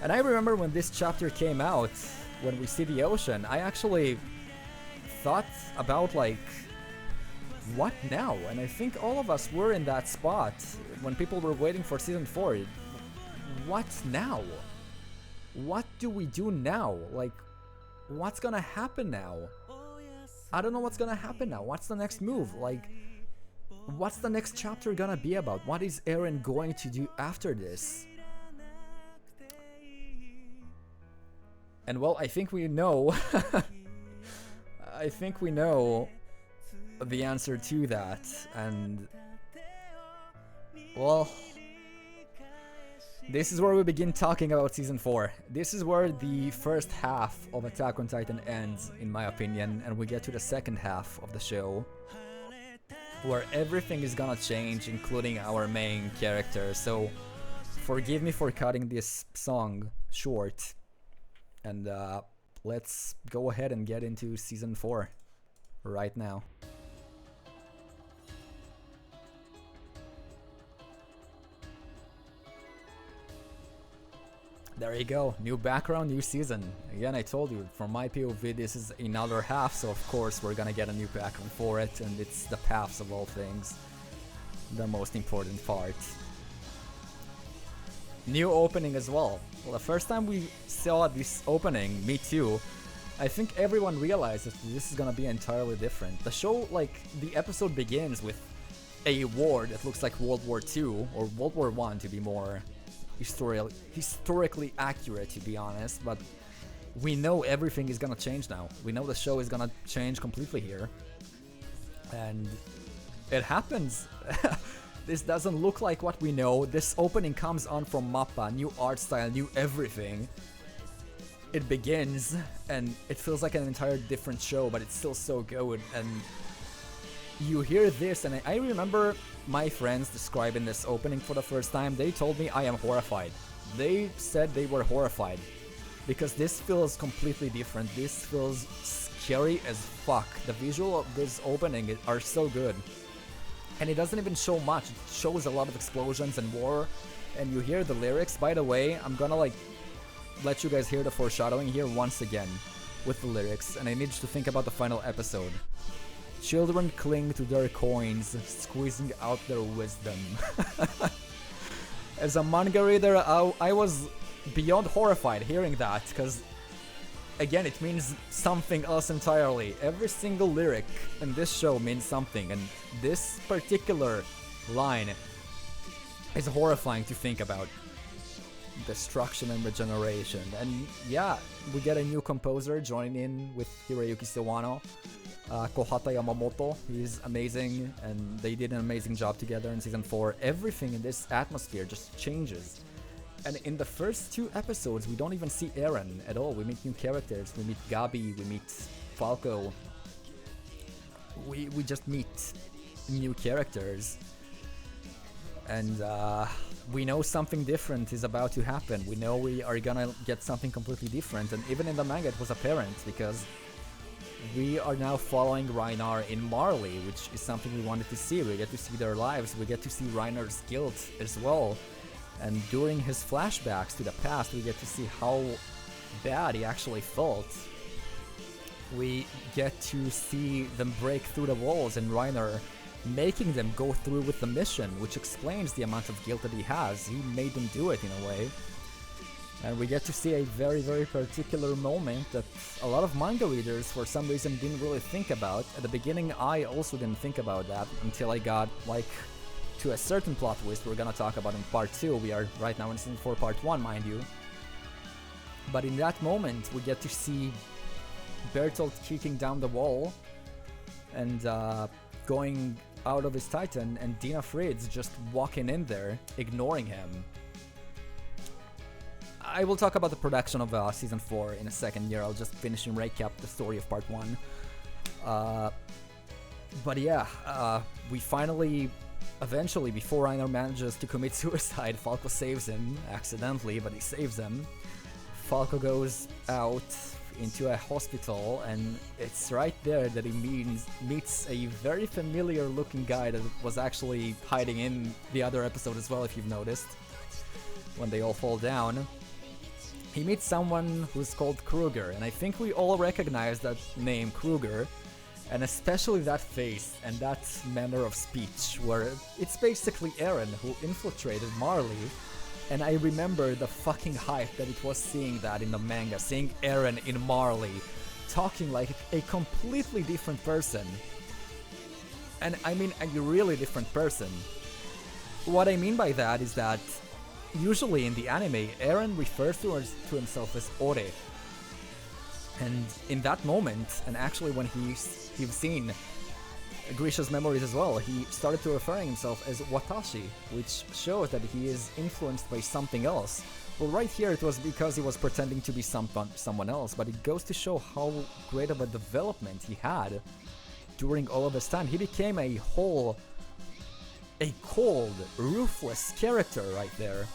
And I remember when this chapter came out, when we see the ocean, I actually thought about, like, what now? And I think all of us were in that spot when people were waiting for season 4. What now? What do we do now? Like, what's gonna happen now? I don't know what's gonna happen now. What's the next move? Like, what's the next chapter gonna be about? What is Eren going to do after this? And well, I think we know. I think we know the answer to that. And well, this is where we begin talking about season 4. This is where the first half of Attack on Titan ends, in my opinion, and we get to the second half of the show, where everything is gonna change, including our main character. So forgive me for cutting this song short, and let's go ahead and get into season 4 right now. There you go, new background, new season. Again, I told you, from my POV, this is another half, so of course we're gonna get a new background for it, and it's the paths of all things, the most important part. New opening as well. Well, the first time we saw this opening, me too, I think everyone realizes that this is gonna be entirely different. The show, like, the episode begins with a war that looks like World War II, or World War I to be more historically accurate, to be honest, but we know everything is gonna change now. We know the show is gonna change completely here. And it happens. This doesn't look like what we know. This opening comes on from Mappa, new art style, new everything. It begins, and it feels like an entire different show, but it's still so good. And you hear this, and I remember my friends describing this opening for the first time. They told me I am horrified. They said they were horrified, because this feels completely different. This feels scary as fuck. The visual of this opening are so good. And it doesn't even show much. It shows a lot of explosions and war. And you hear the lyrics. By the way, I'm gonna like let you guys hear the foreshadowing here once again with the lyrics. And I need you to think about the final episode. Children cling to their coins, squeezing out their wisdom. As a manga reader, I was beyond horrified hearing that, because again, it means something else entirely. Every single lyric in this show means something, and this particular line is horrifying to think about. Destruction and regeneration. And yeah, we get a new composer joining in with Hiroyuki Sawano. Kohata Yamamoto, he's amazing, and they did an amazing job together in season 4. Everything in this atmosphere just changes. And in the first 2 episodes, we don't even see Eren at all. We meet new characters. We meet Gabi, we meet Falco. We just meet new characters. And we know something different is about to happen. We know we are gonna get something completely different. And even in the manga, it was apparent, because we are now following Reinar in Marley, which is something we wanted to see. We get to see their lives. We get to see Reinar's guilt as well. And during his flashbacks to the past, we get to see how bad he actually felt. We get to see them break through the walls and Reiner making them go through with the mission, which explains the amount of guilt that he has. He made them do it in a way. And we get to see a very, very particular moment that a lot of manga readers for some reason didn't really think about. At the beginning, I also didn't think about that until I got, like, to a certain plot twist we're gonna talk about in part 2. We are right now in season 4 part 1, mind you. But in that moment we get to see Bertolt kicking down the wall and going out of his Titan, and Dina Fritz just walking in there, ignoring him. I will talk about the production of season 4 in a second here. I'll just finish and recap the story of part 1. But yeah, we finally, eventually, before Reiner manages to commit suicide, Falco saves him, accidentally, but he saves him. Falco goes out into a hospital, and it's right there that he meets a very familiar looking guy that was actually hiding in the other episode as well, if you've noticed, when they all fall down. He meets someone who's called Kruger, and I think we all recognize that name, Kruger, and especially that face and that manner of speech, where it's basically Eren who infiltrated Marley. And I remember the fucking hype that it was seeing that in the manga, seeing Eren in Marley, talking like a completely different person. And I mean a really different person. What I mean by that is that usually in the anime, Eren refers to himself as Ore. And in that moment, and actually when he's seen Grisha's memories as well, he started to referring himself as Watashi, which shows that he is influenced by something else. Well, right here it was because he was pretending to be someone else, but it goes to show how great of a development he had during all of his time. He became a cold, ruthless character right there.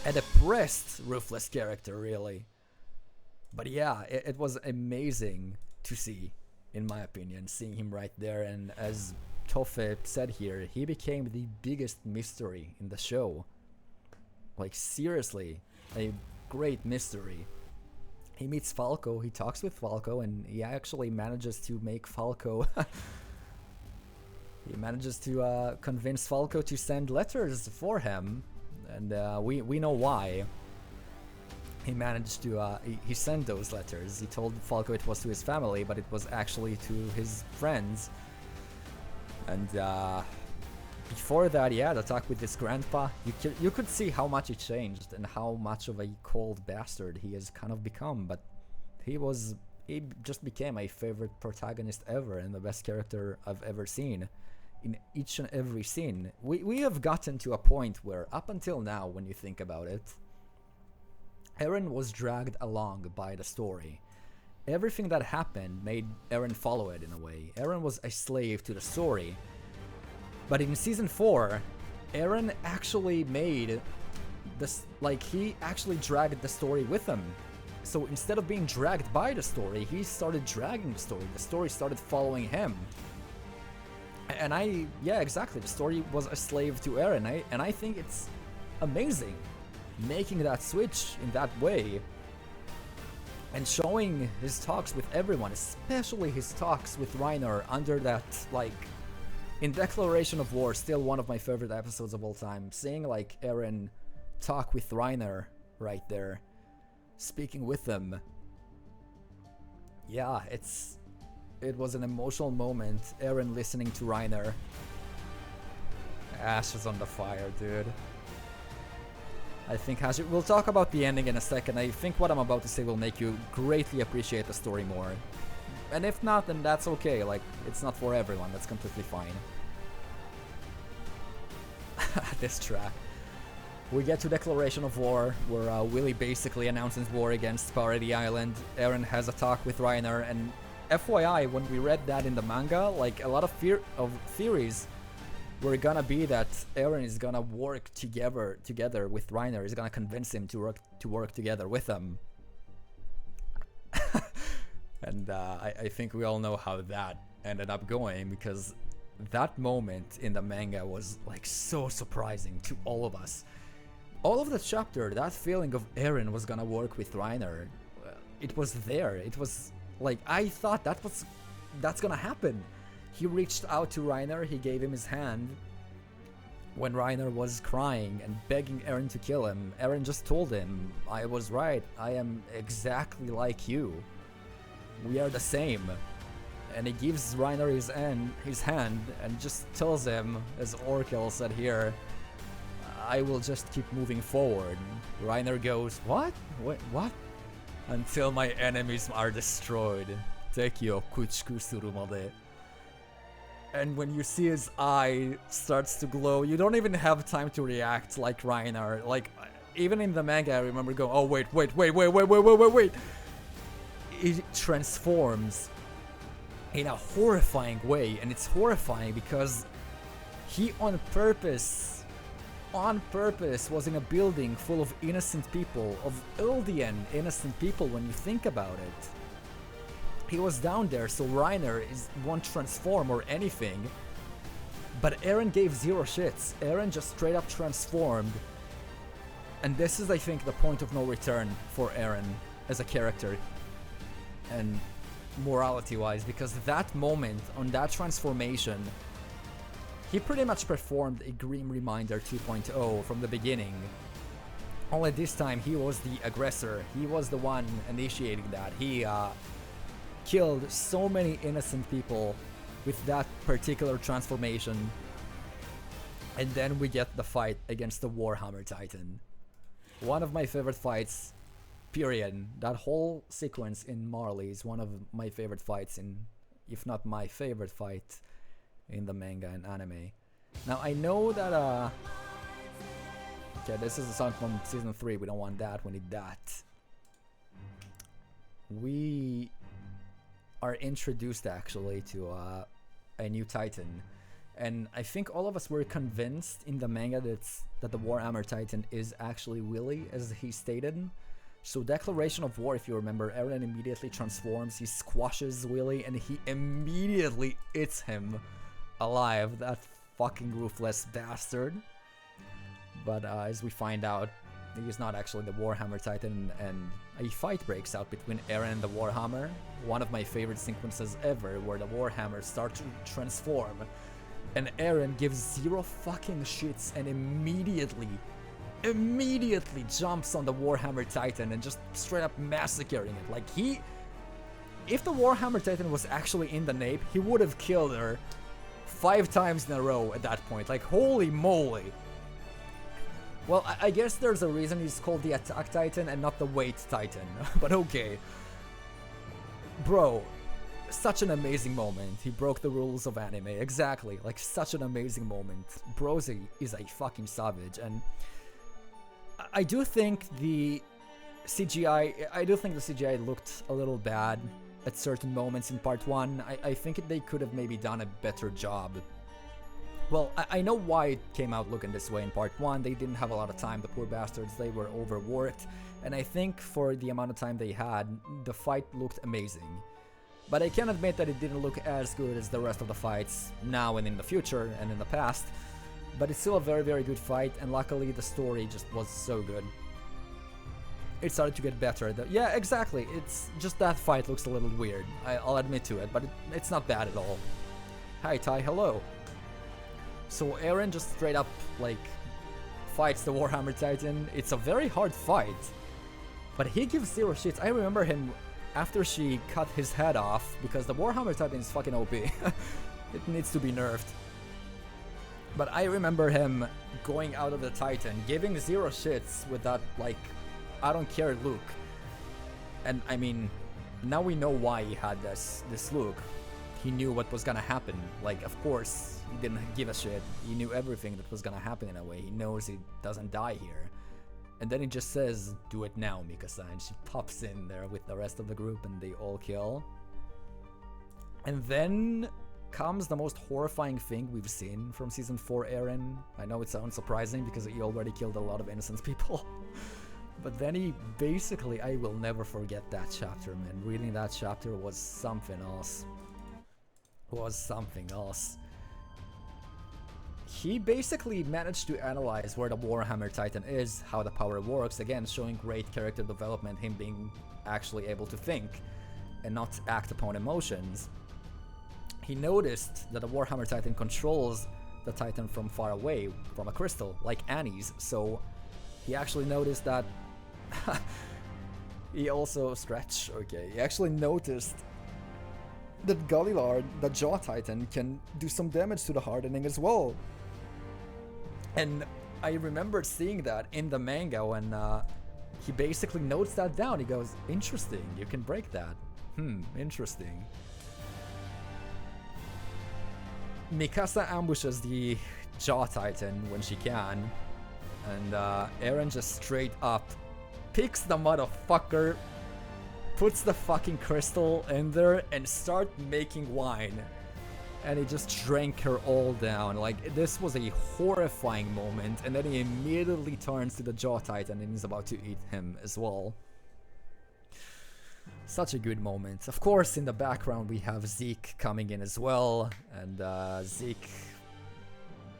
A depressed, ruthless character, really. But yeah, it was amazing to see, in my opinion, seeing him right there. And as Toffe said here, he became the biggest mystery in the show. Like, seriously, a great mystery. He meets Falco, he talks with Falco, and he actually manages to make Falco... he manages to convince Falco to send letters for him, and we know why. he managed to, he sent those letters. He told Falco it was to his family, but it was actually to his friends. And before that, yeah, the talk with his grandpa, you could see how much he changed and how much of a cold bastard he has kind of become. But he just became my favorite protagonist ever and the best character I've ever seen in each and every scene. We have gotten to a point where, up until now, when you think about it, Eren was dragged along by the story. Everything that happened made Eren follow it in a way. Eren was a slave to the story. But in Season 4, Eren actually made this, like, he actually dragged the story with him. So instead of being dragged by the story, he started dragging the story. The story started following him. And yeah, exactly, the story was a slave to Eren, and I think it's amazing making that switch in that way and showing his talks with everyone, especially his talks with Reiner under that, like, in Declaration of War, still one of my favorite episodes of all time, seeing like Eren talk with Reiner right there, speaking with them. Yeah, it was an emotional moment. Eren listening to Reiner. Ashes on the fire, dude. I think we'll talk about the ending in a second. I think what I'm about to say will make you greatly appreciate the story more. And if not, then that's okay. Like, it's not for everyone. That's completely fine. This track. We get to Declaration of War, where Willy basically announces war against Paradis Island. Eren has a talk with Reiner, and FYI, when we read that in the manga, like, a lot of theories were gonna be that Eren is gonna work together with Reiner. He's gonna convince him to work together with them. And I think we all know how that ended up going, because that moment in the manga was like so surprising to all of us. All of the chapter, that feeling of Eren was gonna work with Reiner, it was there. It was like, I thought that's gonna happen. He reached out to Reiner, he gave him his hand when Reiner was crying and begging Eren to kill him. Eren just told him, I was right, I am exactly like you. We are the same. And he gives Reiner his hand and just tells him, as Orkel said here, I will just keep moving forward. Reiner goes, what? What? Until my enemies are destroyed. Teki o kuchiku suru made. And when you see his eye starts to glow, you don't even have time to react like Reiner. Like, even in the manga, I remember going, oh wait. It transforms in a horrifying way, and it's horrifying because he on purpose was in a building full of innocent people, of Eldian innocent people when you think about it. He was down there so Reiner won't transform or anything, but Eren gave zero shits. Eren just straight up transformed, and this is, I think, the point of no return for Eren as a character and morality wise, because that moment on that transformation, he pretty much performed a Grim Reminder 2.0 from the beginning. Only this time he was the aggressor. He was the one initiating that. He killed so many innocent people with that particular transformation. And then we get the fight against the Warhammer Titan. One of my favorite fights, period. That whole sequence in Marley is one of my favorite fights, if not my favorite fight in the manga and anime. Now I know that okay, this is a song from season 3, we don't want that, we need that. We are introduced actually to a new Titan, and I think all of us were convinced in the manga that the Warhammer Titan is actually Willy, as he stated. So Declaration of War, if you remember, Eren immediately transforms, he squashes Willy, and he immediately eats him alive, that fucking ruthless bastard. But as we find out, he's not actually the Warhammer Titan, and a fight breaks out between Eren and the Warhammer. One of my favorite sequences ever, where the Warhammer starts to transform, and Eren gives zero fucking shits and immediately immediately jumps on the Warhammer Titan and just straight up massacring it. Like, if the Warhammer Titan was actually in the nape, he would have killed her 5 times in a row at that point. Like, holy moly. Well, I guess there's a reason he's called the Attack Titan and not the Weight Titan, but okay. Bro, such an amazing moment. He broke the rules of anime, exactly, like such an amazing moment. Brozy is a fucking savage, and I do think the CGI looked a little bad at certain moments in part 1. I think they could have maybe done a better job. Well, I know why it came out looking this way in part 1. They didn't have a lot of time, the poor bastards. They were overworked. And I think for the amount of time they had, the fight looked amazing. But I can admit that it didn't look as good as the rest of the fights now and in the future and in the past. But it's still a very, very good fight, and luckily the story just was so good. It started to get better. Yeah, exactly. It's just that fight looks a little weird. I'll admit to it, but it's not bad at all. Hi, Ty. Hello. So Eren just straight up, like, fights the Warhammer Titan. It's a very hard fight, but he gives zero shits. I remember him after she cut his head off, because the Warhammer Titan is fucking OP. It needs to be nerfed. But I remember him going out of the Titan, giving zero shits with that, like, I don't care look. And I mean, now we know why he had this look. He knew what was gonna happen. Like, of course, he didn't give a shit. He knew everything that was gonna happen in a way. He knows he doesn't die here. And then he just says, "Do it now, Mikasa," and she pops in there with the rest of the group and they all kill. And then comes the most horrifying thing we've seen from Season 4 Eren. I know it sounds surprising because he already killed a lot of innocent people. But then he basically, I will never forget that chapter, man. Reading that chapter was something else. He basically managed to analyze where the Warhammer Titan is, how the power works, again showing great character development, him being actually able to think and not act upon emotions. He noticed that the Warhammer Titan controls the Titan from far away, from a crystal, like Annie's, so he actually noticed that he actually noticed that Galilard, the Jaw Titan, can do some damage to the hardening as well. And I remember seeing that in the manga when he basically notes that down. He goes, "Interesting, you can break that. Interesting." Mikasa ambushes the Jaw Titan when she can, and Eren just straight up picks the motherfucker, puts the fucking crystal in there, and start making wine. And he just drank her all down. Like, this was a horrifying moment, and then he immediately turns to the Jaw Titan and he's about to eat him as well. Such a good moment. Of course, in the background we have Zeke coming in as well, and Zeke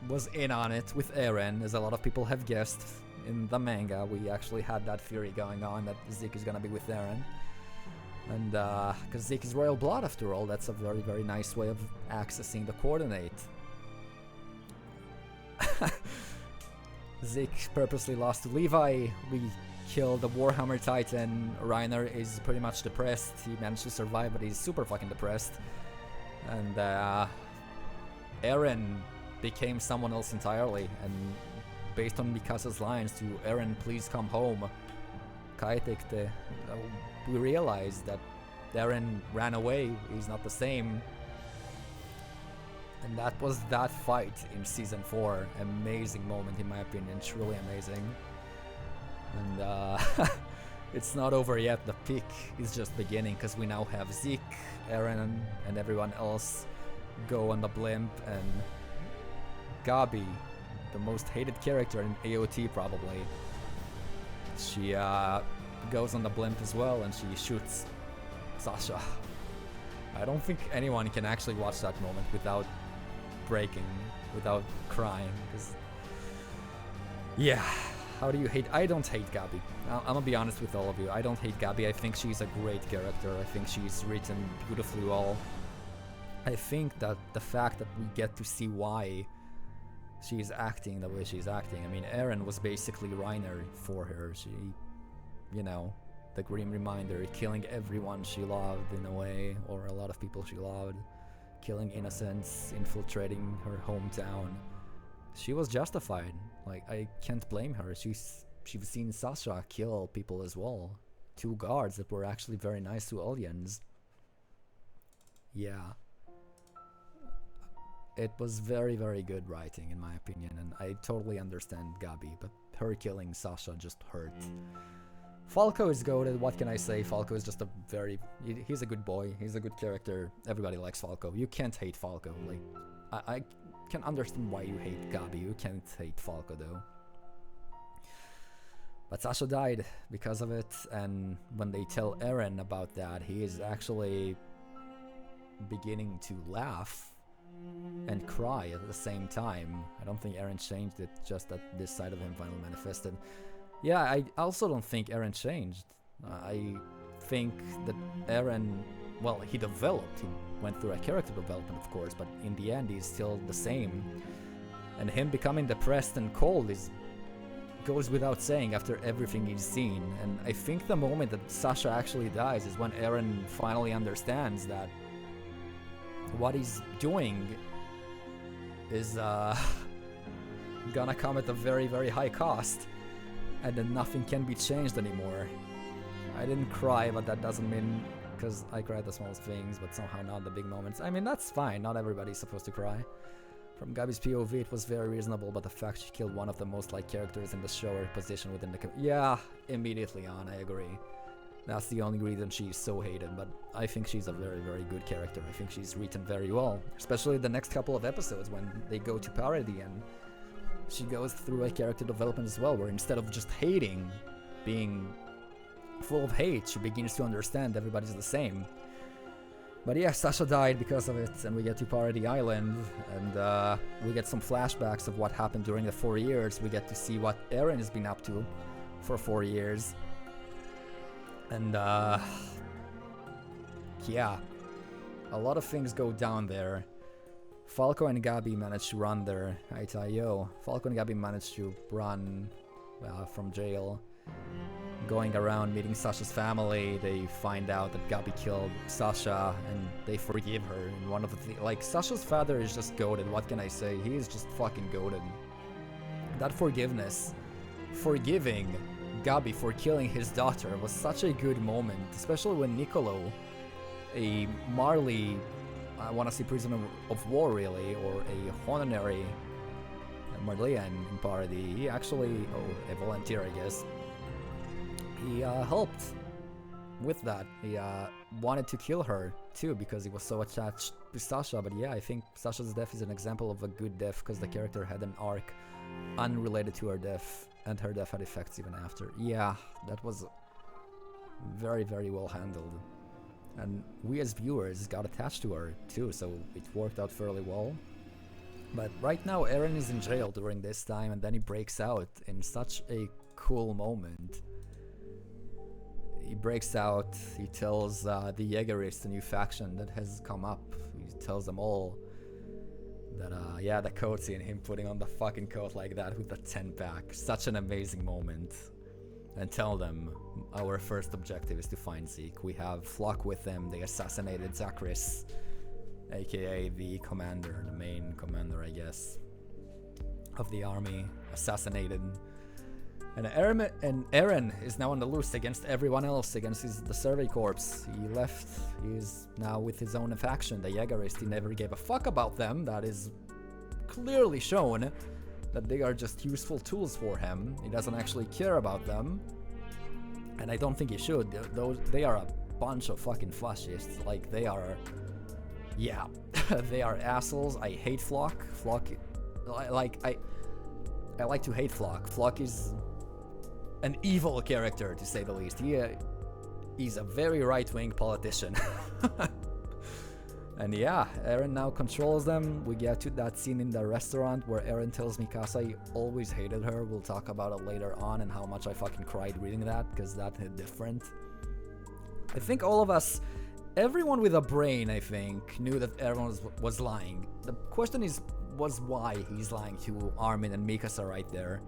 was in on it with Eren, as a lot of people have guessed. In the manga, we actually had that theory going on that Zeke is gonna be with Eren. And because Zeke is royal blood after all, that's a very, very nice way of accessing the coordinate. Zeke purposely lost to Levi. We killed the Warhammer Titan. Reiner is pretty much depressed. He managed to survive, but he's super fucking depressed. And Eren became someone else entirely. And based on Mikasa's lines to Eren, "Please come home," Kaitekte, we realized that Eren ran away. He's not the same. And that was that fight in Season 4. Amazing moment in my opinion, truly amazing. And it's not over yet, the peak is just beginning, because we now have Zeke, Eren, and everyone else go on the blimp, and Gabi, the most hated character in AOT probably, she goes on the blimp as well, and she shoots Sasha. I don't think anyone can actually watch that moment without breaking, without crying, because yeah, how do you hate? I don't hate Gabi. I'm gonna be honest with all of you. I don't hate Gabi. I think she's a great character. I think she's written beautifully well. I think that the fact that we get to see why she's acting the way she's acting. I mean, Eren was basically Reiner for her. She, you know, the grim reminder, killing everyone she loved in a way, or a lot of people she loved, killing innocents, infiltrating her hometown. She was justified. Like, I can't blame her. She's seen Sasha kill people as well. 2 guards that were actually very nice to audience. Yeah. It was very, very good writing in my opinion, and I totally understand Gabi, but her killing Sasha just hurt. Falco is goated, what can I say? Falco is just a he's a good boy, he's a good character, everybody likes Falco. You can't hate Falco, like, I can understand why you hate Gabi, you can't hate Falco though. But Sasha died because of it, and when they tell Eren about that, he is actually beginning to laugh and cry at the same time. I don't think Eren changed it, just that this side of him finally manifested. Yeah, I also don't think Eren changed. I think that Eren, well, he developed, he went through a character development of course, but in the end he's still the same. And him becoming depressed and cold goes without saying after everything he's seen. And I think the moment that Sasha actually dies is when Eren finally understands that what he's doing is gonna come at a very, very high cost, and then nothing can be changed anymore. I didn't cry, but that doesn't mean, because I cry at the smallest things, but somehow not the big moments. I mean, that's fine, not everybody's supposed to cry. From Gabi's POV, it was very reasonable, but the fact she killed one of the most liked characters in the show or position within the yeah, immediately on, I agree. That's the only reason she's so hated, but I think she's a very, very good character. I think she's written very well, especially the next couple of episodes when they go to parody and she goes through a character development as well, where instead of just hating, being full of hate, she begins to understand everybody's the same. But yeah, Sasha died because of it, and we get to Parody Island, and we get some flashbacks of what happened during the 4 years. We get to see what Eren has been up to for 4 years. And yeah, a lot of things go down there. Falco and Gabi managed to run their ITIO. Falco and Gabi managed to run from jail, going around meeting Sasha's family. They find out that Gabi killed Sasha, and they forgive her. And one of the like, Sasha's father is just goated. What can I say? He is just fucking goated. That forgiveness, forgiving Gabi for killing his daughter, was such a good moment, especially when Niccolo, a Marley, I want to say prisoner of war really, or a honorary Marleyan in Parody, he actually, a volunteer I guess, he helped with that. He wanted to kill her too because he was so attached to Sasha, but yeah, I think Sasha's death is an example of a good death because the character had an arc unrelated to her death, and her death had effects even after. Yeah, that was very, very well handled. And we as viewers got attached to her too, so it worked out fairly well. But right now Eren is in jail during this time, and then he breaks out in such a cool moment. He breaks out, he tells the Jägerists, the new faction that has come up, he tells them all that, yeah, the coat scene, him putting on the fucking coat like that with the 10-pack, such an amazing moment. And tell them, our first objective is to find Zeke. We have Flock with them, they assassinated Zachris, aka the commander, the main commander, I guess, of the army, assassinated. And Eren is now on the loose against everyone else, against the Survey Corps. He left, he's now with his own faction, the Jägerist. He never gave a fuck about them. That is clearly shown that they are just useful tools for him. He doesn't actually care about them. And I don't think he should. They are a bunch of fucking fascists. Like, they are... Yeah, they are assholes. I hate Flock. Flock... I like to hate Flock. Flock is an evil character, to say the least. He's a very right-wing politician. And yeah, Eren now controls them. We get to that scene in the restaurant where Eren tells Mikasa he always hated her. We'll talk about it later on and how much I fucking cried reading that, because that hit different. I think all of us, everyone with a brain, I think, knew that Eren was lying. The question is, was why he's lying to Armin and Mikasa right there.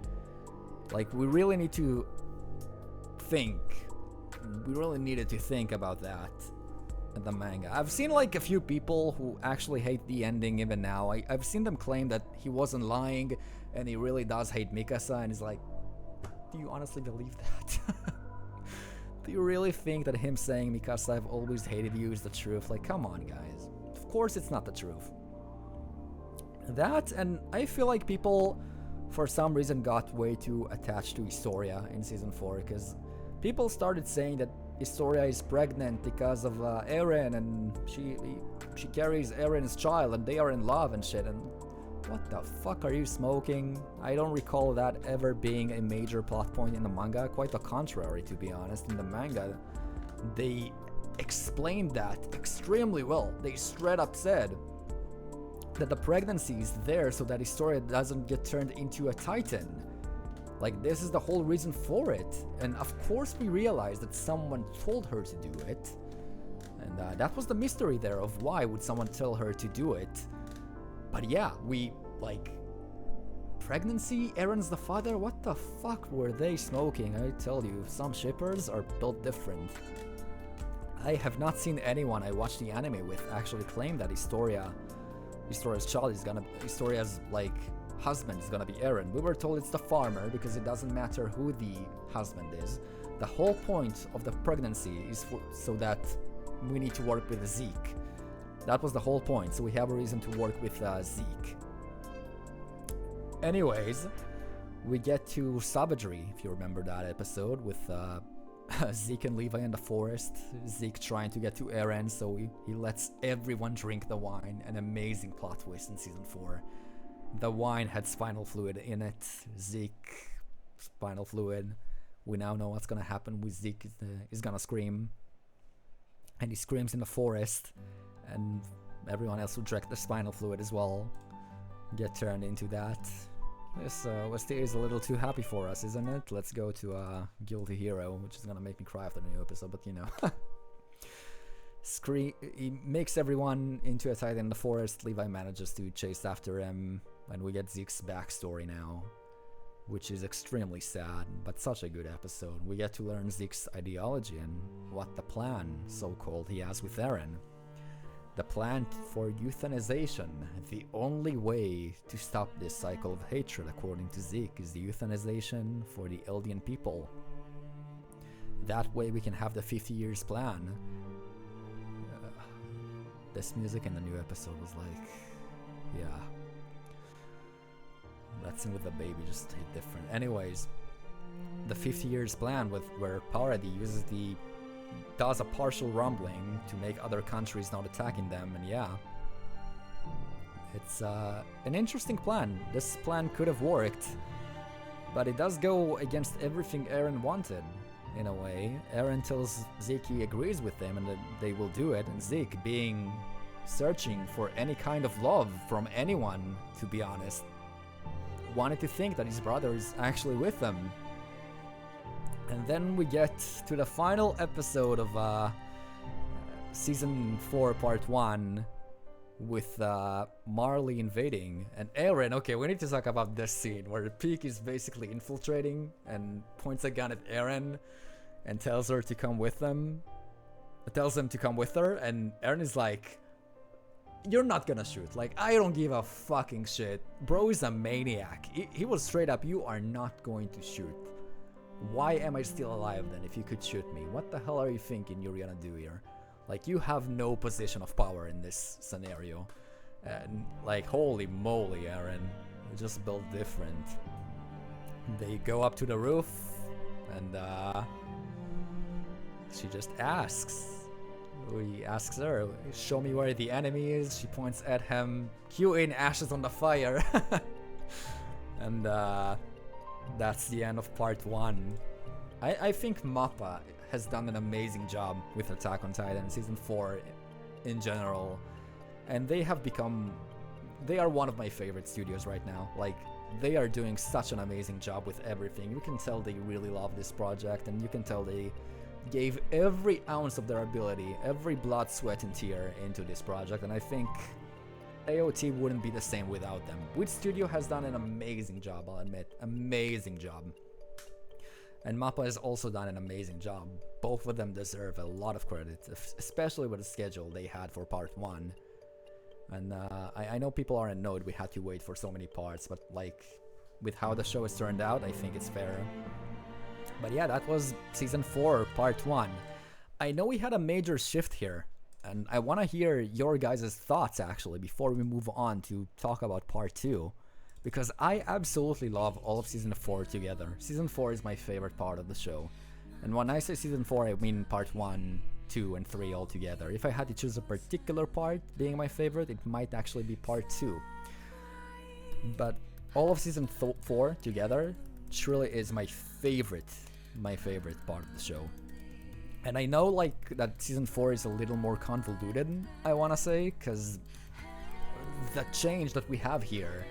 Like, we really need to think. We really needed to think about that in the manga. I've seen like a few people who actually hate the ending even now. I've seen them claim that he wasn't lying and he really does hate Mikasa, and it's like, do you honestly believe that? Do you really think that him saying, Mikasa, I've always hated you, is the truth? Like, come on, guys. Of course it's not the truth. That, and I feel like people, for some reason, got way too attached to Historia in Season 4, because people started saying that Historia is pregnant because of Eren, and she carries Eren's child, and they are in love and shit, and what the fuck are you smoking? I don't recall that ever being a major plot point in the manga. Quite the contrary, to be honest. In the manga, they explained that extremely well. They straight up said that the pregnancy is there so that Historia doesn't get turned into a titan. Like, this is the whole reason for it. And of course we realized that someone told her to do it. And that was the mystery there of why would someone tell her to do it. But yeah, we, like, pregnancy, Eren's the father, what the fuck were they smoking? I tell you, some shippers are built different. I have not seen anyone I watched the anime with actually claim that Historia's child is gonna, Historia's, like, husband is gonna be Eren. We were told it's the farmer because it doesn't matter who the husband is. The whole point of the pregnancy is so that we need to work with Zeke. That was the whole point, so we have a reason to work with Zeke. Anyways, we get to Savagery, if you remember that episode, with Zeke and Levi in the forest. Zeke trying to get to Eren, so he lets everyone drink the wine. An amazing plot twist in Season 4. The wine had spinal fluid in it. Zeke, spinal fluid. We now know what's gonna happen with Zeke. Is gonna scream. And he screams in the forest. And everyone else who drank the spinal fluid as well get turned into that. This OST is a little too happy for us, isn't it? Let's go to Guilty Hero, which is gonna make me cry after the new episode, but you know. He makes everyone into a titan in the forest. Levi manages to chase after him, and we get Zeke's backstory now, which is extremely sad, but such a good episode. We get to learn Zeke's ideology and what the plan, so-called, he has with Eren. The plan for euthanization. The only way to stop this cycle of hatred, according to Zeke, is the euthanization for the Eldian people. That way we can have the 50 years plan. This music in the new episode was like, yeah. That scene with the baby just hit different. Anyways, the 50 years plan where Paradis does a partial rumbling to make other countries not attacking them, and yeah. It's an interesting plan. This plan could have worked, but it does go against everything Eren wanted, in a way. Eren tells Zeke he agrees with them and that they will do it, and Zeke, being searching for any kind of love from anyone, to be honest, wanted to think that his brother is actually with them. And then we get to the final episode of Season 4, Part 1, with Marley invading, and Eren. Okay, we need to talk about this scene where Peak is basically infiltrating and points a gun at Eren and tells her to come with them. Tells him to come with her, and Eren is like, you're not gonna shoot. Like, I don't give a fucking shit. Bro is a maniac. He was straight up, you are not going to shoot. Why am I still alive then if you could shoot me? What the hell are you thinking you're gonna do here? Like, you have no position of power in this scenario. And like, holy moly, Eren. You just built different. They go up to the roof and she just asks. He asks her, show me where the enemy is. She points at him. Cue in ashes on the fire. And that's the end of Part 1. I think MAPPA has done an amazing job with Attack on Titan Season 4 in general. And they are one of my favorite studios right now. Like, they are doing such an amazing job with everything. You can tell they really love this project, and you can tell they gave every ounce of their ability, every blood, sweat, and tear into this project. And I think AOT wouldn't be the same without them. Wit Studio has done an amazing job, I'll admit. Amazing job. And Mappa has also done an amazing job. Both of them deserve a lot of credit, especially with the schedule they had for part 1. And I know people are annoyed we had to wait for so many parts, but like, with how the show has turned out, I think it's fair. But yeah, that was Season 4, Part 1. I know we had a major shift here, and I want to hear your guys' thoughts actually before we move on to talk about Part 2. Because I absolutely love all of Season 4 together. Season 4 is my favorite part of the show. And when I say Season 4, I mean Part 1, 2, and 3 all together. If I had to choose a particular part being my favorite, it might actually be Part 2. But all of Season 4 together truly is my favorite part of the show. And I know like that Season 4 is a little more convoluted, I want to say, because the change that we have here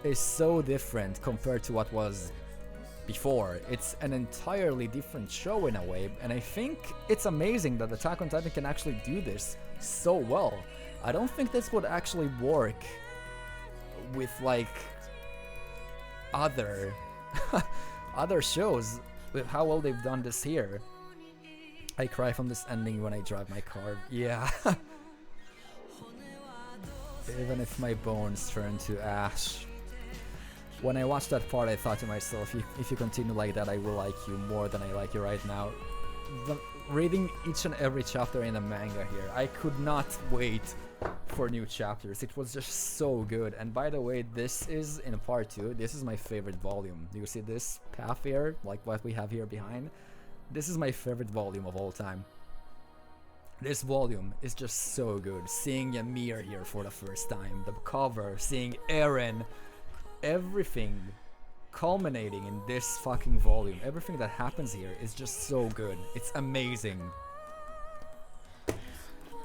is so different compared to what was before. It's an entirely different show in a way, and I think it's amazing that Attack on Titan can actually do this so well. I don't think this would actually work with like other shows with how well they've done this here. I cry from this ending when I drive my car. Yeah. Even if my bones turn to ash. When I watched that part, I thought to myself, if you continue like that, I will like you more than I like you right now. Reading each and every chapter in the manga here, I could not wait for new chapters. It was just so good. And by the way, this is in part 2. This is my favorite volume. Do you see this path here, like what we have here behind? This is my favorite volume of all time. This volume is just so good. Seeing Ymir here for the first time, the cover, seeing Eren, everything culminating in this fucking volume. Everything that happens here is just so good. It's amazing.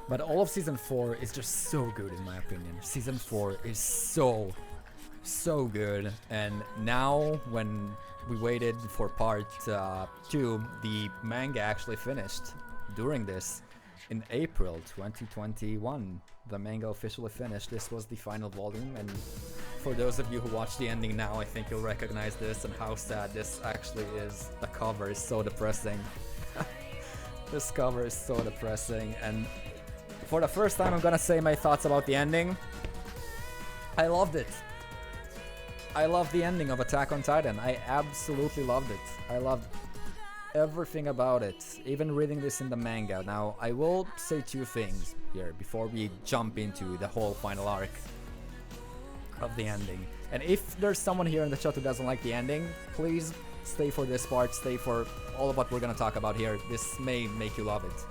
But all of Season 4 is just so good in my opinion. Season 4 is so good. And now when we waited for part 2, the manga actually finished during this in April 2021. The manga officially finished. This was the final volume, and for those of you who watch the ending now, I think you'll recognize this and how sad this actually is. The cover is so depressing. This cover is so depressing, and for the first time I'm gonna say my thoughts about the ending. I loved it. I loved the ending of Attack on Titan. I absolutely loved it. I loved everything about it, even reading this in the manga. Now, I will say two things here before we jump into the whole final arc of the ending. And if there's someone here in the chat who doesn't like the ending, please stay for this part, stay for all of what we're gonna talk about here. This may make you love it.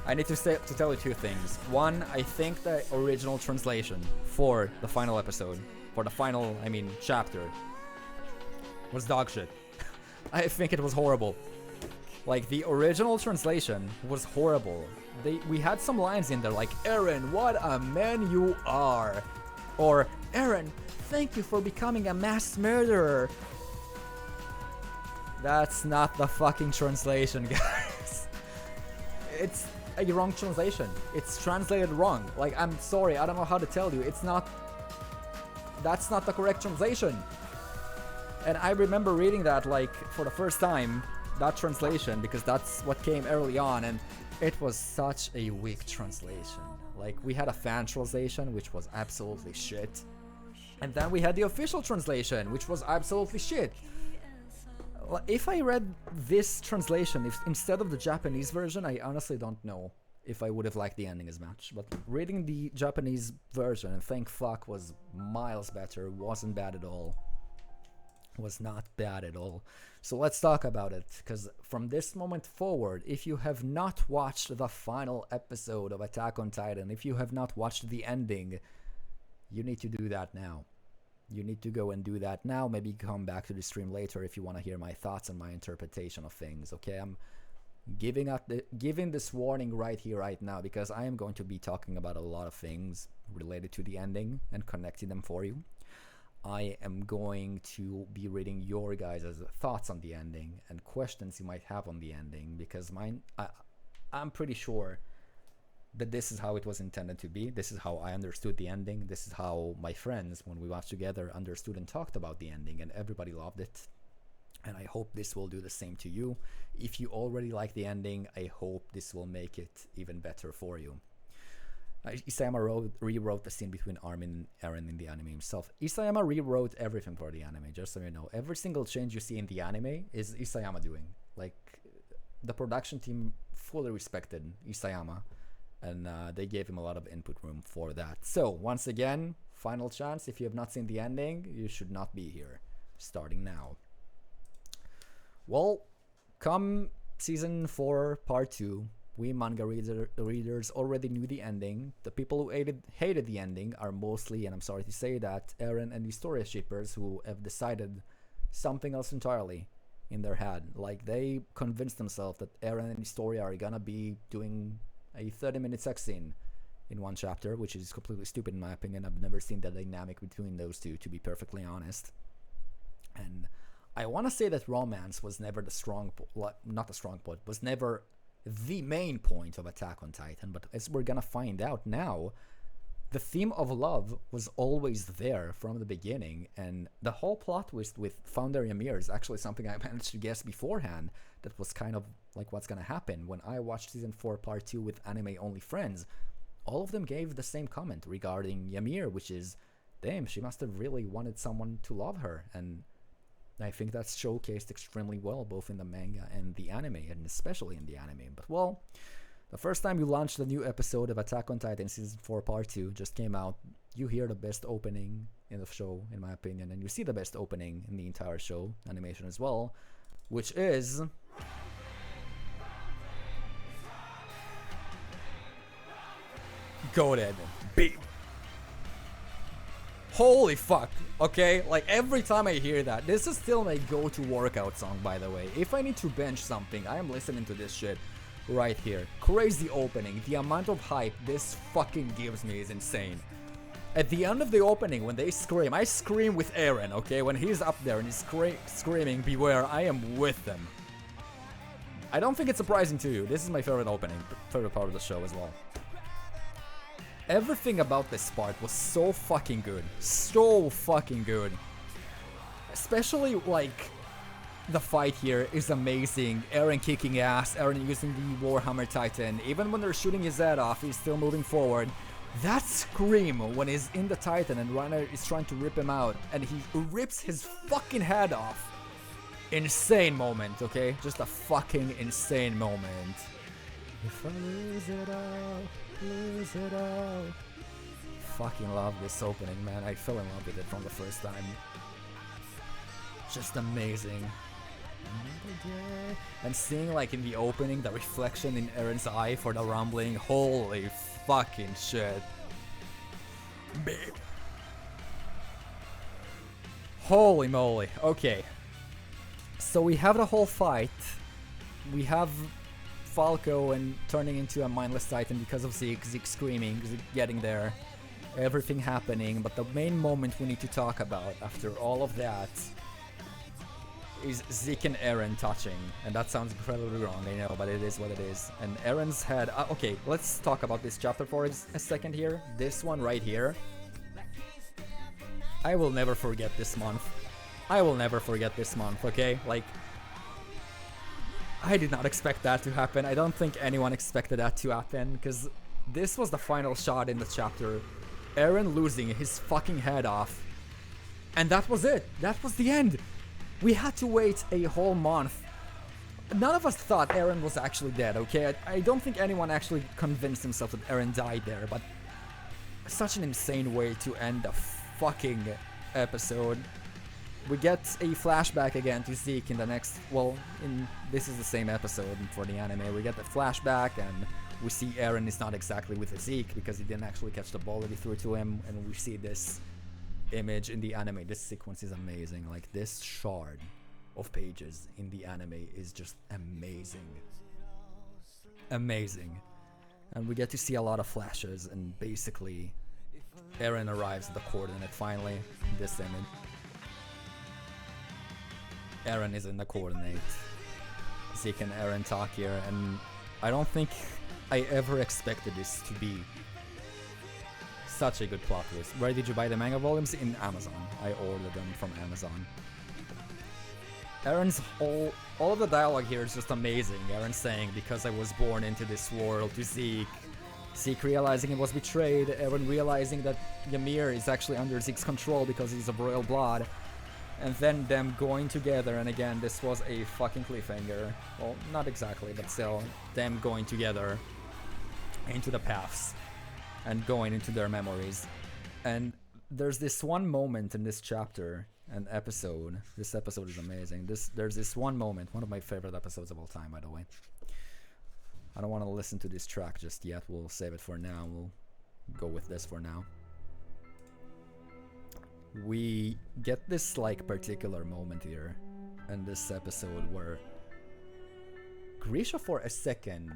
I need to tell you two things. One, I think the original translation for the final episode, for the final, chapter, was dog shit. I think it was horrible. Like, the original translation was horrible. We had some lines in there like, Eren, what a man you are. Or, Eren, thank you for becoming a mass murderer. That's not the fucking translation, guys. It's a wrong translation. It's translated wrong. Like, I'm sorry, I don't know how to tell you. That's not the correct translation. And I remember reading that, like, for the first time, that translation, because that's what came early on, and it was such a weak translation. Like, we had a fan translation, which was absolutely shit. And then we had the official translation, which was absolutely shit. If I read this translation instead of the Japanese version, I honestly don't know if I would have liked the ending as much. But reading the Japanese version, and thank fuck, was miles better, wasn't bad at all. Was not bad at all. So let's talk about it, because from this moment forward, if you have not watched the final episode of Attack on Titan, if you have not watched the ending, you need to do that now. You need to go and do that now. Maybe come back to the stream later if you want to hear my thoughts and my interpretation of things. Okay, I'm giving this warning right here, right now, because I am going to be talking about a lot of things related to the ending and connecting them for you. I am going to be reading your guys' thoughts on the ending and questions you might have on the ending, because I'm pretty sure but this is how it was intended to be. This is how I understood the ending. This is how my friends, when we watched together, understood and talked about the ending, and everybody loved it. And I hope this will do the same to you. If you already like the ending, I hope this will make it even better for you. Isayama rewrote the scene between Armin and Eren in the anime himself. Isayama rewrote everything for the anime, just so you know. Every single change you see in the anime is Isayama doing. Like, the production team fully respected Isayama, and they gave him a lot of input room for that. So, once again, final chance. If you have not seen the ending, you should not be here. Starting now. Well, come season 4, part 2, we manga readers already knew the ending. The people who hated the ending are mostly, and I'm sorry to say that, Eren and Historia shippers who have decided something else entirely in their head. Like, they convinced themselves that Eren and Historia are gonna be doing a 30-minute sex scene in one chapter, which is completely stupid in my opinion. I've never seen the dynamic between those two, to be perfectly honest. And I want to say that romance was never the strong not the strong point, was never the main point of Attack on Titan, but as we're gonna find out now, the theme of love was always there from the beginning, and the whole plot twist with founder Ymir is actually something I managed to guess beforehand. That was kind of like what's gonna happen. When I watched season 4 part 2 with anime only friends, all of them gave the same comment regarding Ymir, which is, damn, she must have really wanted someone to love her, and I think that's showcased extremely well, both in the manga and the anime, and especially in the anime. But, well, the first time you launched the new episode of Attack on Titan Season 4 Part 2 just came out, you hear the best opening in the show, in my opinion, and you see the best opening in the entire show, animation as well, which is... goated. Holy fuck, okay? Like, every time I hear that, this is still my go-to workout song, by the way. If I need to bench something, I am listening to this shit right here. Crazy opening. The amount of hype this fucking gives me is insane. At the end of the opening, when they scream, I scream with Eren, okay? When he's up there and he's screaming, beware, I am with them. I don't think it's surprising to you. This is my favorite opening, favorite part of the show as well. Everything about this part was so fucking good. So fucking good. Especially, like, the fight here is amazing. Eren kicking ass, Eren using the Warhammer Titan. Even when they're shooting his head off, he's still moving forward. That scream when he's in the Titan and Reiner is trying to rip him out, and he rips his fucking head off. Insane moment, okay? Just a fucking insane moment. If I lose it all, lose it all. Fucking love this opening, man. I fell in love with it from the first time. Just amazing. And seeing, like, in the opening, the reflection in Eren's eye for the rumbling. Holy fucking shit. Holy moly. Okay. So we have the whole fight. We have Falco and turning into a mindless Titan because of Zeke screaming, Zeke getting there, everything happening, but the main moment we need to talk about after all of that is Zeke and Eren touching, and that sounds incredibly wrong, I know, but it is what it is. And Eren's head, okay, let's talk about this chapter for a second here. This one right here, I will never forget this month. I will never forget this month, okay? Like, I did not expect that to happen. I don't think anyone expected that to happen, because this was the final shot in the chapter. Eren losing his fucking head off. And that was it. That was the end. We had to wait a whole month. None of us thought Eren was actually dead, okay? I don't think anyone actually convinced himself that Eren died there, but such an insane way to end the fucking episode. We get a flashback again to Zeke in the next, well, this is the same episode for the anime. We get the flashback and we see Eren is not exactly with Zeke because he didn't actually catch the ball that he threw to him, and we see this image in the anime. This sequence is amazing. Like, this shard of pages in the anime is just amazing. Amazing. And we get to see a lot of flashes, and basically Eren arrives at the coordinate finally. This image. Eren is in the coordinate. Zeke and Eren talk here, and I don't think I ever expected this to be. Such a good plot twist. Where did you buy the manga volumes? In Amazon. I ordered them from Amazon. Eren's all of the dialogue here is just amazing. Eren saying, because I was born into this world, to Zeke. Zeke realizing he was betrayed. Eren realizing that Ymir is actually under Zeke's control because he's of royal blood. And then them going together, and again, this was a fucking cliffhanger. Well, not exactly, but still, them going together into the paths and going into their memories. And there's this one moment in this chapter and episode. This episode is amazing. There's this one moment, one of my favorite episodes of all time, by the way. I don't want to listen to this track just yet. We'll save it for now. We'll go with this for now. We get this like particular moment here in this episode where Grisha for a second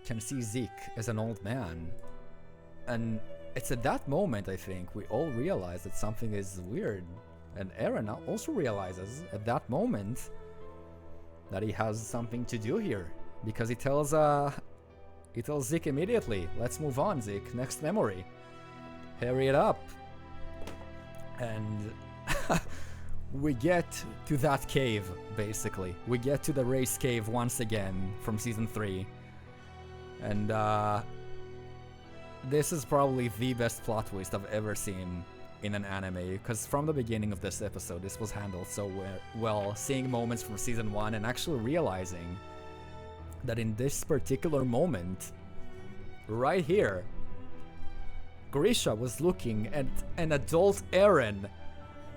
can see Zeke as an old man, and it's at that moment I think we all realize that something is weird, and Eren also realizes at that moment that he has something to do here, because he tells Zeke immediately, let's move on, Zeke, next memory, hurry it up. And we get to that cave, basically. We get to the race cave once again from season 3. And this is probably the best plot twist I've ever seen in an anime, because from the beginning of this episode, this was handled so well, seeing moments from season 1 and actually realizing that in this particular moment, right here, Grisha was looking at an adult Eren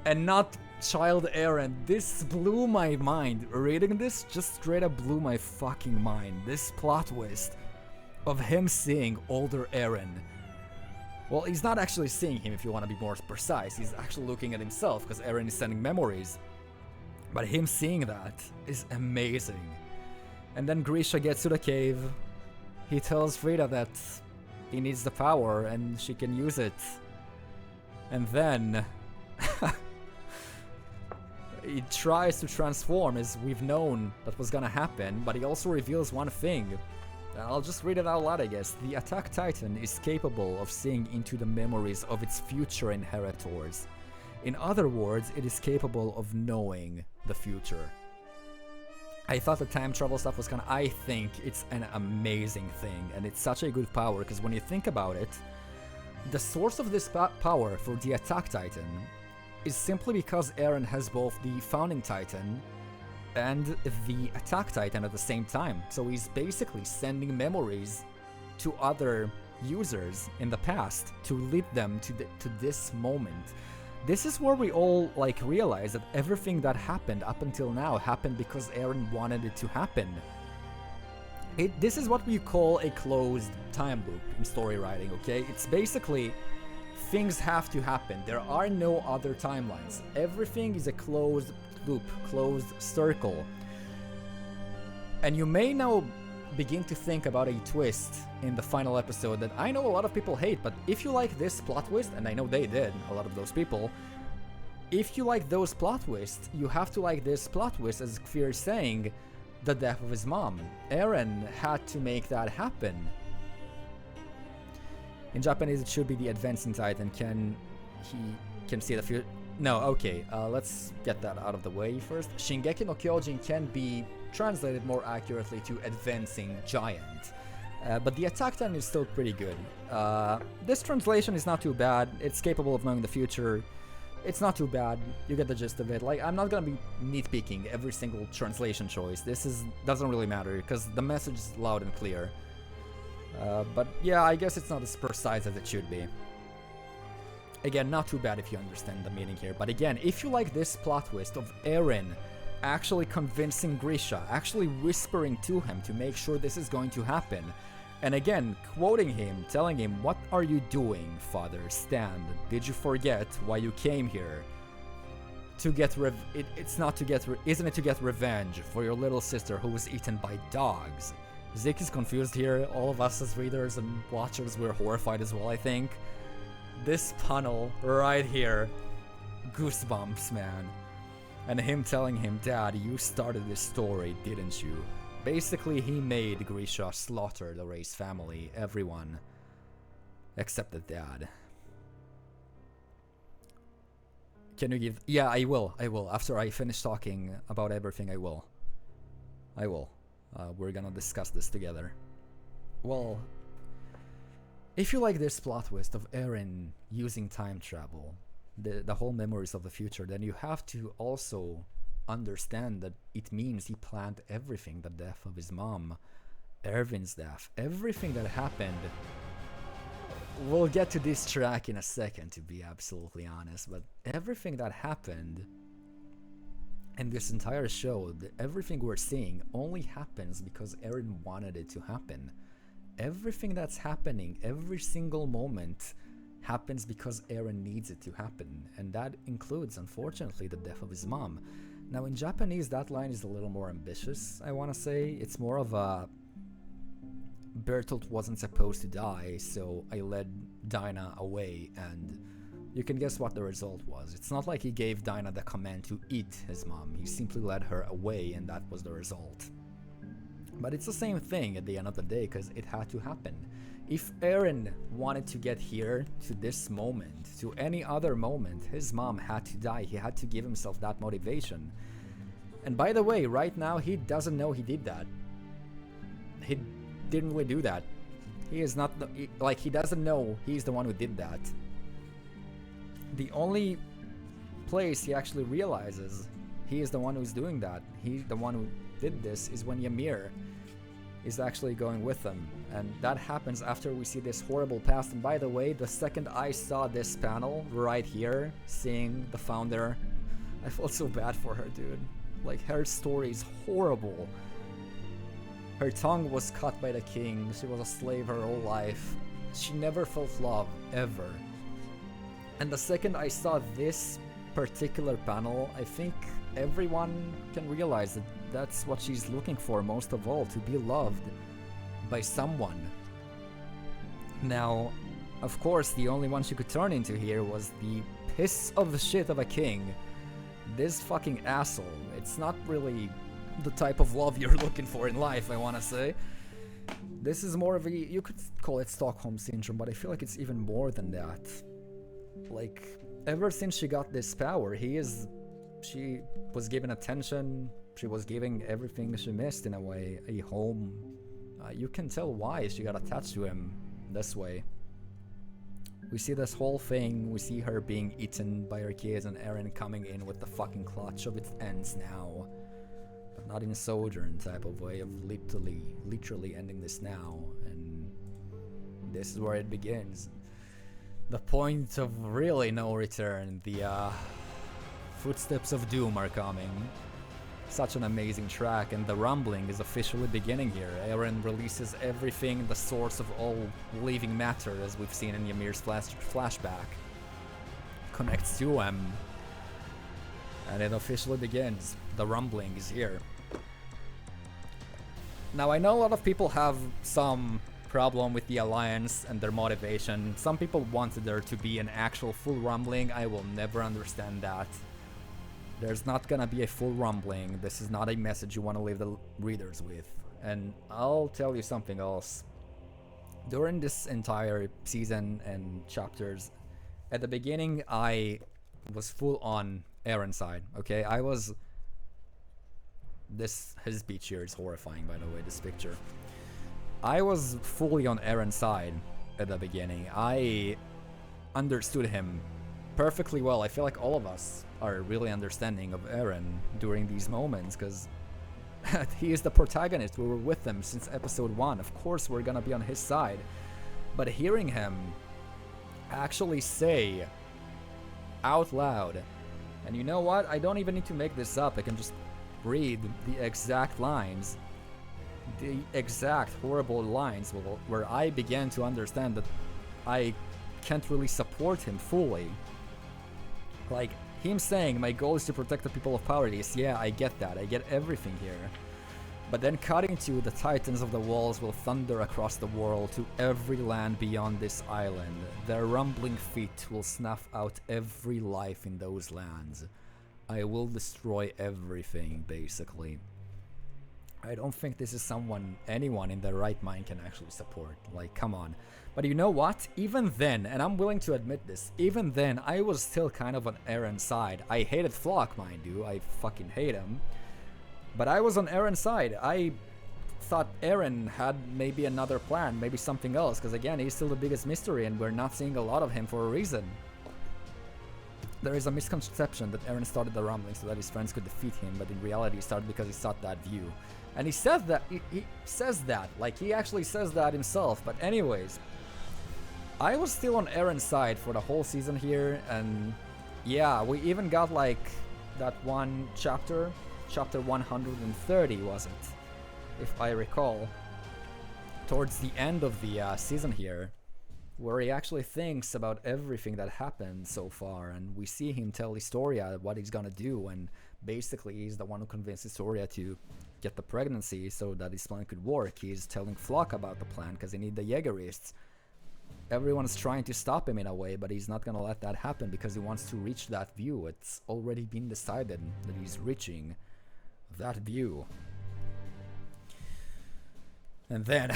and not child Eren. This blew my mind. Reading this just straight up blew my fucking mind. This plot twist of him seeing older Eren. Well, he's not actually seeing him if you want to be more precise. He's actually looking at himself because Eren is sending memories. But him seeing that is amazing. And then Grisha gets to the cave. He tells Frida that he needs the power and she can use it. And then he tries to transform, as we've known that was gonna happen, but he also reveals one thing. I'll just read it out loud, I guess. The Attack Titan is capable of seeing into the memories of its future inheritors. In other words, it is capable of knowing the future. I thought the time travel stuff was I think it's an amazing thing, and it's such a good power, because when you think about it, the source of this power for the Attack Titan is simply because Eren has both the Founding Titan and the Attack Titan at the same time. So he's basically sending memories to other users in the past to lead them to this moment. This is where we all realize that everything that happened up until now happened because Eren wanted it to happen. This is what we call a closed time loop in story writing, okay? It's basically things have to happen. There are no other timelines. Everything is a closed loop, closed circle. And you may now begin to think about a twist in the final episode that I know a lot of people hate, but if you like this plot twist, and I know they did, a lot of those people, if you like those plot twists, you have to like this plot twist, as Kfir is saying, the death of his mom. Eren had to make that happen. In Japanese, it should be the Advancing Titan. He can see the future. No, okay, let's get that out of the way first. Shingeki no Kyojin can be translated more accurately to Advancing Giant. But the Attack Titan is still pretty good. This translation is not too bad. It's capable of knowing the future. It's not too bad. You get the gist of it. I'm not gonna be nitpicking every single translation choice. Doesn't really matter because the message is loud and clear. But yeah, I guess it's not as precise as it should be. Again, not too bad if you understand the meaning here. But again, if you like this plot twist of Eren actually convincing Grisha, actually whispering to him to make sure this is going to happen, and again, quoting him, telling him, "What are you doing, father? Stand. Did you forget why you came here? To get isn't it to get revenge for your little sister who was eaten by dogs?" Zeke is confused here. All of us as readers and watchers, we're horrified as well, I think. This panel right here, goosebumps, man. And him telling him, "Dad, you started this story, didn't you? Basically, he made Grisha slaughter the Ray's family, everyone, except the dad. Can you give... Yeah, I will. After I finish talking about everything, I will. We're gonna discuss this together. Well, if you like this plot twist of Eren using time travel, the whole memories of the future, then you have to also understand that it means he planned everything. The death of his mom, Erwin's death, everything that happened. We'll get to this track in a second, to be absolutely honest, but everything that happened in this entire show, everything we're seeing only happens because Eren wanted it to happen. Everything that's happening, every single moment, happens because Eren needs it to happen, and that includes, unfortunately, the death of his mom. Now, in Japanese, that line is a little more ambitious, I want to say. It's more of a... Bertolt wasn't supposed to die, so I led Dinah away, and you can guess what the result was. It's not like he gave Dinah the command to eat his mom. He simply led her away, and that was the result. But it's the same thing at the end of the day, because it had to happen. If Eren wanted to get here, to this moment, to any other moment, his mom had to die. He had to give himself that motivation. And by the way, right now, he doesn't know he did that. He didn't really do that. He is not, he doesn't know he's the one who did that. The only place he actually realizes he is the one who's doing that, he's the one who did this, is when Ymir is actually going with them. And that happens after we see this horrible past. And by the way, the second I saw this panel right here, seeing the founder, I felt so bad for her, dude. Like, her story is horrible. Her tongue was cut by the king, she was a slave her whole life. She never felt love, ever. And the second I saw this particular panel, I think everyone can realize that that's what she's looking for most of all, to be loved by someone. Now, of course, the only one she could turn into here was the piss of the shit of a king. This fucking asshole. It's not really the type of love you're looking for in life, I want to say. This is more of a, you could call it Stockholm Syndrome, but I feel like it's even more than that. Like, ever since she got this power, she was given attention, she was giving everything she missed in a way, a home. You can tell why she got attached to him this way. We see this whole thing, we see her being eaten by her kids and Eren coming in with the fucking clutch of its ends now. But not in a sojourn type of way of literally ending this now. And this is where it begins. The point of really no return. The footsteps of doom are coming. Such an amazing track, and the rumbling is officially beginning here. Eren releases everything, the source of all living matter, as we've seen in Ymir's flashback, connects to him, and it officially begins. The rumbling is here. Now, I know a lot of people have some problem with the Alliance and their motivation. Some people wanted there to be an actual full rumbling. I will never understand that. There's not gonna be a full rumbling. This is not a message you want to leave the readers with. And I'll tell you something else. During this entire season and chapters, at the beginning I was full on Eren's side, okay? His beach here is horrifying, by the way, this picture. I was fully on Eren's side at the beginning. I understood him perfectly well. I feel like all of us are really understanding of Eren during these moments, because he is the protagonist. We were with him since episode 1. Of course we're gonna be on his side. But hearing him actually say out loud, and you know what? I don't even need to make this up. I can just read the exact lines. The exact horrible lines where I began to understand that I can't really support him fully. Like, him saying, my goal is to protect the people of Paradise. Yeah, I get that. I get everything here. But then cutting to the Titans of the Walls will thunder across the world to every land beyond this island. Their rumbling feet will snuff out every life in those lands. I will destroy everything, basically. I don't think this is someone anyone in their right mind can actually support. Like, come on. But you know what? Even then, and I'm willing to admit this, even then, I was still kind of on Aaron's side. I hated Flock, mind you. I fucking hate him. But I was on Aaron's side. I thought Aaron had maybe another plan, maybe something else, because again, he's still the biggest mystery and we're not seeing a lot of him for a reason. There is a misconception that Aaron started the rumbling so that his friends could defeat him, but in reality he started because he sought that view. And he says that, he says that, like he actually says that himself. But anyways, I was still on Aaron's side for the whole season here, and yeah, we even got like that one chapter 130 was it, if I recall, towards the end of the season here, where he actually thinks about everything that happened so far, and we see him tell Historia what he's gonna do, and basically he's the one who convinced Historia to get the pregnancy so that his plan could work. He's telling Flock about the plan because he need the Jaegerists. Everyone's trying to stop him in a way, but he's not gonna let that happen because he wants to reach that view. It's already been decided that he's reaching that view. And then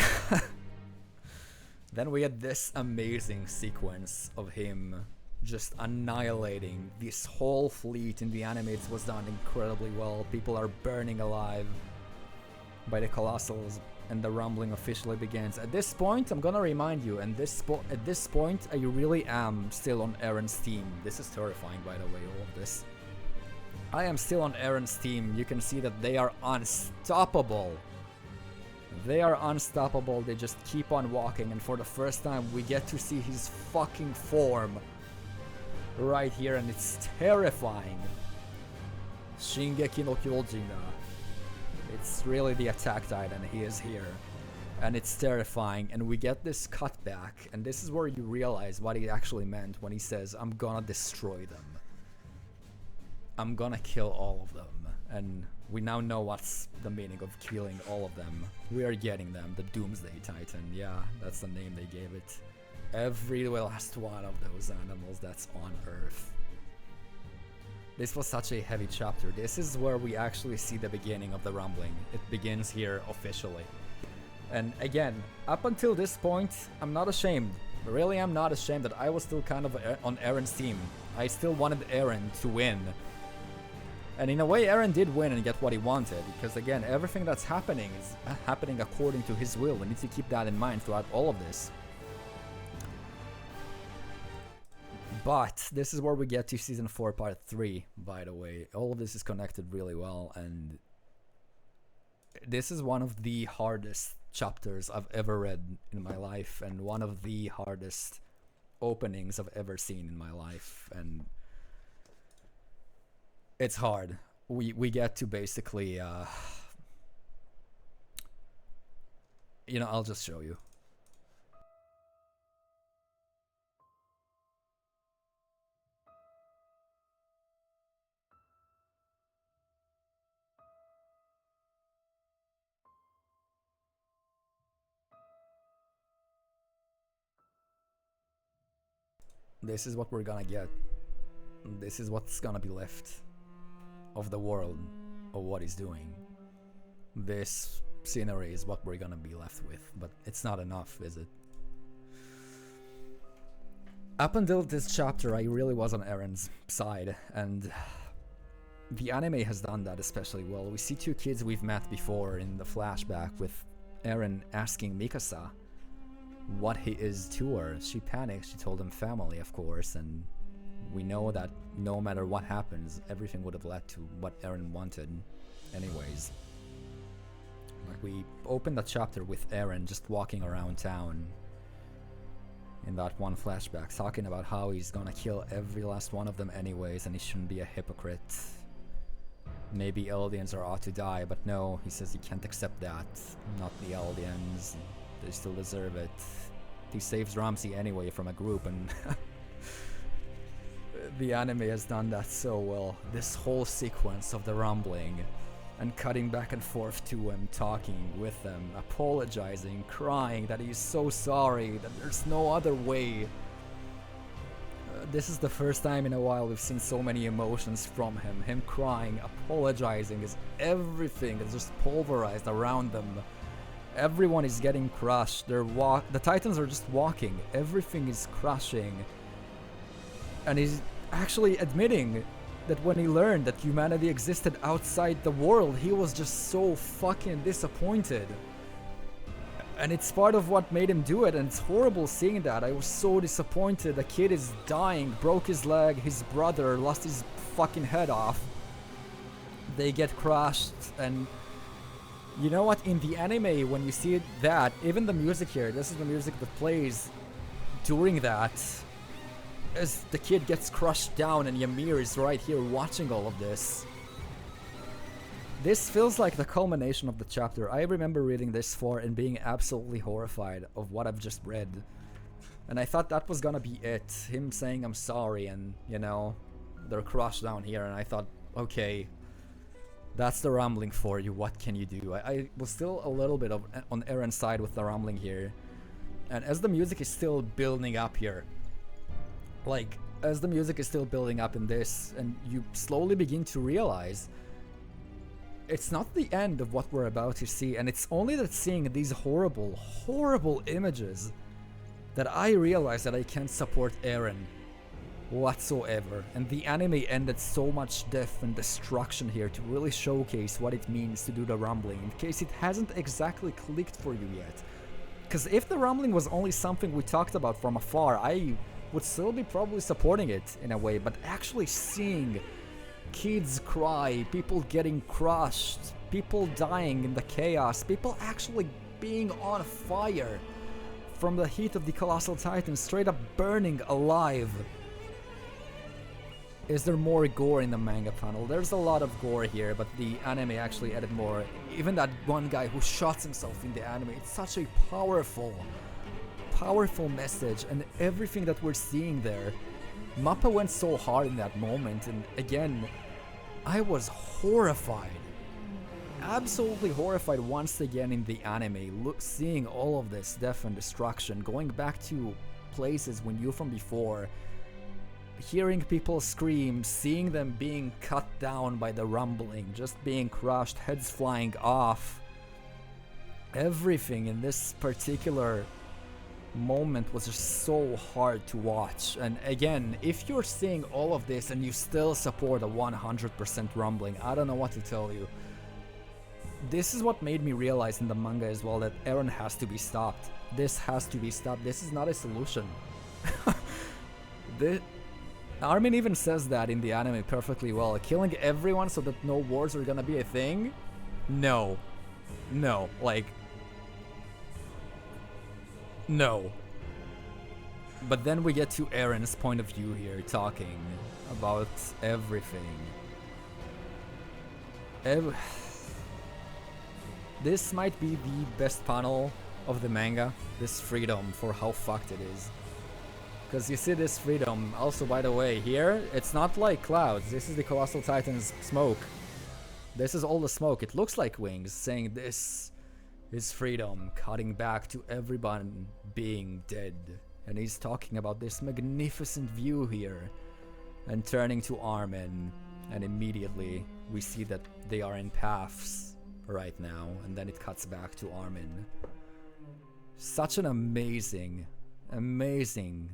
then we had this amazing sequence of him just annihilating this whole fleet. In the anime it was done incredibly well. People are burning alive by the Colossals, and the rumbling officially begins. At this point, I'm gonna remind you, and at this point, I really am still on Aaron's team. This is terrifying, by the way, all of this. I am still on Aaron's team. You can see that they are unstoppable. They are unstoppable. They just keep on walking, and for the first time, we get to see his fucking form right here, and it's terrifying. Shingeki no Kyojin. It's really the Attack Titan, he is here. And it's terrifying, and we get this cutback, and this is where you realize what he actually meant when he says, I'm gonna destroy them. I'm gonna kill all of them. And we now know what's the meaning of killing all of them. We are getting them, the Doomsday Titan. Yeah, that's the name they gave it. Every last one of those animals that's on Earth. This was such a heavy chapter. This is where we actually see the beginning of the rumbling. It begins here officially. And again, up until this point, I'm not ashamed. Really, I'm not ashamed that I was still kind of on Aaron's team. I still wanted Aaron to win. And in a way, Aaron did win and get what he wanted. Because again, everything that's happening is happening according to his will. We need to keep that in mind throughout all of this. But this is where we get to season 4 part 3, by the way. All of this is connected really well, and this is one of the hardest chapters I've ever read in my life, and one of the hardest openings I've ever seen in my life, and it's hard. We get to basically you know, I'll just show you. This is what we're gonna get. This is what's gonna be left of the world, of what he's doing. This scenery is what we're gonna be left with, but it's not enough, is it? Up until this chapter, I really was on Aaron's side, and the anime has done that especially well. We see two kids we've met before in the flashback, with Aaron asking Mikasa what he is to her. She panics. She told him family, of course, and we know that no matter what happens, everything would have led to what Aaron wanted anyways. Like, we opened the chapter with Aaron just walking around town in that one flashback, talking about how he's gonna kill every last one of them anyways, and he shouldn't be a hypocrite. Maybe Eldians are ought to die, but no, he says he can't accept that. Not the Eldians. They still deserve it. He saves Ramsey anyway from a group, and the anime has done that so well. This whole sequence of the rumbling and cutting back and forth to him, talking with them, apologizing, crying that he's so sorry, that there's no other way this is the first time in a while we've seen so many emotions from him. Him crying, apologizing, everything is just pulverized around them. Everyone is getting crushed. The Titans are just walking. Everything is crushing. And he's actually admitting that when he learned that humanity existed outside the world, he was just so fucking disappointed. And it's part of what made him do it, and it's horrible seeing that. I was so disappointed. The kid is dying, broke his leg, his brother lost his fucking head off. They get crushed, and you know what? In the anime, when you see that, even the music here, this is the music that plays during that, as the kid gets crushed down and Ymir is right here watching all of this. This feels like the culmination of the chapter. I remember reading this far and being absolutely horrified of what I've just read. And I thought that was gonna be it. Him saying I'm sorry and, you know, they're crushed down here. And I thought, okay, that's the rumbling for you. What can you do? I was still a little bit on Eren's side with the rumbling here. And as the music is still building up here, like, as the music is still building up in this, and you slowly begin to realize it's not the end of what we're about to see, and it's only that seeing these horrible, horrible images that I realize that I can't support Eren whatsoever. And the anime ended so much death and destruction here to really showcase what it means to do the rumbling, in case it hasn't exactly clicked for you yet. Because if the rumbling was only something we talked about from afar, I would still be probably supporting it in a way, but actually seeing kids cry, people getting crushed, people dying in the chaos, people actually being on fire from the heat of the Colossal Titan, straight up burning alive. Is there more gore in the manga panel? There's a lot of gore here, but the anime actually added more. Even that one guy who shoots himself in the anime, it's such a powerful message, and everything that we're seeing there. Mappa went so hard in that moment, and again, I was horrified. Absolutely horrified once again in the anime, seeing all of this death and destruction, going back to places we knew from before, hearing people scream, seeing them being cut down by the rumbling, just being crushed, heads flying off. Everything in this particular moment was just so hard to watch. And again, if you're seeing all of this and you still support a 100% rumbling, I don't know what to tell you. This is what made me realize in the manga as well that Eren has to be stopped. This has to be stopped. This is not a solution. Armin even says that in the anime perfectly well. Killing everyone so that no wars are gonna be a thing? No. No. Like, no. But then we get to Eren's point of view here, talking about everything. This might be the best panel of the manga, this freedom for how fucked it is. Because you see this freedom, also by the way, here, it's not like clouds, this is the Colossal Titan's smoke. This is all the smoke, it looks like wings, saying this is freedom, cutting back to everyone being dead. And he's talking about this magnificent view here, and turning to Armin, and immediately we see that they are in paths right now, and then it cuts back to Armin. Such an amazing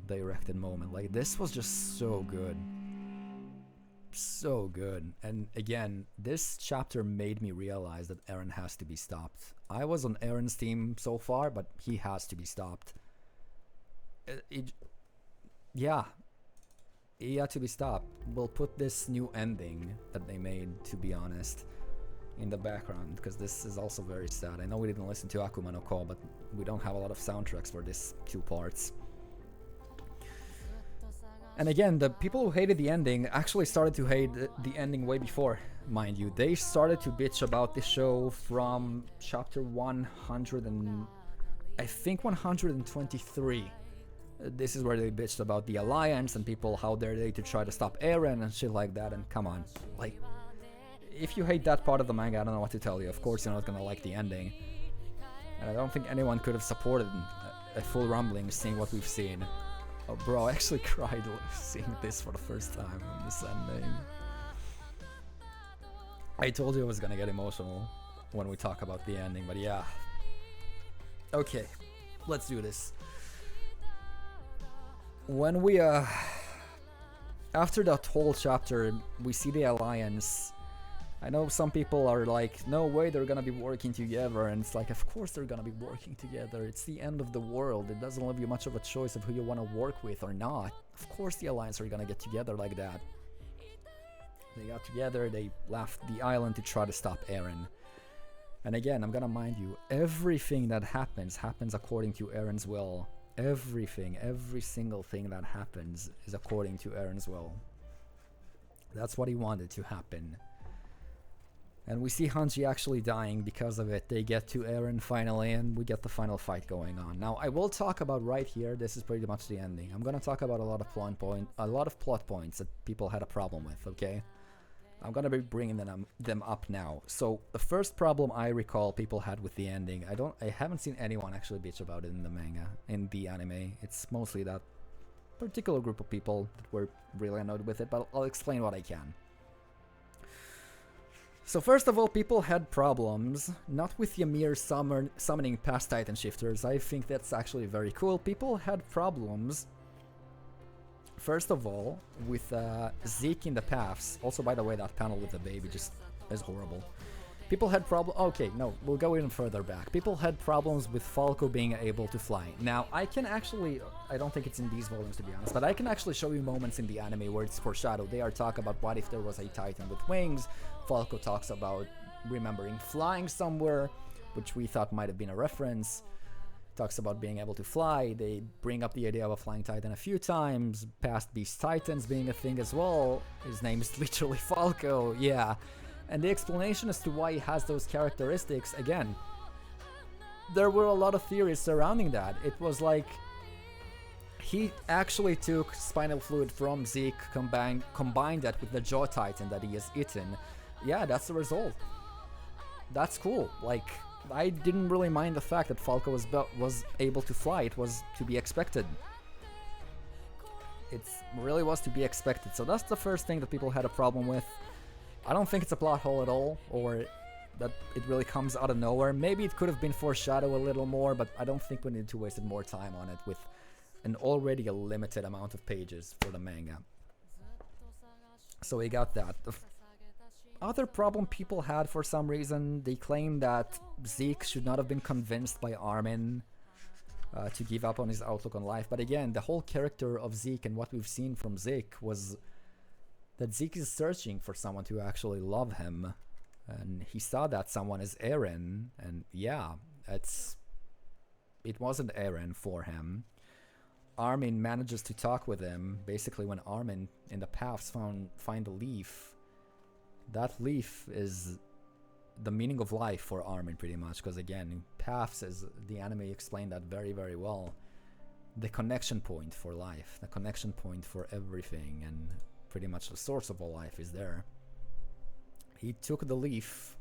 directed moment. Like, this was just so good. So good. And again, this chapter made me realize that Eren has to be stopped. I was on Eren's team so far, but he has to be stopped. Yeah, he had to be stopped. We'll put this new ending that they made, to be honest, in the background, because this is also very sad. I know we didn't listen to Akuma no Ko, but we don't have a lot of soundtracks for these two parts. And again, the people who hated the ending actually started to hate the ending way before, mind you. They started to bitch about the show from chapter 100 and I think 123. This is where they bitched about the Alliance and people, how dare they to try to stop Eren and shit like that. And come on, like, if you hate that part of the manga, I don't know what to tell you. Of course you're not gonna like the ending. And I don't think anyone could have supported a full rumbling seeing what we've seen Oh, bro, I actually cried seeing this for the first time on this ending. I told you I was gonna get emotional when we talk about the ending, but yeah. Okay, let's do this. When we, after that whole chapter, we see the Alliance. I know some people are like, no way they're gonna be working together, and it's like, of course they're gonna be working together. It's the end of the world. It doesn't leave you much of a choice of who you want to work with or not. Of course the Alliance are gonna get together like that. They got together, they left the island to try to stop Eren. And again, I'm gonna mind you, everything that happens according to Eren's will. Everything, every single thing that happens is according to Eren's will. That's what he wanted to happen. And we see Hanji actually dying because of it. They get to Eren finally, and we get the final fight going on. Now, I will talk about right here, this is pretty much the ending. I'm gonna talk about a lot of plot points that people had a problem with, okay? I'm gonna be bringing them up now. So the first problem I recall people had with the ending, I haven't seen anyone actually bitch about it in the manga, in the anime. It's mostly that particular group of people that were really annoyed with it, but I'll explain what I can. So first of all, people had problems, not with Ymir summoning past Titan Shifters. I think that's actually very cool. People had problems, first of all, with Zeke in the paths. Also, by the way, that panel with the baby just is horrible. People had problems. Okay, no, we'll go even further back. People had problems with Falco being able to fly. Now, I can actually, I don't think it's in these volumes to be honest, but I can actually show you moments in the anime where it's foreshadowed. They are talking about what if there was a Titan with wings. Falco talks about remembering flying somewhere, which we thought might have been a reference. Talks about being able to fly. They bring up the idea of a flying Titan a few times. Past Beast Titans being a thing as well. His name is literally Falco, yeah. And the explanation as to why he has those characteristics, again, there were a lot of theories surrounding that. It was like he actually took spinal fluid from Zeke, combined that with the Jaw Titan that he has eaten. Yeah, that's the result. That's cool. Like, I didn't really mind the fact that Falco was able to fly. It was to be expected. It really was to be expected. So that's the first thing that people had a problem with. I don't think it's a plot hole at all, or that it really comes out of nowhere. Maybe it could have been foreshadowed a little more, but I don't think we need to waste more time on it with an already a limited amount of pages for the manga. So we got that. The other problem people had for some reason, they claimed that Zeke should not have been convinced by Armin to give up on his outlook on life. But again, the whole character of Zeke and what we've seen from Zeke was that Zeke is searching for someone to actually love him, and he saw that someone is Eren, and yeah, it wasn't Eren for him. Armin manages to talk with him. Basically, when Armin in the paths find a leaf, that leaf is the meaning of life for Armin, pretty much, because again, paths, as the anime explained that very, very well, the connection point for life, the connection point for everything, and pretty much the source of all life is there. He took the leaf,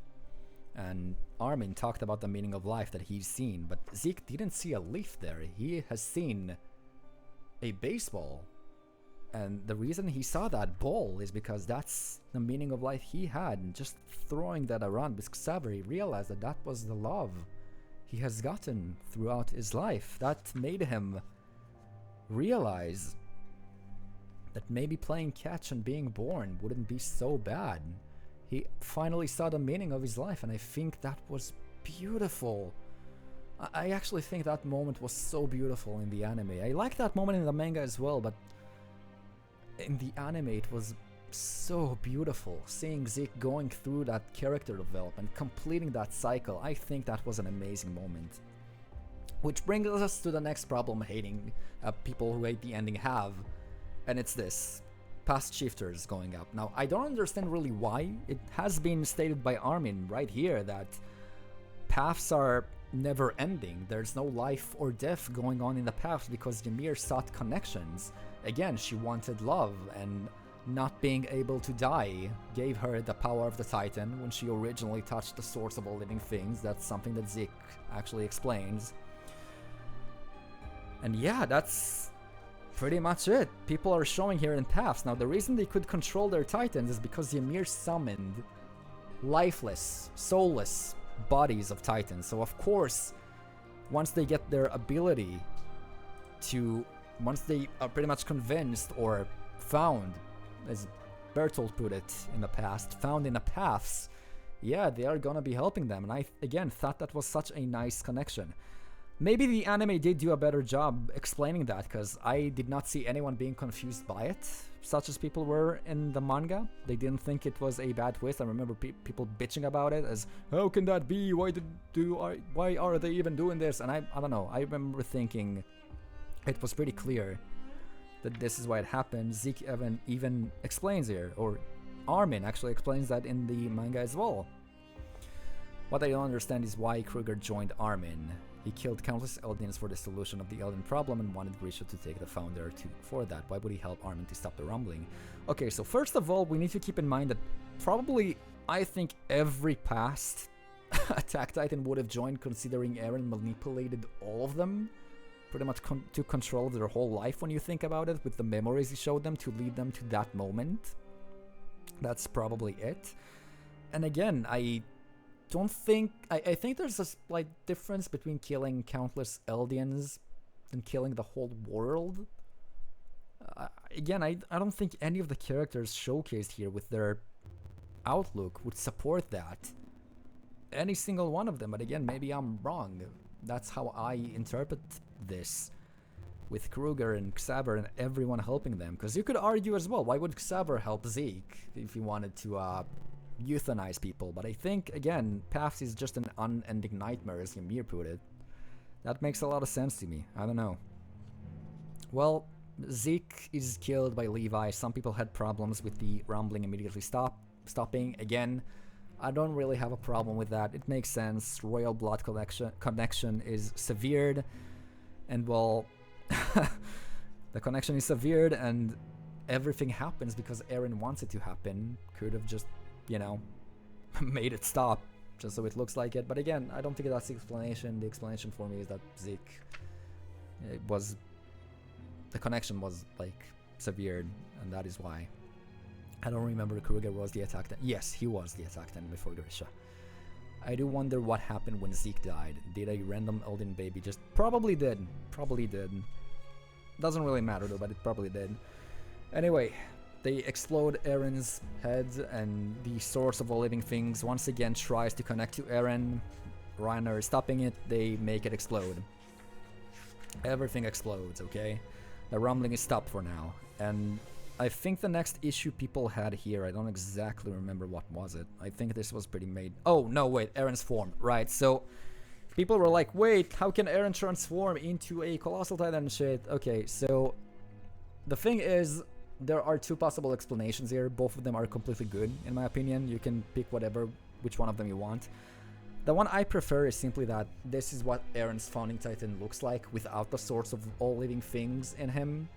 and Armin talked about the meaning of life that he's seen, but Zeke didn't see a leaf there. He has seen a baseball, and the reason he saw that ball is because that's the meaning of life he had, and just throwing that around because Savary realized that that was the love he has gotten throughout his life. That made him realize that maybe playing catch and being born wouldn't be so bad. He finally saw the meaning of his life, and I think that was beautiful. I actually think that moment was so beautiful in the anime. I like that moment in the manga as well, but in the anime it was so beautiful. Seeing Zeke going through that character development, completing that cycle, I think that was an amazing moment. Which brings us to the next problem people who hate the ending have. And it's this, past shifters going up. Now, I don't understand really why. It has been stated by Armin right here that paths are never ending. There's no life or death going on in the paths because Ymir sought connections. Again, she wanted love, and not being able to die gave her the power of the Titan when she originally touched the source of all living things. That's something that Zeke actually explains. And yeah, that's pretty much it. People are showing here in paths. Now, the reason they could control their titans is because Ymir summoned lifeless, soulless bodies of titans. So, of course, once they get their ability to... Once they are pretty much convinced or found, as Bertolt put it in the past, found in the paths, yeah, they are gonna be helping them. And I, again, thought that was such a nice connection. Maybe the anime did do a better job explaining that, because I did not see anyone being confused by it, such as people were in the manga. They didn't think it was a bad twist. I remember people bitching about it as, how can that be? Why are they even doing this? And I don't know. I remember thinking it was pretty clear that this is why it happened. Zeke even explains here, or Armin actually explains that in the manga as well. What I don't understand is why Kruger joined Armin. He killed countless Eldians for the solution of the Eldian problem and wanted Grisha to take the founder for that. Why would he help Armin to stop the rumbling? Okay, so first of all, we need to keep in mind that probably, I think every past Attack Titan would have joined, considering Eren manipulated all of them pretty much to control their whole life when you think about it, with the memories he showed them to lead them to that moment. That's probably it. And again, I think there's a slight difference between killing countless Eldians and killing the whole world. Again, I don't think any of the characters showcased here with their outlook would support that. Any single one of them, but again, maybe I'm wrong. That's how I interpret this, with Kruger and Xaver and everyone helping them. Because you could argue as well, why would Xaver help Zeke if he wanted to euthanize people? But I think, again, Paths is just an unending nightmare, as Ymir put it. That makes a lot of sense to me. I don't know. Well, Zeke is killed by Levi. Some people had problems with the rumbling immediately stopping. Again, I don't really have a problem with that. It makes sense. Royal blood connection is severed. And well, the connection is severed and everything happens because Eren wants it to happen. Could have just, you know, made it stop just so it looks like it. But again, I don't think that's the explanation. The explanation for me is that Zeke, the connection was like severed, and that is why. I don't remember Kruger was the attack. Yes, he was the attack then before Grisha. I do wonder what happened when Zeke died. Did a random Elden baby just... Probably did. Probably did. Doesn't really matter though, but it probably did. Anyway, they explode Eren's head, and the source of all living things once again tries to connect to Eren. Reiner is stopping it. They make it explode. Everything explodes, okay? The rumbling is stopped for now. And I think the next issue people had here, I don't exactly remember what was it. I think this was pretty made... Oh, no, wait, Eren's form. Right, so people were like, wait, how can Eren transform into a Colossal Titan and shit? Okay, so the thing is, there are two possible explanations here. Both of them are completely good, in my opinion. You can pick which one of them you want. The one I prefer is simply that this is what Eren's Founding Titan looks like without the source of all living things in him,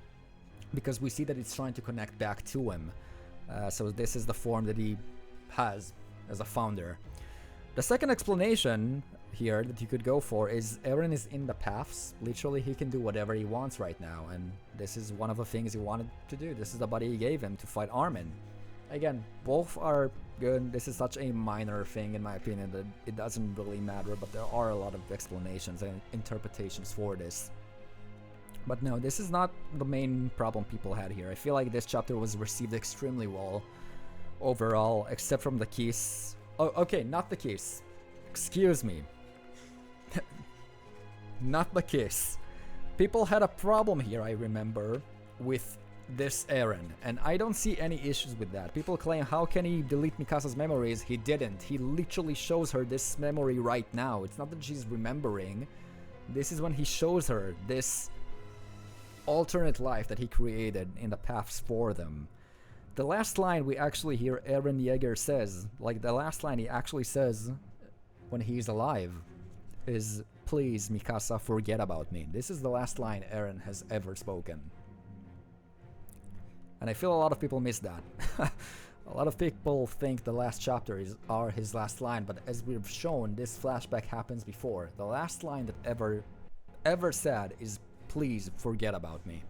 because we see that it's trying to connect back to him. So this is the form that he has as a founder. The second explanation here that you could go for is Eren is in the paths. Literally, he can do whatever he wants right now, and this is one of the things he wanted to do. This is the body he gave him to fight Armin. Again, both are good. This is such a minor thing in my opinion that it doesn't really matter, but there are a lot of explanations and interpretations for this. But no, this is not the main problem people had here. I feel like this chapter was received extremely well overall, except from the kiss. Oh, okay, not the kiss. Excuse me. Not the kiss. People had a problem here, I remember, with this Eren, and I don't see any issues with that. People claim, how can he delete Mikasa's memories? He didn't. He literally shows her this memory right now. It's not that she's remembering. This is when he shows her this alternate life that he created in the paths for them. The last line we actually hear Eren Yeager says, like the last line he actually says when he's alive, is, please Mikasa, forget about me. This is the last line Eren has ever spoken. And I feel a lot of people miss that. A lot of people think the last chapter are his last line, but as we've shown, this flashback happens before. The last line that ever said is, please forget about me.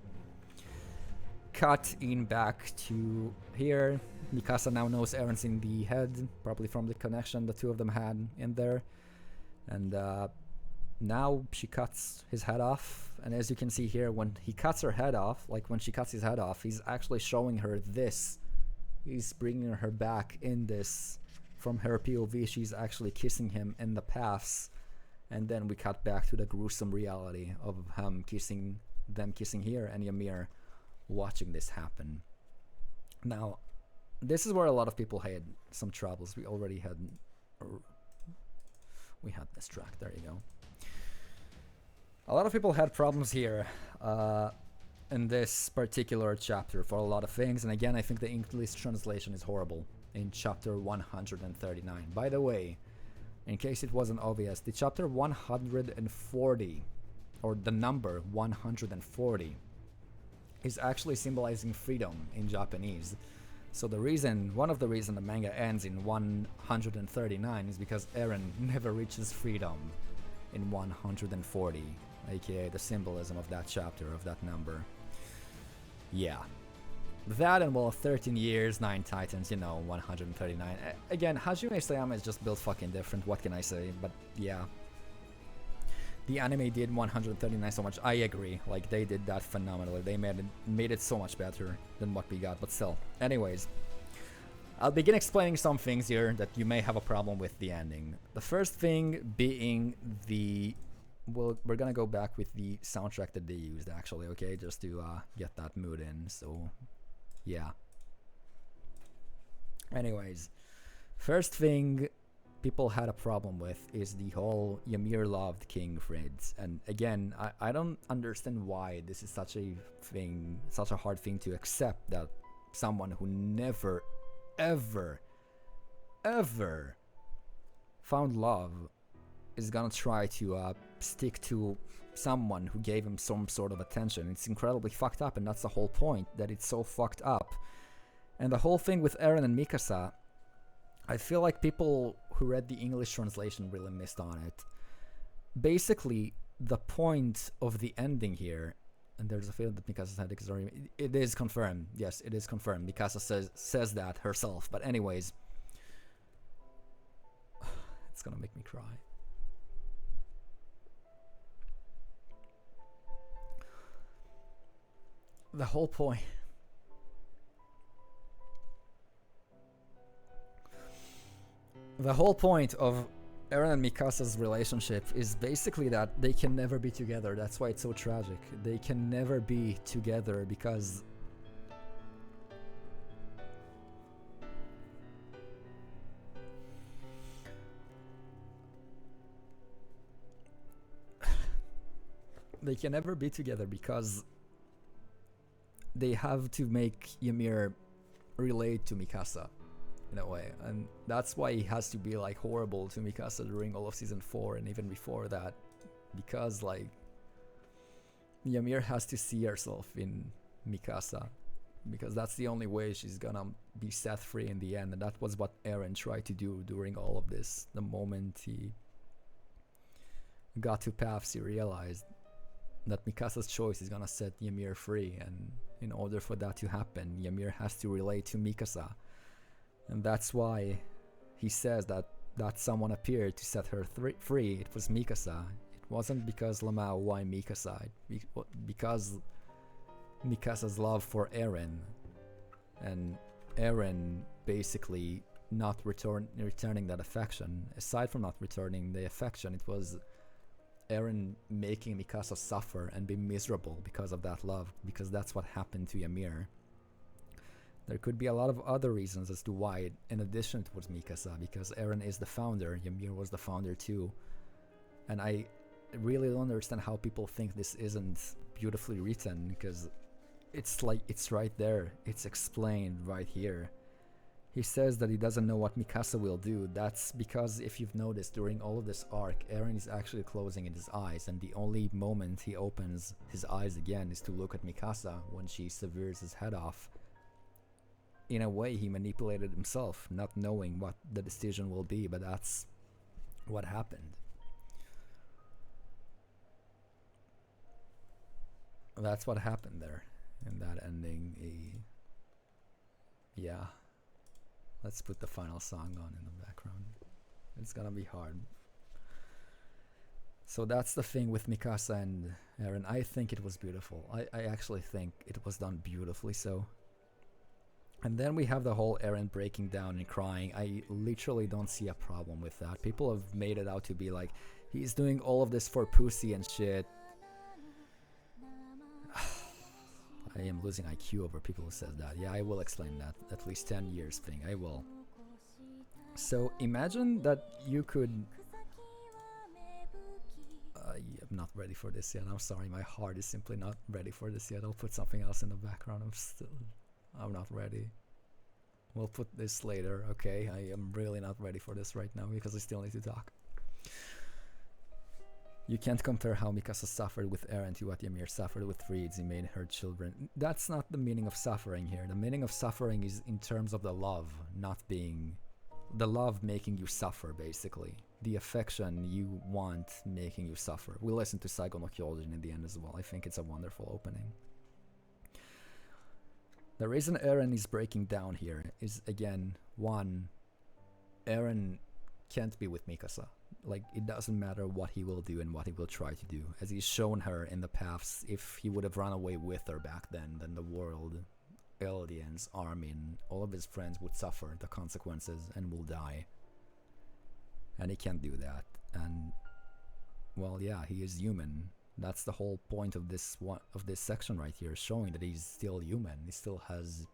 cut in back to here. Mikasa now knows Eren's in the head, probably from the connection the two of them had in there. And now she cuts his head off. And as you can see here, when he cuts her head off, like when she cuts his head off, he's actually showing her this. He's bringing her back in this. From her POV, she's actually kissing him in the paths. And then we cut back to the gruesome reality of them kissing here, and Ymir watching this happen. Now, this is where a lot of people had some troubles. We already had... We had this track, there you go. A lot of people had problems here in this particular chapter for a lot of things. And again, I think the English translation is horrible in chapter 139. By the way, in case it wasn't obvious, the chapter 140, or the number 140, is actually symbolizing freedom in Japanese. So one of the reasons the manga ends in 139 is because Eren never reaches freedom in 140, aka the symbolism of that chapter, of that number. Yeah. That and, well, 13 years, 9 titans, 139. Again, Hajime Isayama is just built fucking different, what can I say? But yeah. The anime did 139 so much, I agree. Like, they did that phenomenally. They made it so much better than what we got, but still. Anyways, I'll begin explaining some things here that you may have a problem with the ending. The first thing being well, we're gonna go back with the soundtrack that they used, actually, okay? Just to get that mood in, so... yeah. Anyways, first thing people had a problem with is the whole Ymir loved King Fritz. And again, I don't understand why this is such a hard thing to accept, that someone who never, ever, ever found love is gonna try to stick to someone who gave him some sort of attention. It's incredibly fucked up, and that's the whole point, that it's so fucked up. And the whole thing with Eren and Mikasa, I feel like people who read the English translation really missed on it. Basically, the point of the ending here, and there's a feeling that Mikasa's head is already... It is confirmed. Yes, it is confirmed. Mikasa says that herself. But anyways... It's gonna make me cry. The whole point... The whole point of Eren and Mikasa's relationship is basically that they can never be together. That's why it's so tragic. They can never be together because... They can never be together because they have to make Ymir relate to Mikasa in a way, and that's why he has to be like horrible to Mikasa during all of season 4 and even before that, because like Ymir has to see herself in Mikasa, because that's the only way she's gonna be set free in the end. And that was what Eren tried to do during all of this. The moment he got to paths, he realized that Mikasa's choice is gonna set Ymir free, and in order for that to happen, Ymir has to relate to Mikasa. And that's why he says that someone appeared to set her free. It was Mikasa. It wasn't because Lamau why Mikasa. Because Mikasa's love for Eren. And Eren basically not returning that affection. Aside from not returning the affection, it was Eren making Mikasa suffer and be miserable because of that love. Because that's what happened to Ymir. There could be a lot of other reasons as to why, in addition towards Mikasa, because Eren is the founder, Ymir was the founder too. And I really don't understand how people think this isn't beautifully written, because it's like, it's right there, it's explained right here. He says that he doesn't know what Mikasa will do. That's because, if you've noticed, during all of this arc, Eren is actually closing his eyes, and the only moment he opens his eyes again is to look at Mikasa when she severs his head off. In a way, he manipulated himself, not knowing what the decision will be, but that's what happened. That's what happened there. in that ending. Yeah, let's put the final song on in the background. It's gonna be hard. So that's the thing with Mikasa and Eren. I think it was beautiful. I actually think it was done beautifully so. And then we have the whole Eren breaking down and crying. I literally don't see a problem with that. People have made it out to be like, he's doing all of this for pussy and shit. I am losing IQ over people who says that. Yeah, I will explain that. At least 10 years thing, I will. So imagine that you could... I'm not ready for this yet. I'm sorry, my heart is simply not ready for this yet. I'll put something else in the background. I'm not ready. We'll put this later, okay? I am really not ready for this right now because I still need to talk. You can't compare how Mikasa suffered with Eren to what Ymir suffered with Reeds. He made her children. That's not the meaning of suffering here. The meaning of suffering is in terms of the love, not being... The love making you suffer, basically. The affection you want making you suffer. We listen to Saigo no Kyojin in the end as well. I think it's a wonderful opening. The reason Eren is breaking down here is, again, one, Eren can't be with Mikasa. Like, it doesn't matter what he will do and what he will try to do. As he's shown her in the paths, if he would have run away with her back then the world, Eldians, Armin, all of his friends would suffer the consequences and will die. And he can't do that. And, well, yeah, he is human. That's the whole point of this section right here, showing that he's still human. He still has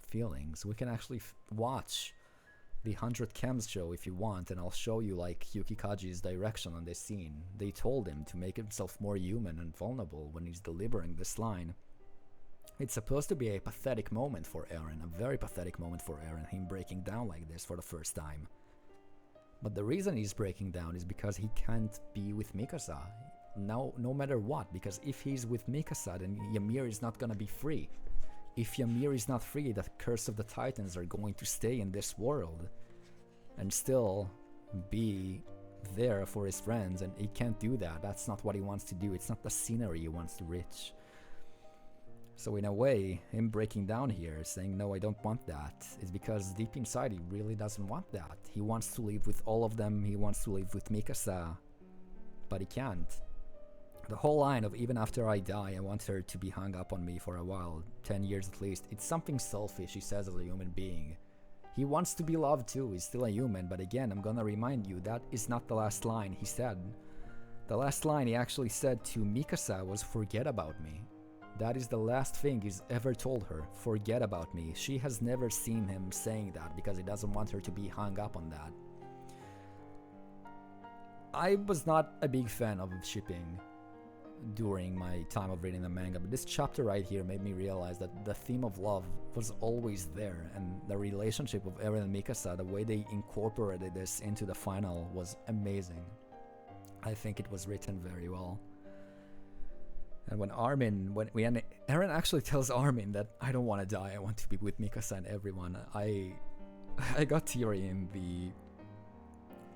feelings. We can actually watch the 100 Chems show if you want, and I'll show you like Yukikaji's direction on this scene. They told him to make himself more human and vulnerable when he's delivering this line. It's supposed to be a pathetic moment for Eren, a very pathetic moment for Eren, him breaking down like this for the first time. But the reason he's breaking down is because he can't be with Mikasa. No matter what, because if he's with Mikasa, then Ymir is not gonna be free. If Ymir is not free, the Curse of the Titans are going to stay in this world and still be there for his friends, and he can't do that. That's not what he wants to do. It's not the scenery he wants to reach. So in a way, him breaking down here, saying, no, I don't want that, is because deep inside he really doesn't want that. He wants to live with all of them, he wants to live with Mikasa, but he can't. The whole line of, even after I die, I want her to be hung up on me for a while, 10 years at least, it's something selfish he says as a human being. He wants to be loved too, he's still a human, but again, I'm gonna remind you, that is not the last line he said. The last line he actually said to Mikasa was, forget about me. That is the last thing he's ever told her, forget about me. She has never seen him saying that because he doesn't want her to be hung up on that. I was not a big fan of shipping during my time of reading the manga, but this chapter right here made me realize that the theme of love was always there, and the relationship of Eren and Mikasa, the way they incorporated this into the final was amazing. I think it was written very well. And when Eren actually tells Armin that I don't want to die, I want to be with Mikasa and everyone, I got teary in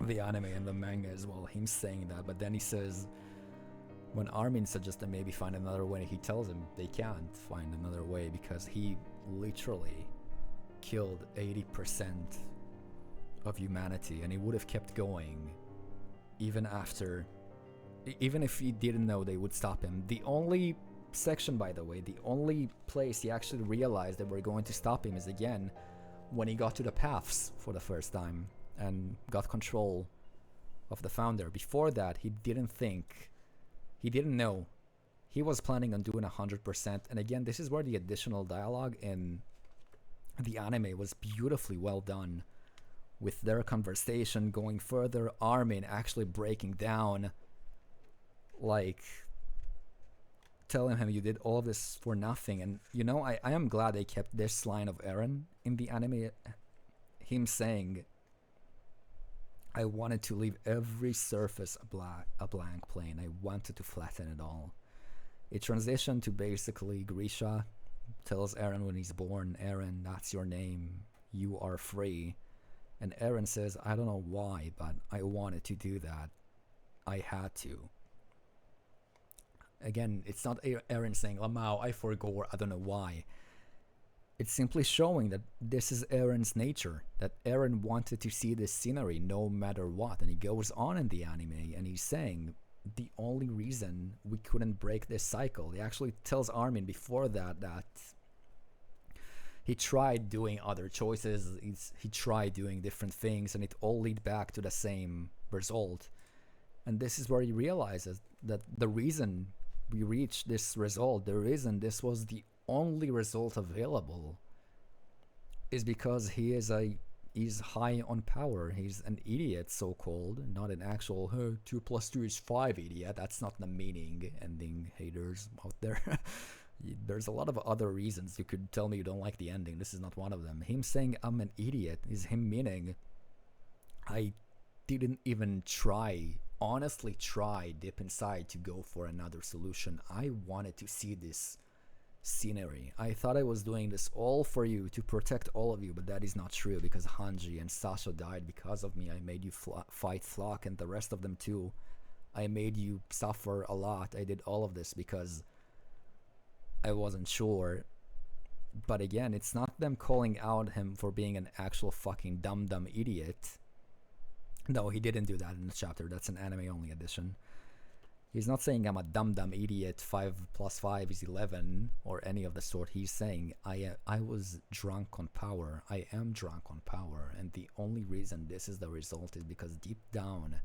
the anime and the manga as well, him saying that. But then he says, when Armin suggests that maybe find another way, he tells him they can't find another way because he literally killed 80% of humanity, and he would have kept going even if he didn't know they would stop him. The only section, by the way, the only place he actually realized that we're going to stop him is, again, when he got to the paths for the first time and got control of the founder. Before that, he didn't know. He was planning on doing 100%. And again, this is where the additional dialogue in the anime was beautifully well done, with their conversation going further, Armin actually breaking down, like telling him you did all of this for nothing. And you know, I am glad they kept this line of Eren in the anime, him saying, I wanted to leave every surface a blank plane. I wanted to flatten it all. It transitioned to basically Grisha tells Eren when he's born, Eren, that's your name, you are free. And Eren says, I don't know why, but I wanted to do that. I had to. Again, it's not Eren saying, Lamau, I forgot, I don't know why. It's simply showing that this is Eren's nature, that Eren wanted to see this scenery no matter what. And he goes on in the anime and he's saying the only reason we couldn't break this cycle. He actually tells Armin before that he tried doing other choices, he tried doing different things, and it all lead back to the same result. And this is where he realizes that the reason we reached this result, the reason this was the only result available, is because he's high on power. He's an idiot, so-called, not an actual 2 + 2 is 5 idiot. That's not the meaning, ending haters out there. There's a lot of other reasons you could tell me you don't like the ending. This is not one of them. Him saying I'm an idiot is him meaning I didn't even try, honestly try, dip inside to go for another solution. I wanted to see this scenery. I thought I was doing this all for you, to protect all of you, but that is not true, because Hanji and Sasha died because of me. I made you fight Flock and the rest of them too. I made you suffer a lot. I did all of this because I wasn't sure. But again, it's not them calling out him for being an actual fucking dumb idiot. No, he didn't do that in the chapter. That's an anime only edition. He's not saying I'm a dumb idiot, 5 + 5 is 11, or any of the sort. He's saying I was drunk on power. I am drunk on power, and the only reason this is the result is because deep down,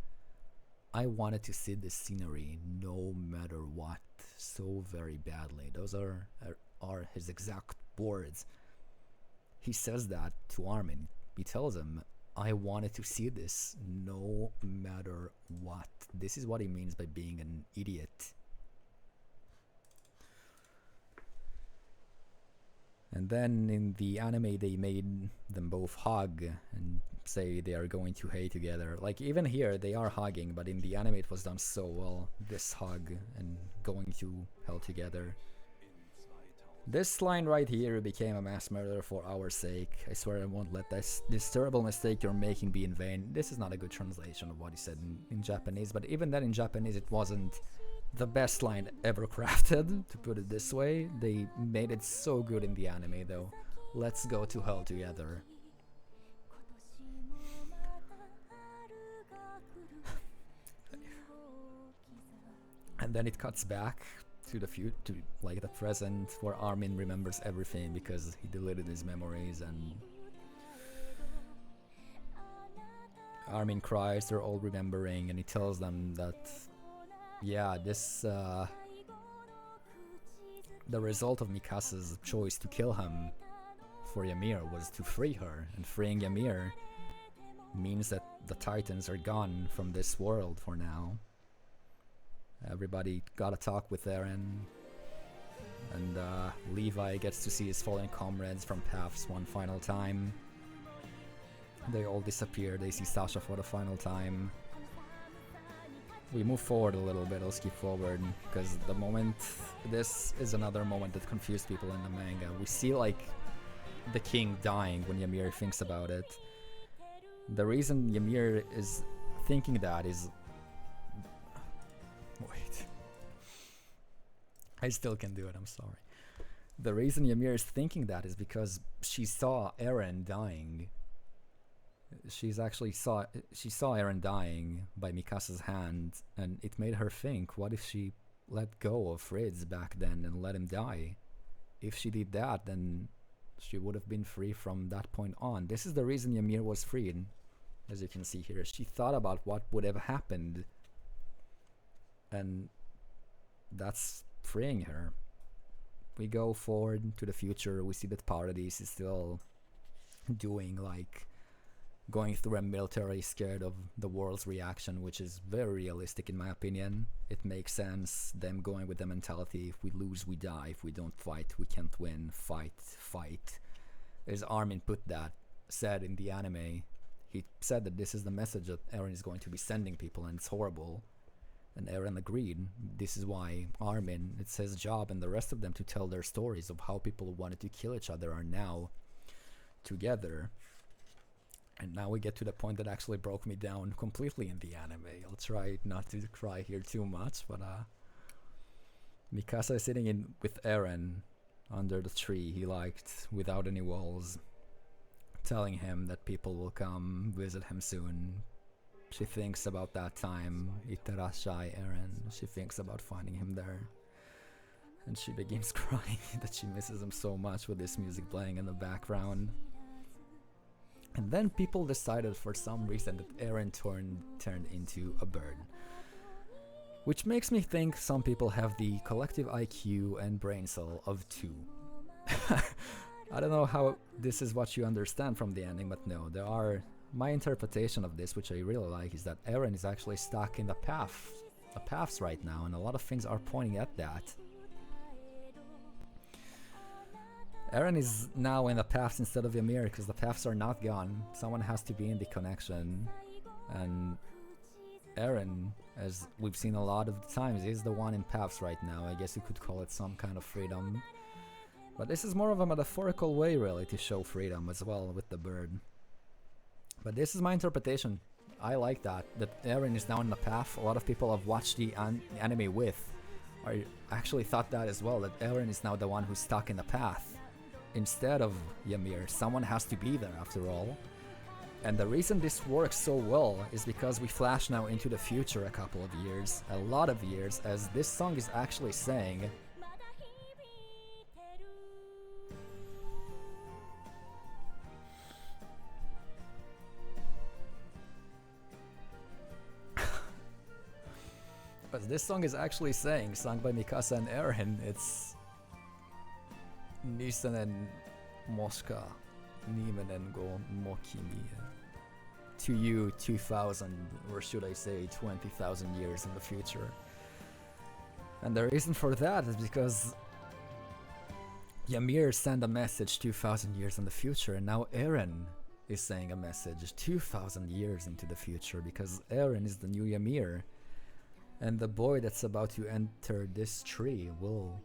I wanted to see this scenery no matter what, so very badly. Those are his exact words. He says that to Armin. He tells him, I wanted to see this no matter what. This is what he means by being an idiot. And then in the anime, they made them both hug and say they are going to hate together. Like, even here, they are hugging, but in the anime, it was done so well. This hug and going to hell together. This line right here became a mass murder for our sake. I swear I won't let this terrible mistake you're making be in vain. This is not a good translation of what he said in Japanese, but even then in Japanese it wasn't the best line ever crafted, to put it this way. They made it so good in the anime though. Let's go to hell together. And then it cuts back to the like the present, where Armin remembers everything because he deleted his memories, and Armin cries, they're all remembering, and he tells them that, yeah, this, the result of Mikasa's choice to kill him for Ymir was to free her, and freeing Ymir means that the Titans are gone from this world for now. Everybody got a talk with Eren, and Levi gets to see his fallen comrades from paths one final time. They all disappear, they see Sasha for the final time. We move forward a little bit, I'll skip forward, because the moment, this is another moment that confused people in the manga. We see like the king dying when Ymir thinks about it. The reason Ymir is thinking that is... Wait. I still can do it, I'm sorry. The reason Ymir is thinking that is because she saw Eren dying. She saw Eren dying by Mikasa's hand, and it made her think, what if she let go of Fritz back then and let him die? If she did that, then she would have been free from that point on. This is the reason Ymir was freed, as you can see here. She thought about what would have happened, and that's freeing her. We go forward to the future. We see that Paradis is still doing like going through a military scared of the world's reaction, which is very realistic in my opinion. It makes sense, them going with the mentality, if we lose we die, if we don't fight we can't win, fight. As Armin said in the anime, he said that this is the message that Eren is going to be sending people, and it's horrible. And Eren agreed. This is why Armin, it's his job, and the rest of them to tell their stories of how people who wanted to kill each other are now together. And now we get to the point that actually broke me down completely in the anime. I'll try not to cry here too much, but Mikasa is sitting in with Eren under the tree he liked without any walls, telling him that people will come visit him soon. She thinks about that time, Itterashai Eren. She thinks about finding him there. And she begins crying that she misses him so much with this music playing in the background. And then people decided for some reason that Eren turned into a bird. Which makes me think some people have the collective IQ and brain cell of 2. I don't know how this is what you understand from the ending, but no, there are... My interpretation of this, which I really like, is that Eren is actually stuck in the paths right now, and a lot of things are pointing at that. Eren is now in the paths instead of Ymir, because the paths are not gone. Someone has to be in the connection, and Eren, as we've seen a lot of the times, is the one in paths right now. I guess you could call it some kind of freedom. But this is more of a metaphorical way, really, to show freedom as well with the bird. But this is my interpretation. I like that Eren is now in the path. A lot of people I've watched the anime with actually thought that as well, that Eren is now the one who's stuck in the path instead of Ymir. Someone has to be there after all. And the reason this works so well is because we flash now into the future a couple of years, a lot of years, as this song is actually saying this song is actually saying, sung by Mikasa and Eren, it's Nisanen Moska Nimenen go Mokimi. To you, 2000, or should I say 20,000 years in the future. And the reason for that is because Ymir sent a message 2000 years in the future, and now Eren is saying a message 2000 years into the future, because Eren is the new Ymir. And the boy that's about to enter this tree will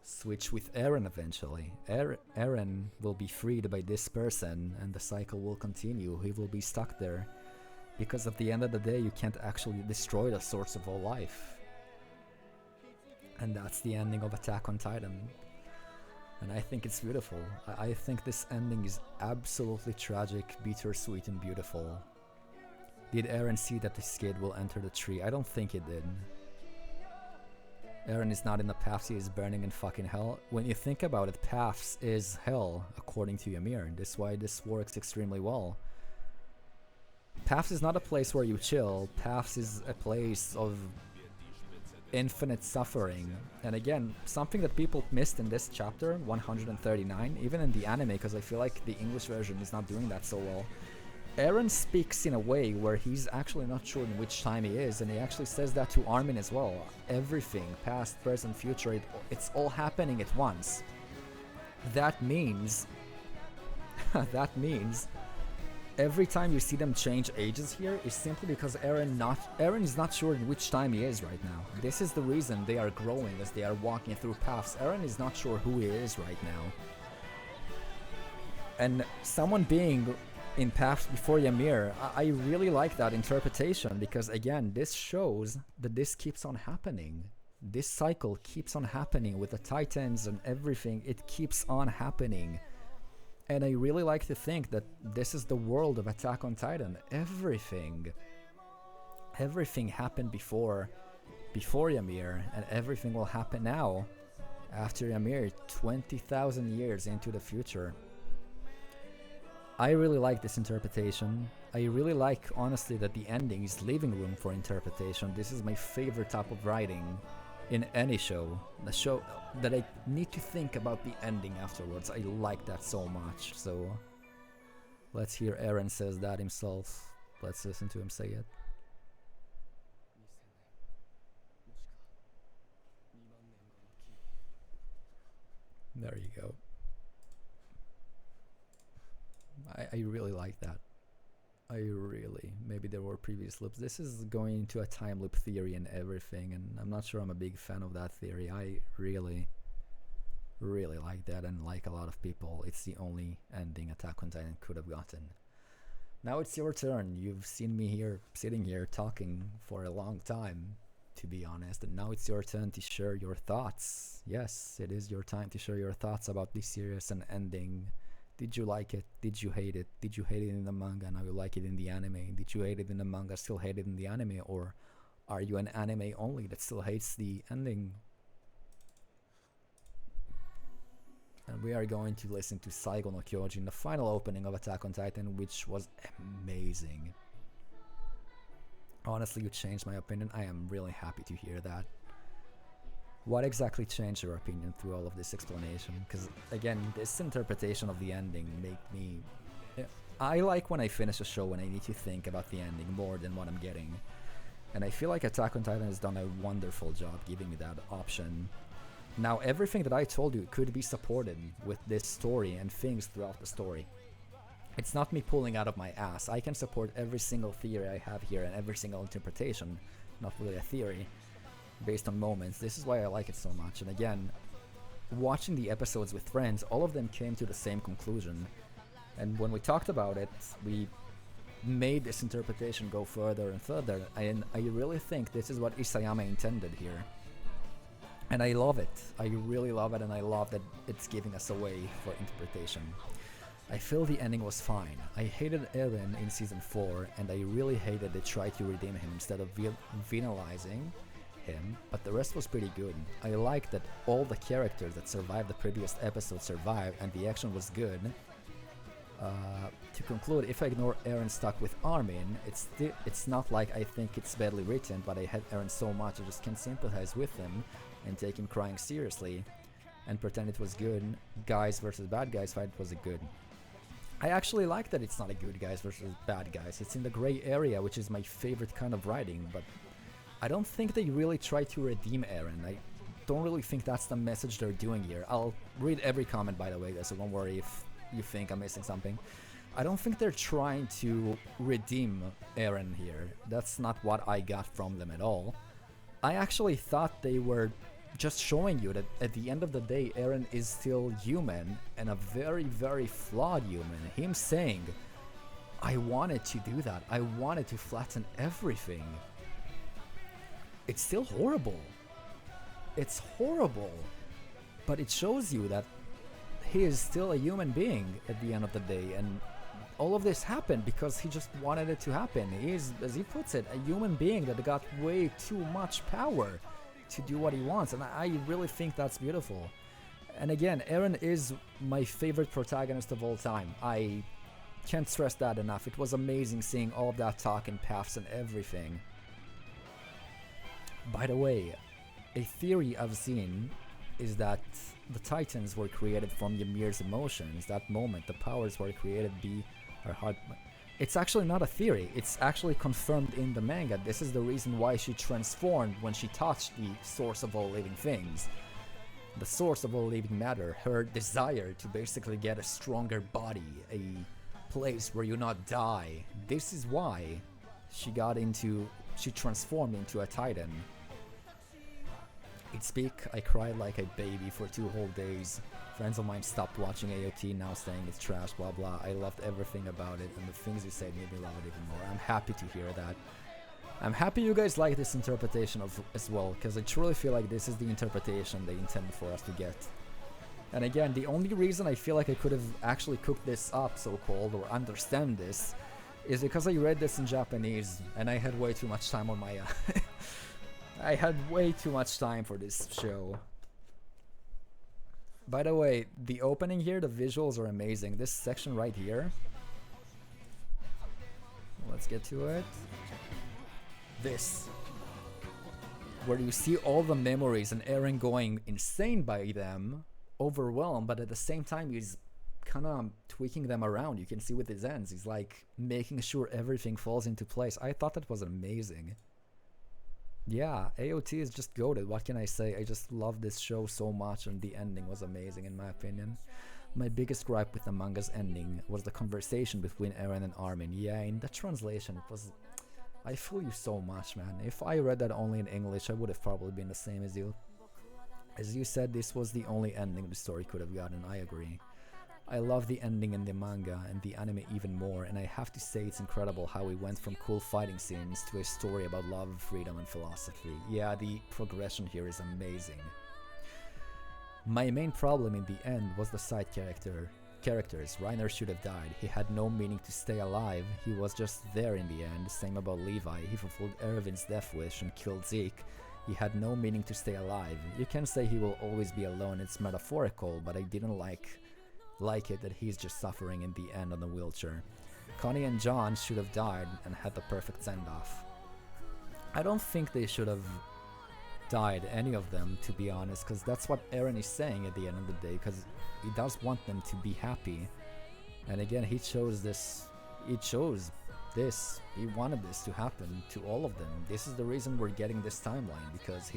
switch with Eren eventually. Eren will be freed by this person, and the cycle will continue. He will be stuck there. Because at the end of the day, you can't actually destroy the source of all life. And that's the ending of Attack on Titan. And I think it's beautiful. I think this ending is absolutely tragic, bittersweet, and beautiful. Did Eren see that this kid will enter the tree? I don't think he did. Eren is not in the paths, he is burning in fucking hell. When you think about it, paths is hell, according to Ymir. That's why this works extremely well. Paths is not a place where you chill. Paths is a place of infinite suffering. And again, something that people missed in this chapter, 139, even in the anime, because I feel like the English version is not doing that so well. Eren speaks in a way where he's actually not sure in which time he is, and he actually says that to Armin as well. Everything, past, present, future, it's all happening at once. That means... that means... every time you see them change ages here is simply because Eren is not sure in which time he is right now. This is the reason they are growing as they are walking through paths. Eren is not sure who he is right now. And someone being in paths before Ymir, I really like that interpretation, because again, this shows that this keeps on happening. This cycle keeps on happening with the Titans and everything. It keeps on happening. And I really like to think that this is the world of Attack on Titan. Everything happened before Ymir, and everything will happen now after Ymir, 20,000 years into the future. I really like this interpretation. I really like, honestly, that the ending is leaving room for interpretation. This is my favorite type of writing in any show. The show that I need to think about the ending afterwards. I like that so much. So let's hear Eren says that himself. Let's listen to him say it. There you go. I really like that. Maybe there were previous loops. This is going into a time loop theory and everything, and I'm not sure I'm a big fan of that theory. I really like that, and like a lot of people, it's the only ending Attack on Titan could have gotten. Now it's your turn. You've seen me here, sitting here, talking for a long time. to be honest. And now it's your turn to share your thoughts. Yes, it is your time to share your thoughts about this series and ending. Did you like it? Did you hate it? Did you hate it in the manga? Now you like it in the anime. Did you hate it in the manga? Still hate it in the anime? Or are you an anime only that still hates the ending? And we are going to listen to Saigo no Kyojin, the final opening of Attack on Titan, which was amazing. Honestly, you changed my opinion. I am really happy to hear that. What exactly changed your opinion through all of this explanation? Because again, this interpretation of the ending made me... I like when I finish a show and I need to think about the ending more than what I'm getting. And I feel like Attack on Titan has done a wonderful job giving me that option. Now, everything that I told you could be supported with this story and things throughout the story. It's not me pulling out of my ass. I can support every single theory I have here and every single interpretation, not really a theory, based on moments. This is why I like it so much. And again, watching the episodes with friends, all of them came to the same conclusion. And when we talked about it, we made this interpretation go further and further. And I really think this is what Isayama intended here. And I love it. I really love it, and I love that it's giving us a way for interpretation. I feel the ending was fine. I hated Eren in season 4, and I really hated they tried to redeem him instead of villainizing him, but the rest was pretty good. I liked that all the characters that survived the previous episode survived, and the action was good. To conclude, if I ignore Eren stuck with Armin, it's not like I think it's badly written, but I hate Eren so much I just can't sympathize with him and take him crying seriously and pretend it was good. Guys versus bad guys fight was good. I actually like that it's not a good guys versus bad guys. It's in the gray area, which is my favorite kind of writing, but I don't think they really try to redeem Eren. I don't really think that's the message they're doing here. I'll read every comment, by the way, guys, so don't worry if you think I'm missing something. I don't think they're trying to redeem Eren here. That's not what I got from them at all. I actually thought they were just showing you that at the end of the day, Eren is still human, and a very, very flawed human. Him saying, I wanted to do that. I wanted to flatten everything. It's still horrible. It's horrible. But it shows you that he is still a human being at the end of the day, and all of this happened because he just wanted it to happen. He is, as he puts it, a human being that got way too much power to do what he wants, and I really think that's beautiful. And again, Eren is my favorite protagonist of all time. I can't stress that enough. It was amazing seeing all of that talk and paths and everything. By the way, a theory I've seen is that the Titans were created from Ymir's emotions. That moment, the powers were created her heart. It's actually not a theory. It's actually confirmed in the manga. This is the reason why she transformed when she touched the source of all living things. The source of all living matter. Her desire to basically get a stronger body, a place where you not die. This is why she transformed into a Titan. I'd speak, I cried like a baby for 2 whole days. Friends of mine stopped watching AOT, now saying it's trash, blah blah. I loved everything about it, and the things you said made me love it even more. I'm happy to hear that. I'm happy you guys like this interpretation as well, because I truly feel like this is the interpretation they intended for us to get. And again, the only reason I feel like I could have actually cooked this up, so-called, or understand this, is because I read this in Japanese, and I had way too much time on my... I had way too much time for this show. By the way, the opening here, the visuals are amazing. This section right here. Let's get to it. This. Where you see all the memories and Eren going insane by them, overwhelmed, but at the same time he's kind of tweaking them around. You can see with his hands, he's like making sure everything falls into place. I thought that was amazing. Yeah, AOT is just goated. What can I say? I just love this show so much, and the ending was amazing in my opinion. My biggest gripe with the manga's ending was the conversation between Eren and Armin. Yeah, in the translation it was... I feel you so much, man. If I read that only in English, I would have probably been the same as you. As you said, this was the only ending the story could have gotten, I agree. I love the ending in the manga and the anime even more, and I have to say it's incredible how we went from cool fighting scenes to a story about love, freedom, and philosophy. Yeah, the progression here is amazing. My main problem in the end was the side characters. Reiner should have died. He had no meaning to stay alive. He was just there in the end. Same about Levi. He fulfilled Erwin's death wish and killed Zeke. He had no meaning to stay alive. You can say he will always be alone. It's metaphorical, but I didn't like it that he's just suffering in the end on the wheelchair. Connie and John should have died and had the perfect send-off. I don't think they should have died, any of them, to be honest, because that's what Eren is saying at the end of the day, because he does want them to be happy. And again, he chose this, he wanted this to happen to all of them. This is the reason we're getting this timeline, because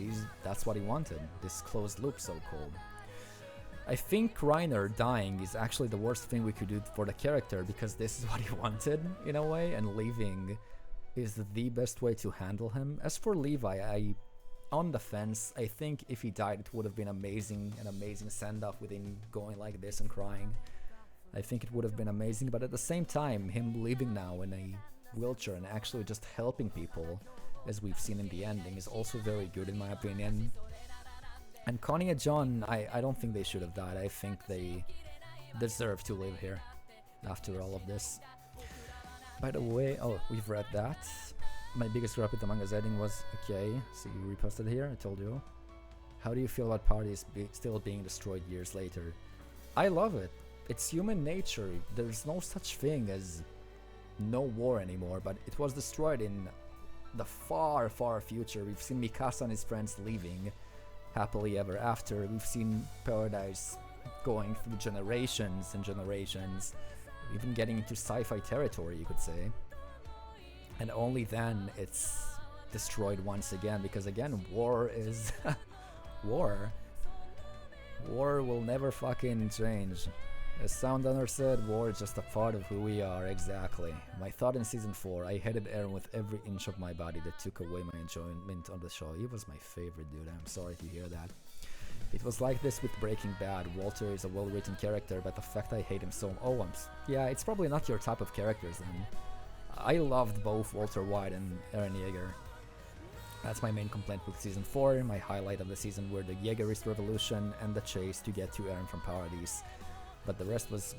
that's what he wanted, this closed loop, so-called. I think Reiner dying is actually the worst thing we could do for the character, because this is what he wanted, in a way, and leaving is the best way to handle him. As for Levi, on the fence, I think if he died, it would have been amazing, an amazing send-off with him going like this and crying. I think it would have been amazing, but at the same time, him leaving now in a wheelchair and actually just helping people, as we've seen in the ending, is also very good in my opinion. And Connie and John, I don't think they should have died. I think they deserve to live here after all of this. By the way, oh, we've read that. My biggest gripe with the manga's ending was, okay, so you reposted here, I told you. How do you feel about parties still being destroyed years later? I love it. It's human nature. There's no such thing as no war anymore, but it was destroyed in the far, far future. We've seen Mikasa and his friends leaving happily ever after. We've seen paradise going through generations and generations, even getting into sci-fi territory, you could say. And only then it's destroyed once again, because again, war is war. War will never fucking change. As Soundunner said, war is just a part of who we are, exactly. My thought in season 4, I hated Eren with every inch of my body. That took away my enjoyment on the show. He was my favorite, dude. I'm sorry to hear that. It was like this with Breaking Bad. Walter is a well-written character, but the fact I hate him so... Oh, yeah, it's probably not your type of characters then. I loved both Walter White and Eren Yeager. That's my main complaint with season 4. My highlight of the season were the Yeagerist revolution and the chase to get to Eren from Paradise. But the rest was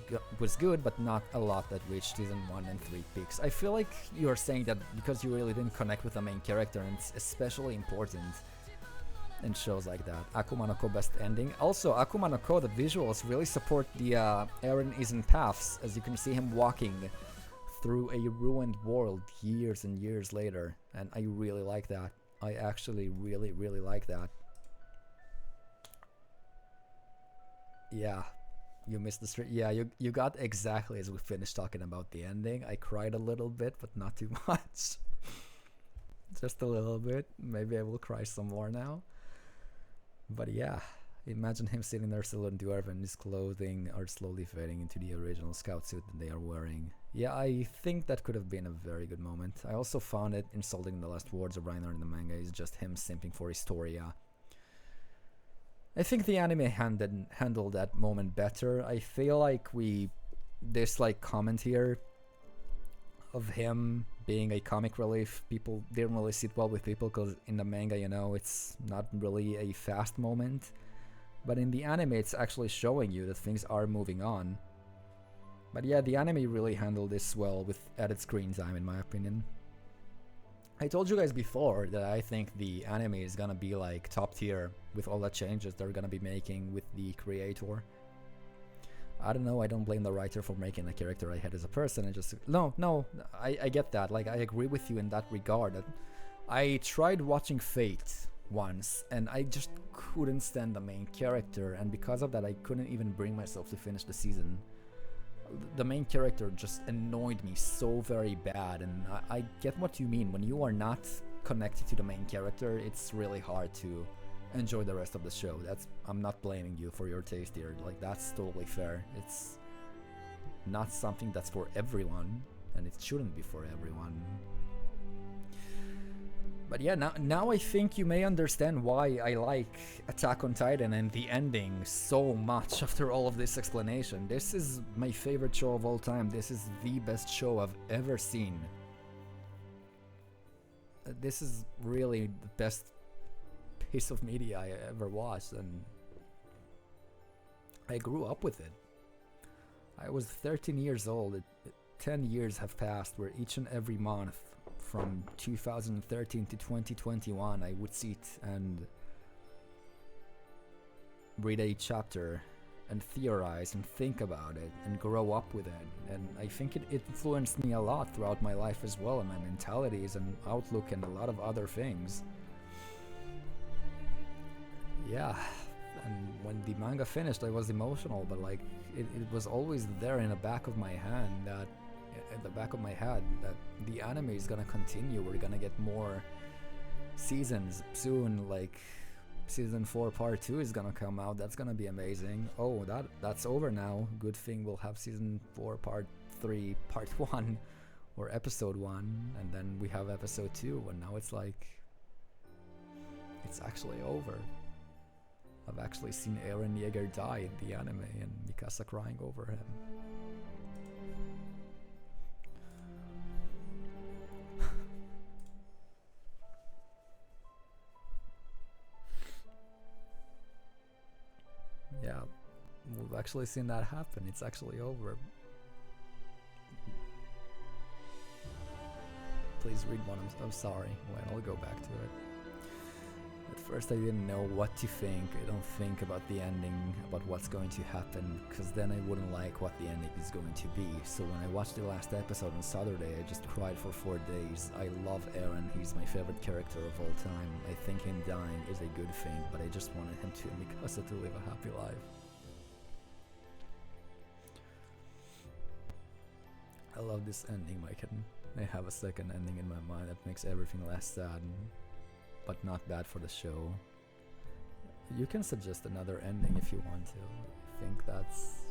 good, but not a lot that reached season 1 and 3 peaks. I feel like you're saying that because you really didn't connect with the main character, and it's especially important in shows like that. Akuma no Ko best ending. Also, Akuma no Ko, the visuals really support the Eren is in paths, as you can see him walking through a ruined world years and years later, and I really like that. I actually really, really like that. Yeah. You missed the street. Yeah, you got exactly as we finished talking about the ending. I cried a little bit, but not too much. Just a little bit. Maybe I will cry some more now. But yeah, imagine him sitting there still in Dwarf and his clothing are slowly fading into the original scout suit that they are wearing. Yeah, I think that could have been a very good moment. I also found it insulting the last words of Reiner in the manga is just him simping for Historia. I think the anime handled that moment better. I feel like this comment here of him being a comic relief, people didn't really sit well with people because in the manga, you know, it's not really a fast moment. But in the anime, it's actually showing you that things are moving on. But yeah, the anime really handled this well with added screen time, in my opinion. I told you guys before that I think the anime is gonna be like top tier with all the changes they're gonna be making with the creator. I don't know, I don't blame the writer for making the character I had as a person. I get that. Like, I agree with you in that regard. That I tried watching Fate once and I just couldn't stand the main character, and because of that I couldn't even bring myself to finish the season. The main character just annoyed me so very bad, and I get what you mean. When you are not connected to the main character, it's really hard to enjoy the rest of the show. I'm not blaming you for your taste here. Like, that's totally fair. It's not something that's for everyone, and it shouldn't be for everyone. But yeah, now I think you may understand why I like Attack on Titan and the ending so much after all of this explanation. This is my favorite show of all time. This is the best show I've ever seen. This is really the best piece of media I ever watched, and I grew up with it. I was 13 years old. 10 years have passed where each and every month from 2013 to 2021 I would sit and read a chapter and theorize and think about it and grow up with it, and I think it influenced me a lot throughout my life as well, and my mentalities and outlook and a lot of other things. Yeah, and when the manga finished I was emotional, but like it was always there in the back of my hand, that at the back of my head, that the anime is gonna continue. We're gonna get more seasons soon, like season 4 part 2 is gonna come out. That's gonna be amazing. Oh, that's over now. Good thing we'll have season 4 part 3 part 1 or episode 1, and then we have episode 2, and now it's like it's actually over. I've actually seen Eren Yeager die in the anime and Mikasa crying over him. Yeah, we've actually seen that happen. It's actually over. Please read one. I'm sorry. Well, I'll go back to it. At first I didn't know what to think. I don't think about the ending, about what's going to happen, because then I wouldn't like what the ending is going to be. So when I watched the last episode on Saturday, I just cried for 4 days. I love Eren. He's my favorite character of all time. I think him dying is a good thing, but I just wanted him to and Mikasa to live a happy life. I love this ending. I have a second ending in my mind that makes everything less sad, but not bad for the show. You can suggest another ending if you want to. I think that's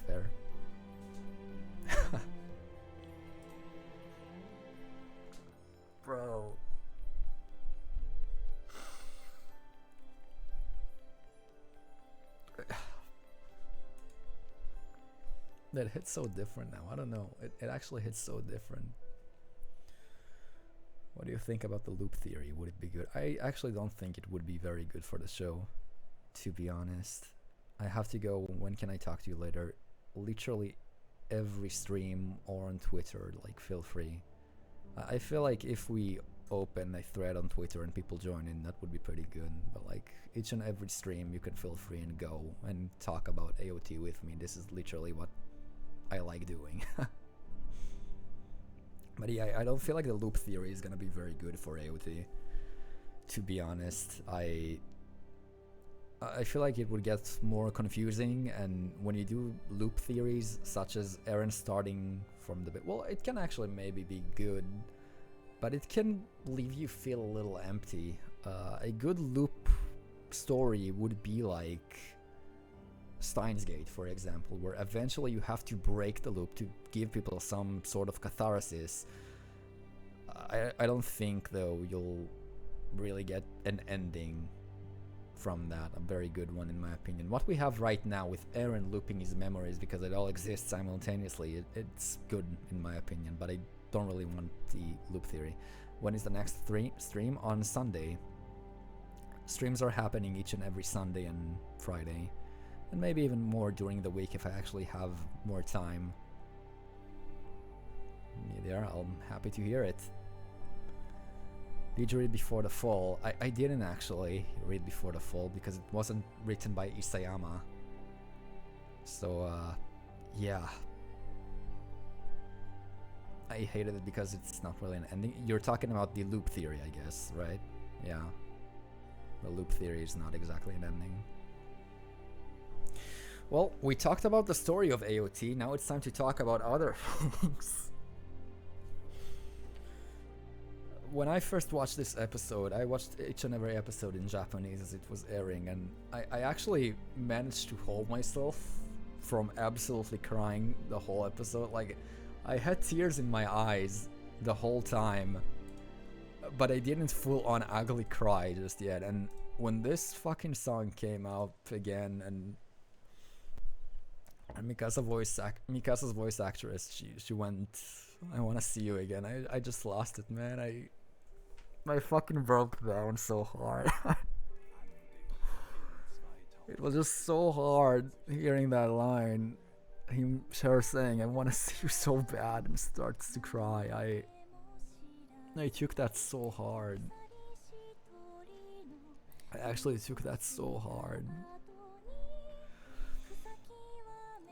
fair. Bro. That hits so different now. I don't know. It actually hits so different. What do you think about the loop theory? Would it be good? I actually don't think it would be very good for the show, to be honest. I have to go. When can I talk to you later? Literally every stream or on Twitter, like, feel free. I feel like if we open a thread on Twitter and people join in, that would be pretty good. But like each and every stream, you can feel free and go and talk about AOT with me. This is literally what I like doing. But yeah, I don't feel like the loop theory is gonna be very good for AOT, to be honest. I feel like it would get more confusing, and when you do loop theories such as Eren starting from the well, it can actually maybe be good, but it can leave you feel a little empty. A good loop story would be like Steins Gate, for example, where eventually you have to break the loop to give people some sort of catharsis. I don't think, though, you'll really get an ending from that, a very good one in my opinion. What we have right now with Eren looping his memories because it all exists simultaneously, it's good in my opinion, but I don't really want the loop theory. When is the next stream? On Sunday. Streams are happening each and every Sunday and Friday, and maybe even more during the week if I actually have more time. Yeah, I'm happy to hear it. Did you read Before the Fall? I didn't actually read Before the Fall because it wasn't written by Isayama. So, yeah. I hated it because it's not really an ending. You're talking about the loop theory, I guess, right? Yeah. The loop theory is not exactly an ending. Well, we talked about the story of AOT, now it's time to talk about other things. When I first watched this episode, I watched each and every episode in Japanese as it was airing, and I actually managed to hold myself from absolutely crying the whole episode. Like, I had tears in my eyes the whole time but I didn't full on ugly cry just yet. And when this fucking song came out again, and Mikasa's voice actress, she went, "I want to see you again." I just lost it, man. My fucking broke down so hard. It was just so hard hearing that line. Her saying, "I want to see you so bad," and starts to cry. I took that so hard. I actually took that so hard.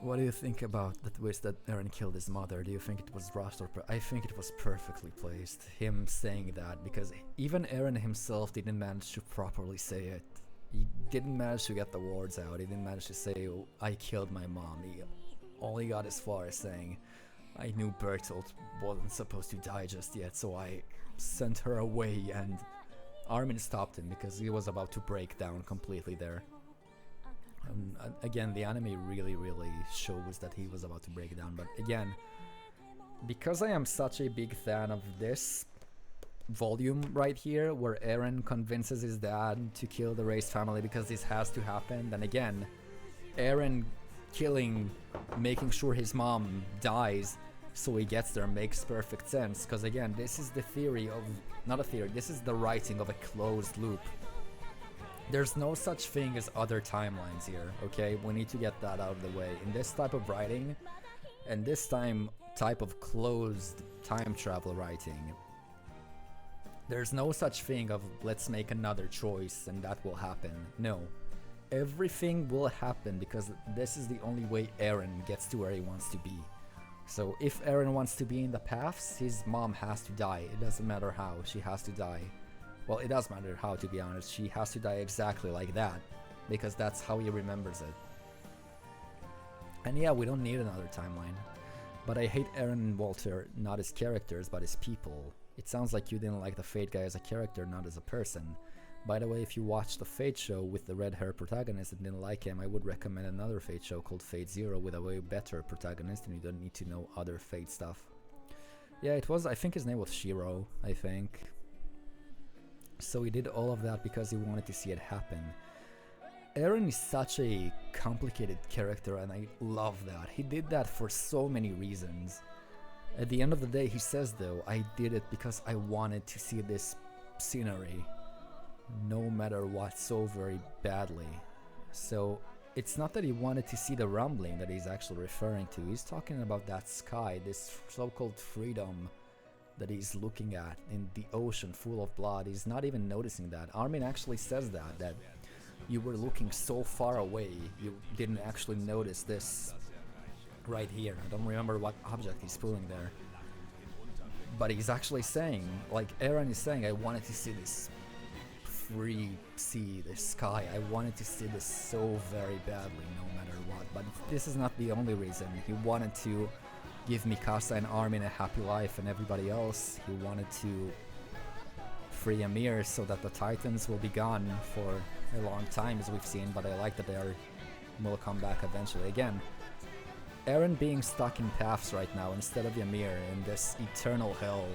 What do you think about the twist that Eren killed his mother? Do you think it was rushed or I think it was perfectly placed, him saying that, because even Eren himself didn't manage to properly say it. He didn't manage to get the words out. He didn't manage to say, "Oh, I killed my mom." He only got as far as saying, "I knew Bertolt wasn't supposed to die just yet, so I sent her away," and Armin stopped him because he was about to break down completely there. Again, the anime really shows that he was about to break down, but again, because I am such a big fan of this volume right here, where Eren convinces his dad to kill the Race family because this has to happen, then again, Eren making sure his mom dies so he gets there makes perfect sense, because again, this is the theory of, not a theory, this is the writing of a closed loop. There's no such thing as other timelines here, okay? We need to get that out of the way. In this type of writing, and this type of closed time travel writing, there's no such thing of let's make another choice and that will happen. No. Everything will happen because this is the only way Eren gets to where he wants to be. So if Eren wants to be in the paths, his mom has to die. It doesn't matter how, she has to die. Well, it does matter how, to be honest. She has to die exactly like that, because that's how he remembers it. And yeah, we don't need another timeline. But I hate Eren and Walter, not as characters, but as people. It sounds like you didn't like the Fate guy as a character, not as a person. By the way, if you watched the Fate show with the red hair protagonist and didn't like him, I would recommend another Fate show called Fate Zero with a way better protagonist, and you don't need to know other Fate stuff. Yeah, it was, I think his name was Shiro, I think. So he did all of that because he wanted to see it happen. Eren is such a complicated character, and I love that. He did that for so many reasons. At the end of the day, he says though, "I did it because I wanted to see this scenery, no matter what, so very badly." So it's not that he wanted to see the rumbling that he's actually referring to. He's talking about that sky, this so-called freedom that he's looking at in the ocean full of blood. He's not even noticing that. Armin actually says that you were looking so far away, you didn't actually notice this right here. I don't remember what object he's pulling there. But he's actually saying, like Eren is saying, "I wanted to see this free sea, this sky. I wanted to see this so very badly, no matter what." But this is not the only reason. He wanted to give Mikasa and Armin a happy life and everybody else. He wanted to free Ymir so that the Titans will be gone for a long time, as we've seen, but I like that they will come back eventually. Again, Eren being stuck in paths right now instead of Ymir in this eternal hell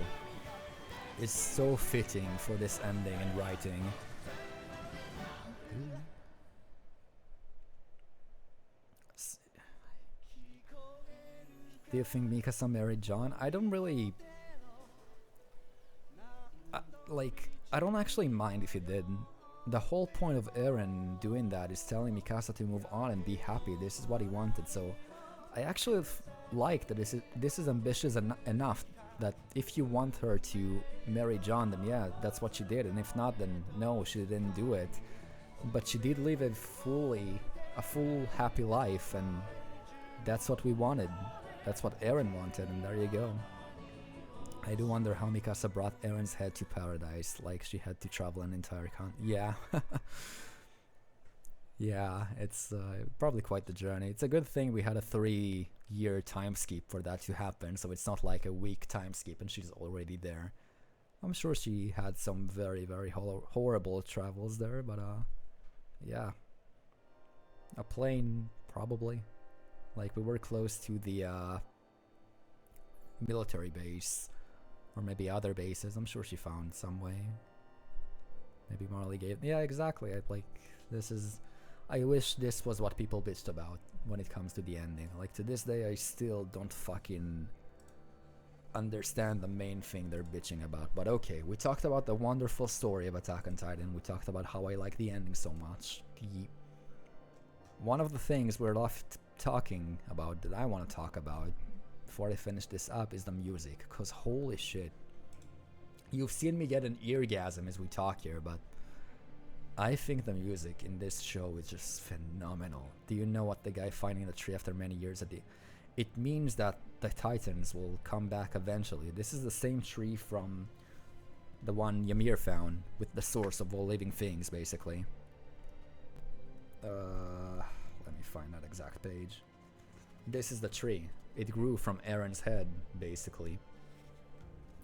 is so fitting for this ending and writing. Do you think Mikasa married John? I don't really... I don't actually mind if he did. The whole point of Eren doing that is telling Mikasa to move on and be happy. This is what he wanted, so... I actually like that this is ambitious enough that if you want her to marry John, then yeah, that's what she did, and if not, then no, she didn't do it. But she did live a full happy life, and that's what we wanted. That's what Eren wanted, and there you go. I do wonder how Mikasa brought Eren's head to paradise, like she had to travel an entire Yeah. Yeah, it's probably quite the journey. It's a good thing we had a 3-year time skip for that to happen, so it's not like a week time skip and she's already there. I'm sure she had some very horrible travels there, but yeah. A plane, probably. Like, we were close to the military base Or maybe other bases. I'm sure she found some way. Maybe Marley gave... Yeah, exactly. This is... I wish this was what people bitched about when it comes to the ending. Like, to this day, I still don't fucking understand the main thing they're bitching about. But okay, we talked about the wonderful story of Attack on Titan. We talked about how I like the ending so much. One of the things we're left talking about, that I want to talk about before I finish this up, is the music. Because holy shit. You've seen me get an eargasm as we talk here, but I think the music in this show is just phenomenal. Do you know what the guy finding the tree after many years at the... It means that the Titans will come back eventually. This is the same tree from the one Ymir found, with the source of all living things, basically. Let me find that exact page. This is the tree. It grew from Aaron's head, basically.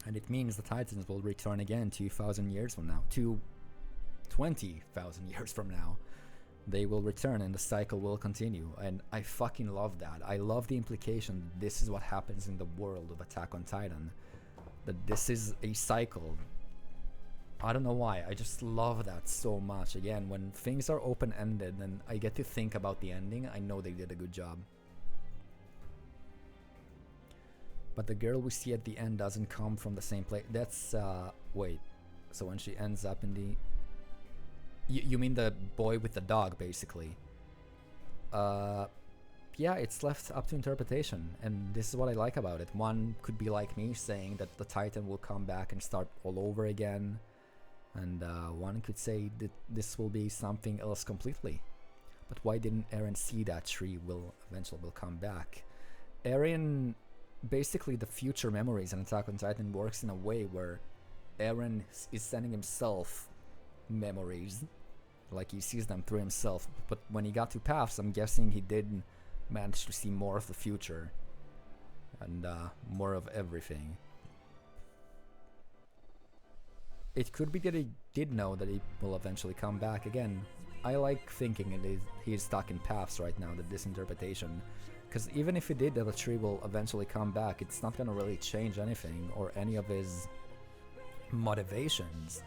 And it means the Titans will return again 2,000 years from now. 20,000 years from now. They will return and the cycle will continue. And I fucking love that. I love the implication that this is what happens in the world of Attack on Titan. That this is a cycle. I don't know why. I just love that so much. Again, when things are open-ended and I get to think about the ending, I know they did a good job. But the girl we see at the end doesn't come from the same place. That's, wait. So when she ends up in the... You mean the boy with the dog, basically. Yeah, it's left up to interpretation. And this is what I like about it. One could be like me, saying that the Titan will come back and start all over again. And one could say that this will be something else completely. But why didn't Eren see that tree will eventually come back? Eren... Basically, the future memories in Attack on Titan works in a way where Eren is sending himself memories, like he sees them through himself. But when he got to Paths, I'm guessing he did manage to see more of the future and more of everything. It could be that he did know that he will eventually come back again. I like thinking he is stuck in Paths right now, that this interpretation. Because even if he did that the tree will eventually come back, it's not going to really change anything or any of his motivations.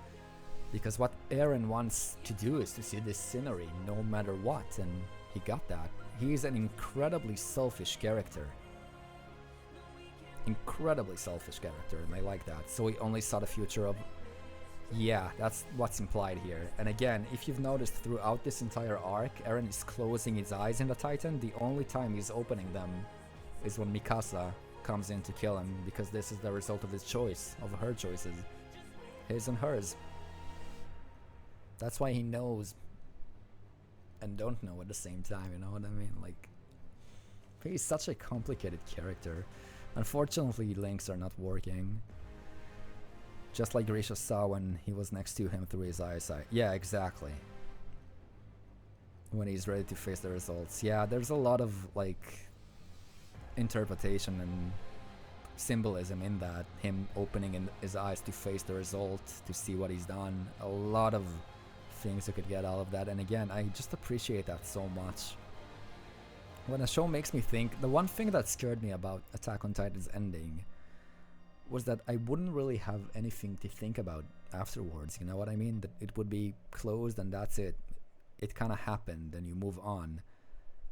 Because what Eren wants to do is to see this scenery no matter what, and he got that. He is an incredibly selfish character. Incredibly selfish character, and I like that. So he only saw the future of... Yeah, that's what's implied here. And again, if you've noticed throughout this entire arc, Eren is closing his eyes in the Titan. The only time he's opening them is when Mikasa comes in to kill him, because this is the result of his choice, of her choices. His and hers. That's why he knows and don't know at the same time, you know what I mean? Like, he's such a complicated character. Unfortunately, links are not working. Just like Grisha saw when he was next to him through his eyesight. Yeah, exactly. When he's ready to face the results. Yeah, there's a lot of, like, interpretation and symbolism in that. Him opening his eyes to face the result, to see what he's done. A lot of things you could get out of that. And again, I just appreciate that so much. When a show makes me think... The one thing that scared me about Attack on Titan's ending was that I wouldn't really have anything to think about afterwards, you know what I mean? That it would be closed and that's it. It kind of happened and you move on.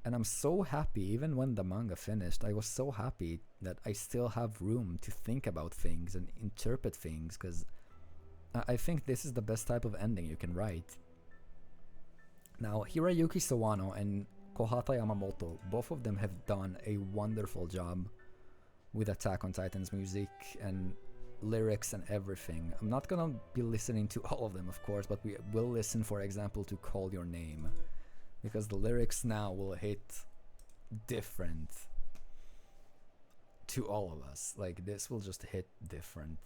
And I'm so happy, even when the manga finished, I was so happy that I still have room to think about things and interpret things, because I think this is the best type of ending you can write. Now, Hiroyuki Sawano and Kohata Yamamoto, both of them have done a wonderful job with Attack on Titan's music and lyrics and everything. I'm not gonna be listening to all of them, of course, but we will listen, for example, to Call Your Name, because the lyrics now will hit different to all of us. Like, this will just hit different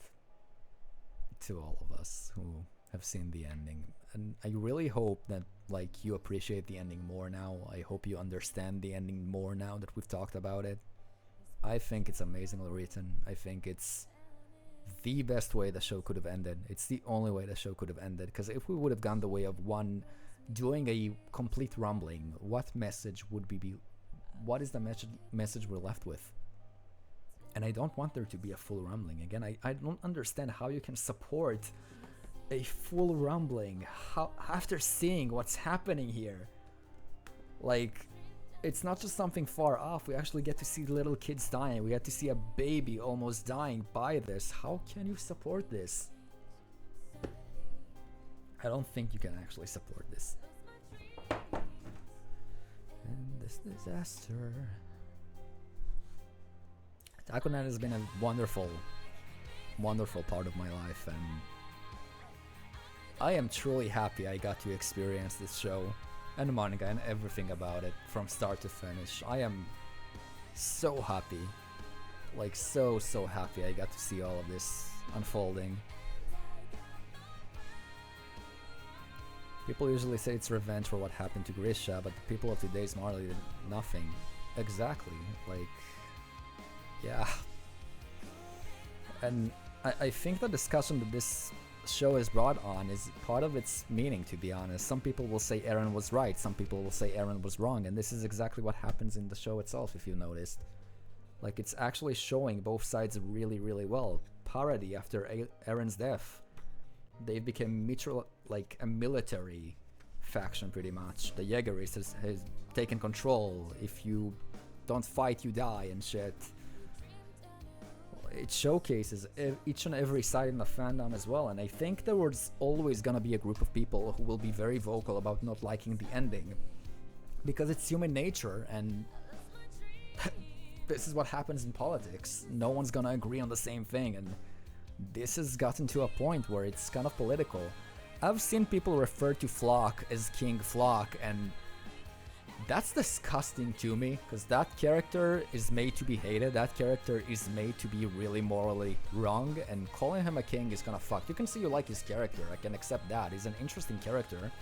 to all of us who have seen the ending. And I really hope that, like, you appreciate the ending more now. I hope you understand the ending more now that we've talked about it. I think it's amazingly written. I think it's the best way the show could have ended. It's the only way the show could have ended, because if we would have gone the way of one doing a complete rumbling, what message would be what is the message we're left with? And I don't want there to be a full rumbling. Again, I don't understand how you can support a full rumbling how, after seeing what's happening here. Like, it's not just something far off. We actually get to see little kids dying. We get to see a baby almost dying by this. How can you support this? I don't think you can actually support this. And this disaster. Attack on Titan has been a wonderful, wonderful part of my life, and I am truly happy I got to experience this show and manga and everything about it from start to finish. I am so happy, like so happy I got to see all of this unfolding. People usually say it's revenge for what happened to Grisha, but the people of today's Marley did nothing. Exactly, like, yeah. And I think the discussion that this show is brought on is part of its meaning, to be honest. Some people will say Eren was right, some people will say Eren was wrong, and this is exactly what happens in the show itself, if you noticed. Like, it's actually showing both sides really, really well. Parody after Eren's death. They became mutual, like a military faction pretty much. The Jägeris has taken control. If you don't fight, you die and shit. It showcases each and every side in the fandom as well, and I think there was always gonna be a group of people who will be very vocal about not liking the ending. Because it's human nature, and this is what happens in politics. No one's gonna agree on the same thing, and this has gotten to a point where it's kind of political. I've seen people refer to Flock as King Flock, and that's disgusting to me, because that character is made to be hated, that character is made to be really morally wrong, and calling him a king is kinda fucked. You can see you like his character, I can accept that. He's an interesting character.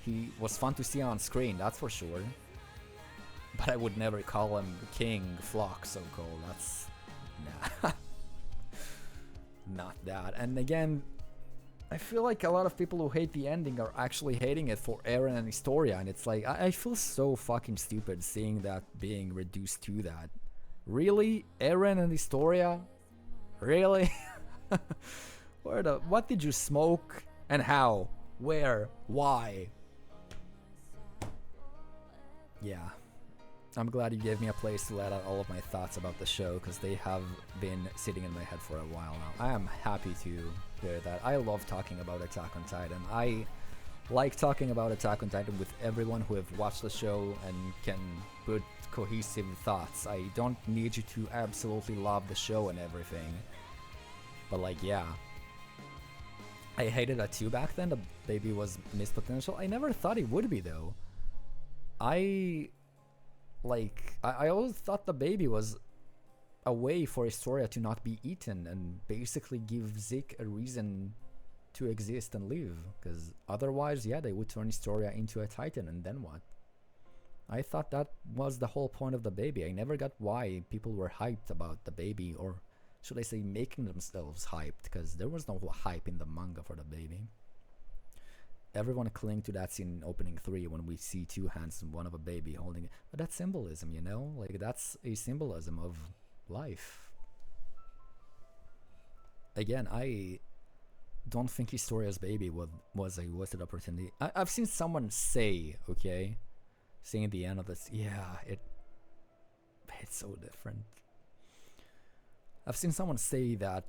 He was fun to see on screen, that's for sure. But I would never call him King Flock, so-called. That's... nah. Not that. And again, I feel like a lot of people who hate the ending are actually hating it for Eren and Historia, and it's like, I feel so fucking stupid seeing that being reduced to that. Really? Eren and Historia? Really? What did you smoke? And how? Where? Why? Yeah. I'm glad you gave me a place to let out all of my thoughts about the show, because they have been sitting in my head for a while now. I am happy to hear that. I love talking about Attack on Titan. I like talking about Attack on Titan with everyone who have watched the show and can put cohesive thoughts. I don't need you to absolutely love the show and everything. But like, yeah. I hated that too back then. The baby was missed potential. I never thought it would be, though. I always thought the baby was a way for Historia to not be eaten and basically give Zeke a reason to exist and live, because otherwise, yeah, they would turn Historia into a Titan, and then what? I thought that was the whole point of the baby. I never got why people were hyped about the baby, or should I say making themselves hyped, because there was no hype in the manga for the baby. Everyone cling to that scene in opening 3 when we see two hands and one of a baby holding it. But that's symbolism, you know? Like, that's a symbolism of life. Again, I don't think Historia's baby was a wasted opportunity. I've seen someone say, okay, seeing the end of this, yeah, it's so different. I've seen someone say that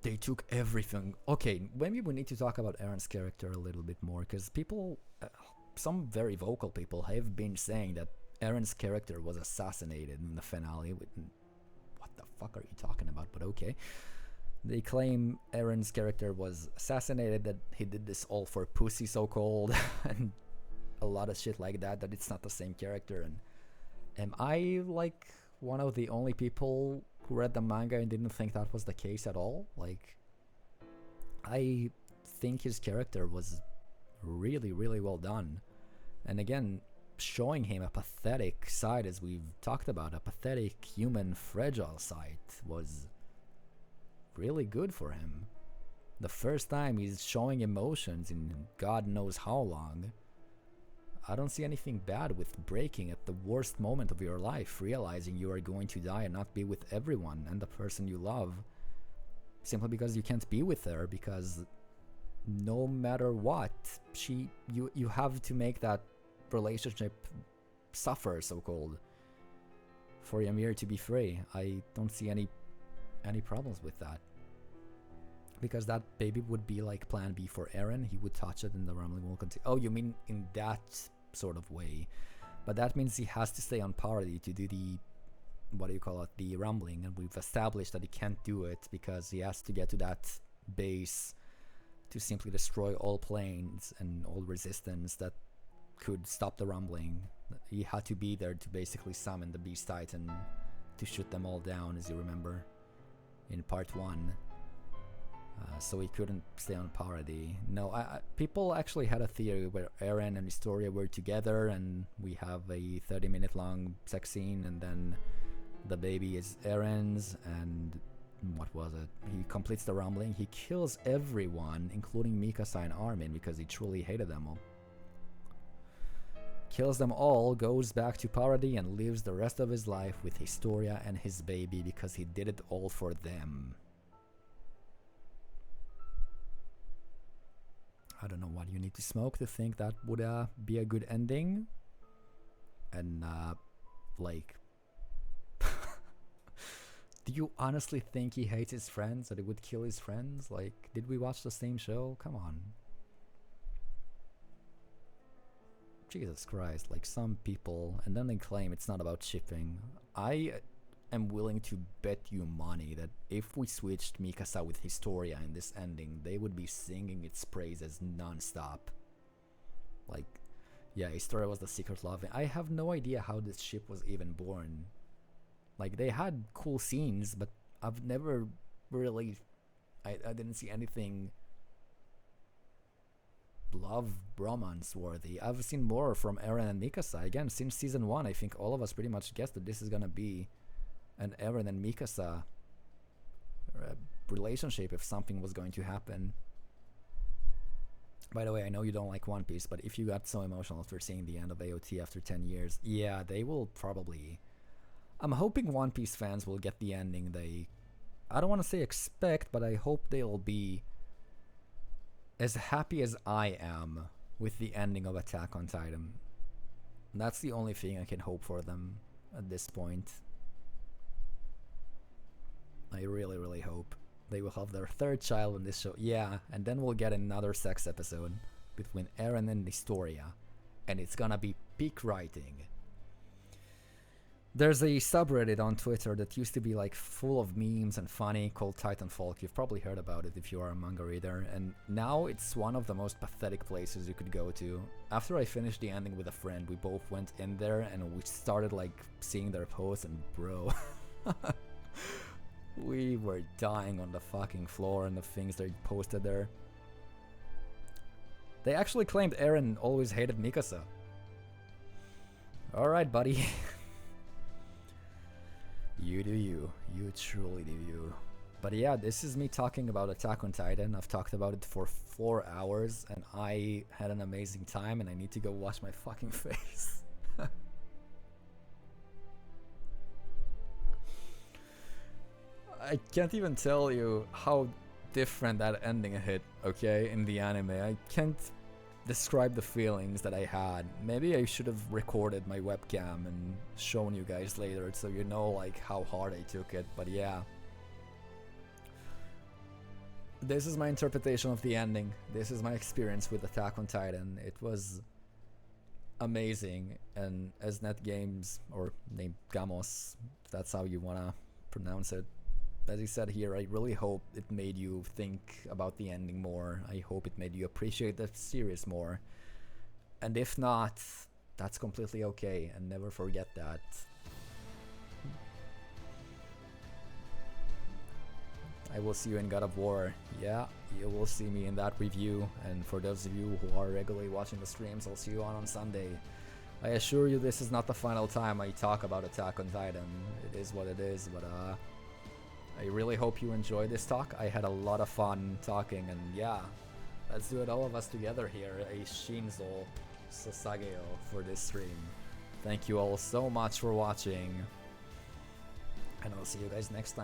they took everything. Okay, maybe we need to talk about Eren's character a little bit more, because people, some very vocal people, have been saying that Eren's character was assassinated in the finale. What the fuck are you talking about? But okay. They claim Eren's character was assassinated, that he did this all for pussy, so-called, and a lot of shit like that, that it's not the same character. And am I, like, one of the only people who read the manga and didn't think that was the case at all? Like, I think his character was really, really well done. And again, showing him a pathetic side, as we've talked about, a pathetic, human, fragile side, was really good for him. The first time he's showing emotions in God knows how long. I don't see anything bad with breaking at the worst moment of your life, realizing you are going to die and not be with everyone and the person you love, simply because you can't be with her, because no matter what, you have to make that relationship suffer, so-called, for Ymir to be free. I don't see any problems with that, because that baby would be like plan B for Eren. He would touch it and the rumbling will continue. Oh, you mean in that sort of way? But that means he has to stay on party to do the, what do you call it, the rumbling, and we've established that he can't do it because he has to get to that base to simply destroy all planes and all resistance that could stop the rumbling. He had to be there to basically summon the Beast Titan to shoot them all down, as you remember in part 1. So he couldn't stay on parody. No, people actually had a theory where Eren and Historia were together, and we have a 30-minute long sex scene, and then the baby is Eren's, and what was it? He completes the rumbling. He kills everyone, including Mikasa and Armin, because he truly hated them all. Kills them all, goes back to parody, and lives the rest of his life with Historia and his baby because he did it all for them. I don't know what you need to smoke to think that would be a good ending. And like, do you honestly think he hates his friends, that he would kill his friends? Like, did we watch the same show? Come on. Jesus Christ, like some people, and then they claim it's not about shipping. I am willing to bet you money that if we switched Mikasa with Historia in this ending, they would be singing its praises non-stop. Like, yeah, Historia was the secret love. I have no idea how this ship was even born. Like, they had cool scenes, but I've never really... I didn't see anything love bromance worthy. I've seen more from Eren and Mikasa. Again, since season 1, I think all of us pretty much guessed that this is gonna be an Eren and Mikasa relationship if something was going to happen. By the way, I know you don't like One Piece, but if you got so emotional after seeing the end of AOT after 10 years, yeah, they will probably... I'm hoping One Piece fans will get the ending they... I don't want to say expect, but I hope they'll be as happy as I am with the ending of Attack on Titan. That's the only thing I can hope for them at this point. I really, really hope they will have their third child in this show. Yeah, and then we'll get another sex episode between Eren and Historia, and it's gonna be peak writing. There's a subreddit on Twitter that used to be like full of memes and funny called Titanfall. You've probably heard about it if you are a manga reader, and now it's one of the most pathetic places you could go to. After I finished the ending with a friend, we both went in there and we started like seeing their posts, and bro, we were dying on the fucking floor and the things they posted there. They actually claimed Eren always hated Mikasa. Alright, buddy. You do you. You truly do you. But yeah, this is me talking about Attack on Titan. I've talked about it for 4 hours, and I had an amazing time, and I need to go wash my fucking face. I can't even tell you how different that ending hit, okay, in the anime. I can't describe the feelings that I had. Maybe I should have recorded my webcam and shown you guys later so you know like how hard I took it, but yeah. This is my interpretation of the ending. This is my experience with Attack on Titan. It was amazing, and as NetGames, or named Gamos, if that's how you wanna pronounce it, as he said here, I really hope it made you think about the ending more. I hope it made you appreciate the series more. And if not, that's completely okay, and never forget that. I will see you in God of War. Yeah, you will see me in that review. And for those of you who are regularly watching the streams, I'll see you on Sunday. I assure you this is not the final time I talk about Attack on Titan. It is what it is, but I really hope you enjoyed this talk. I had a lot of fun talking, and yeah, let's do it all of us together here. A Shinzo Sasageo for this stream. Thank you all so much for watching, and I'll see you guys next time.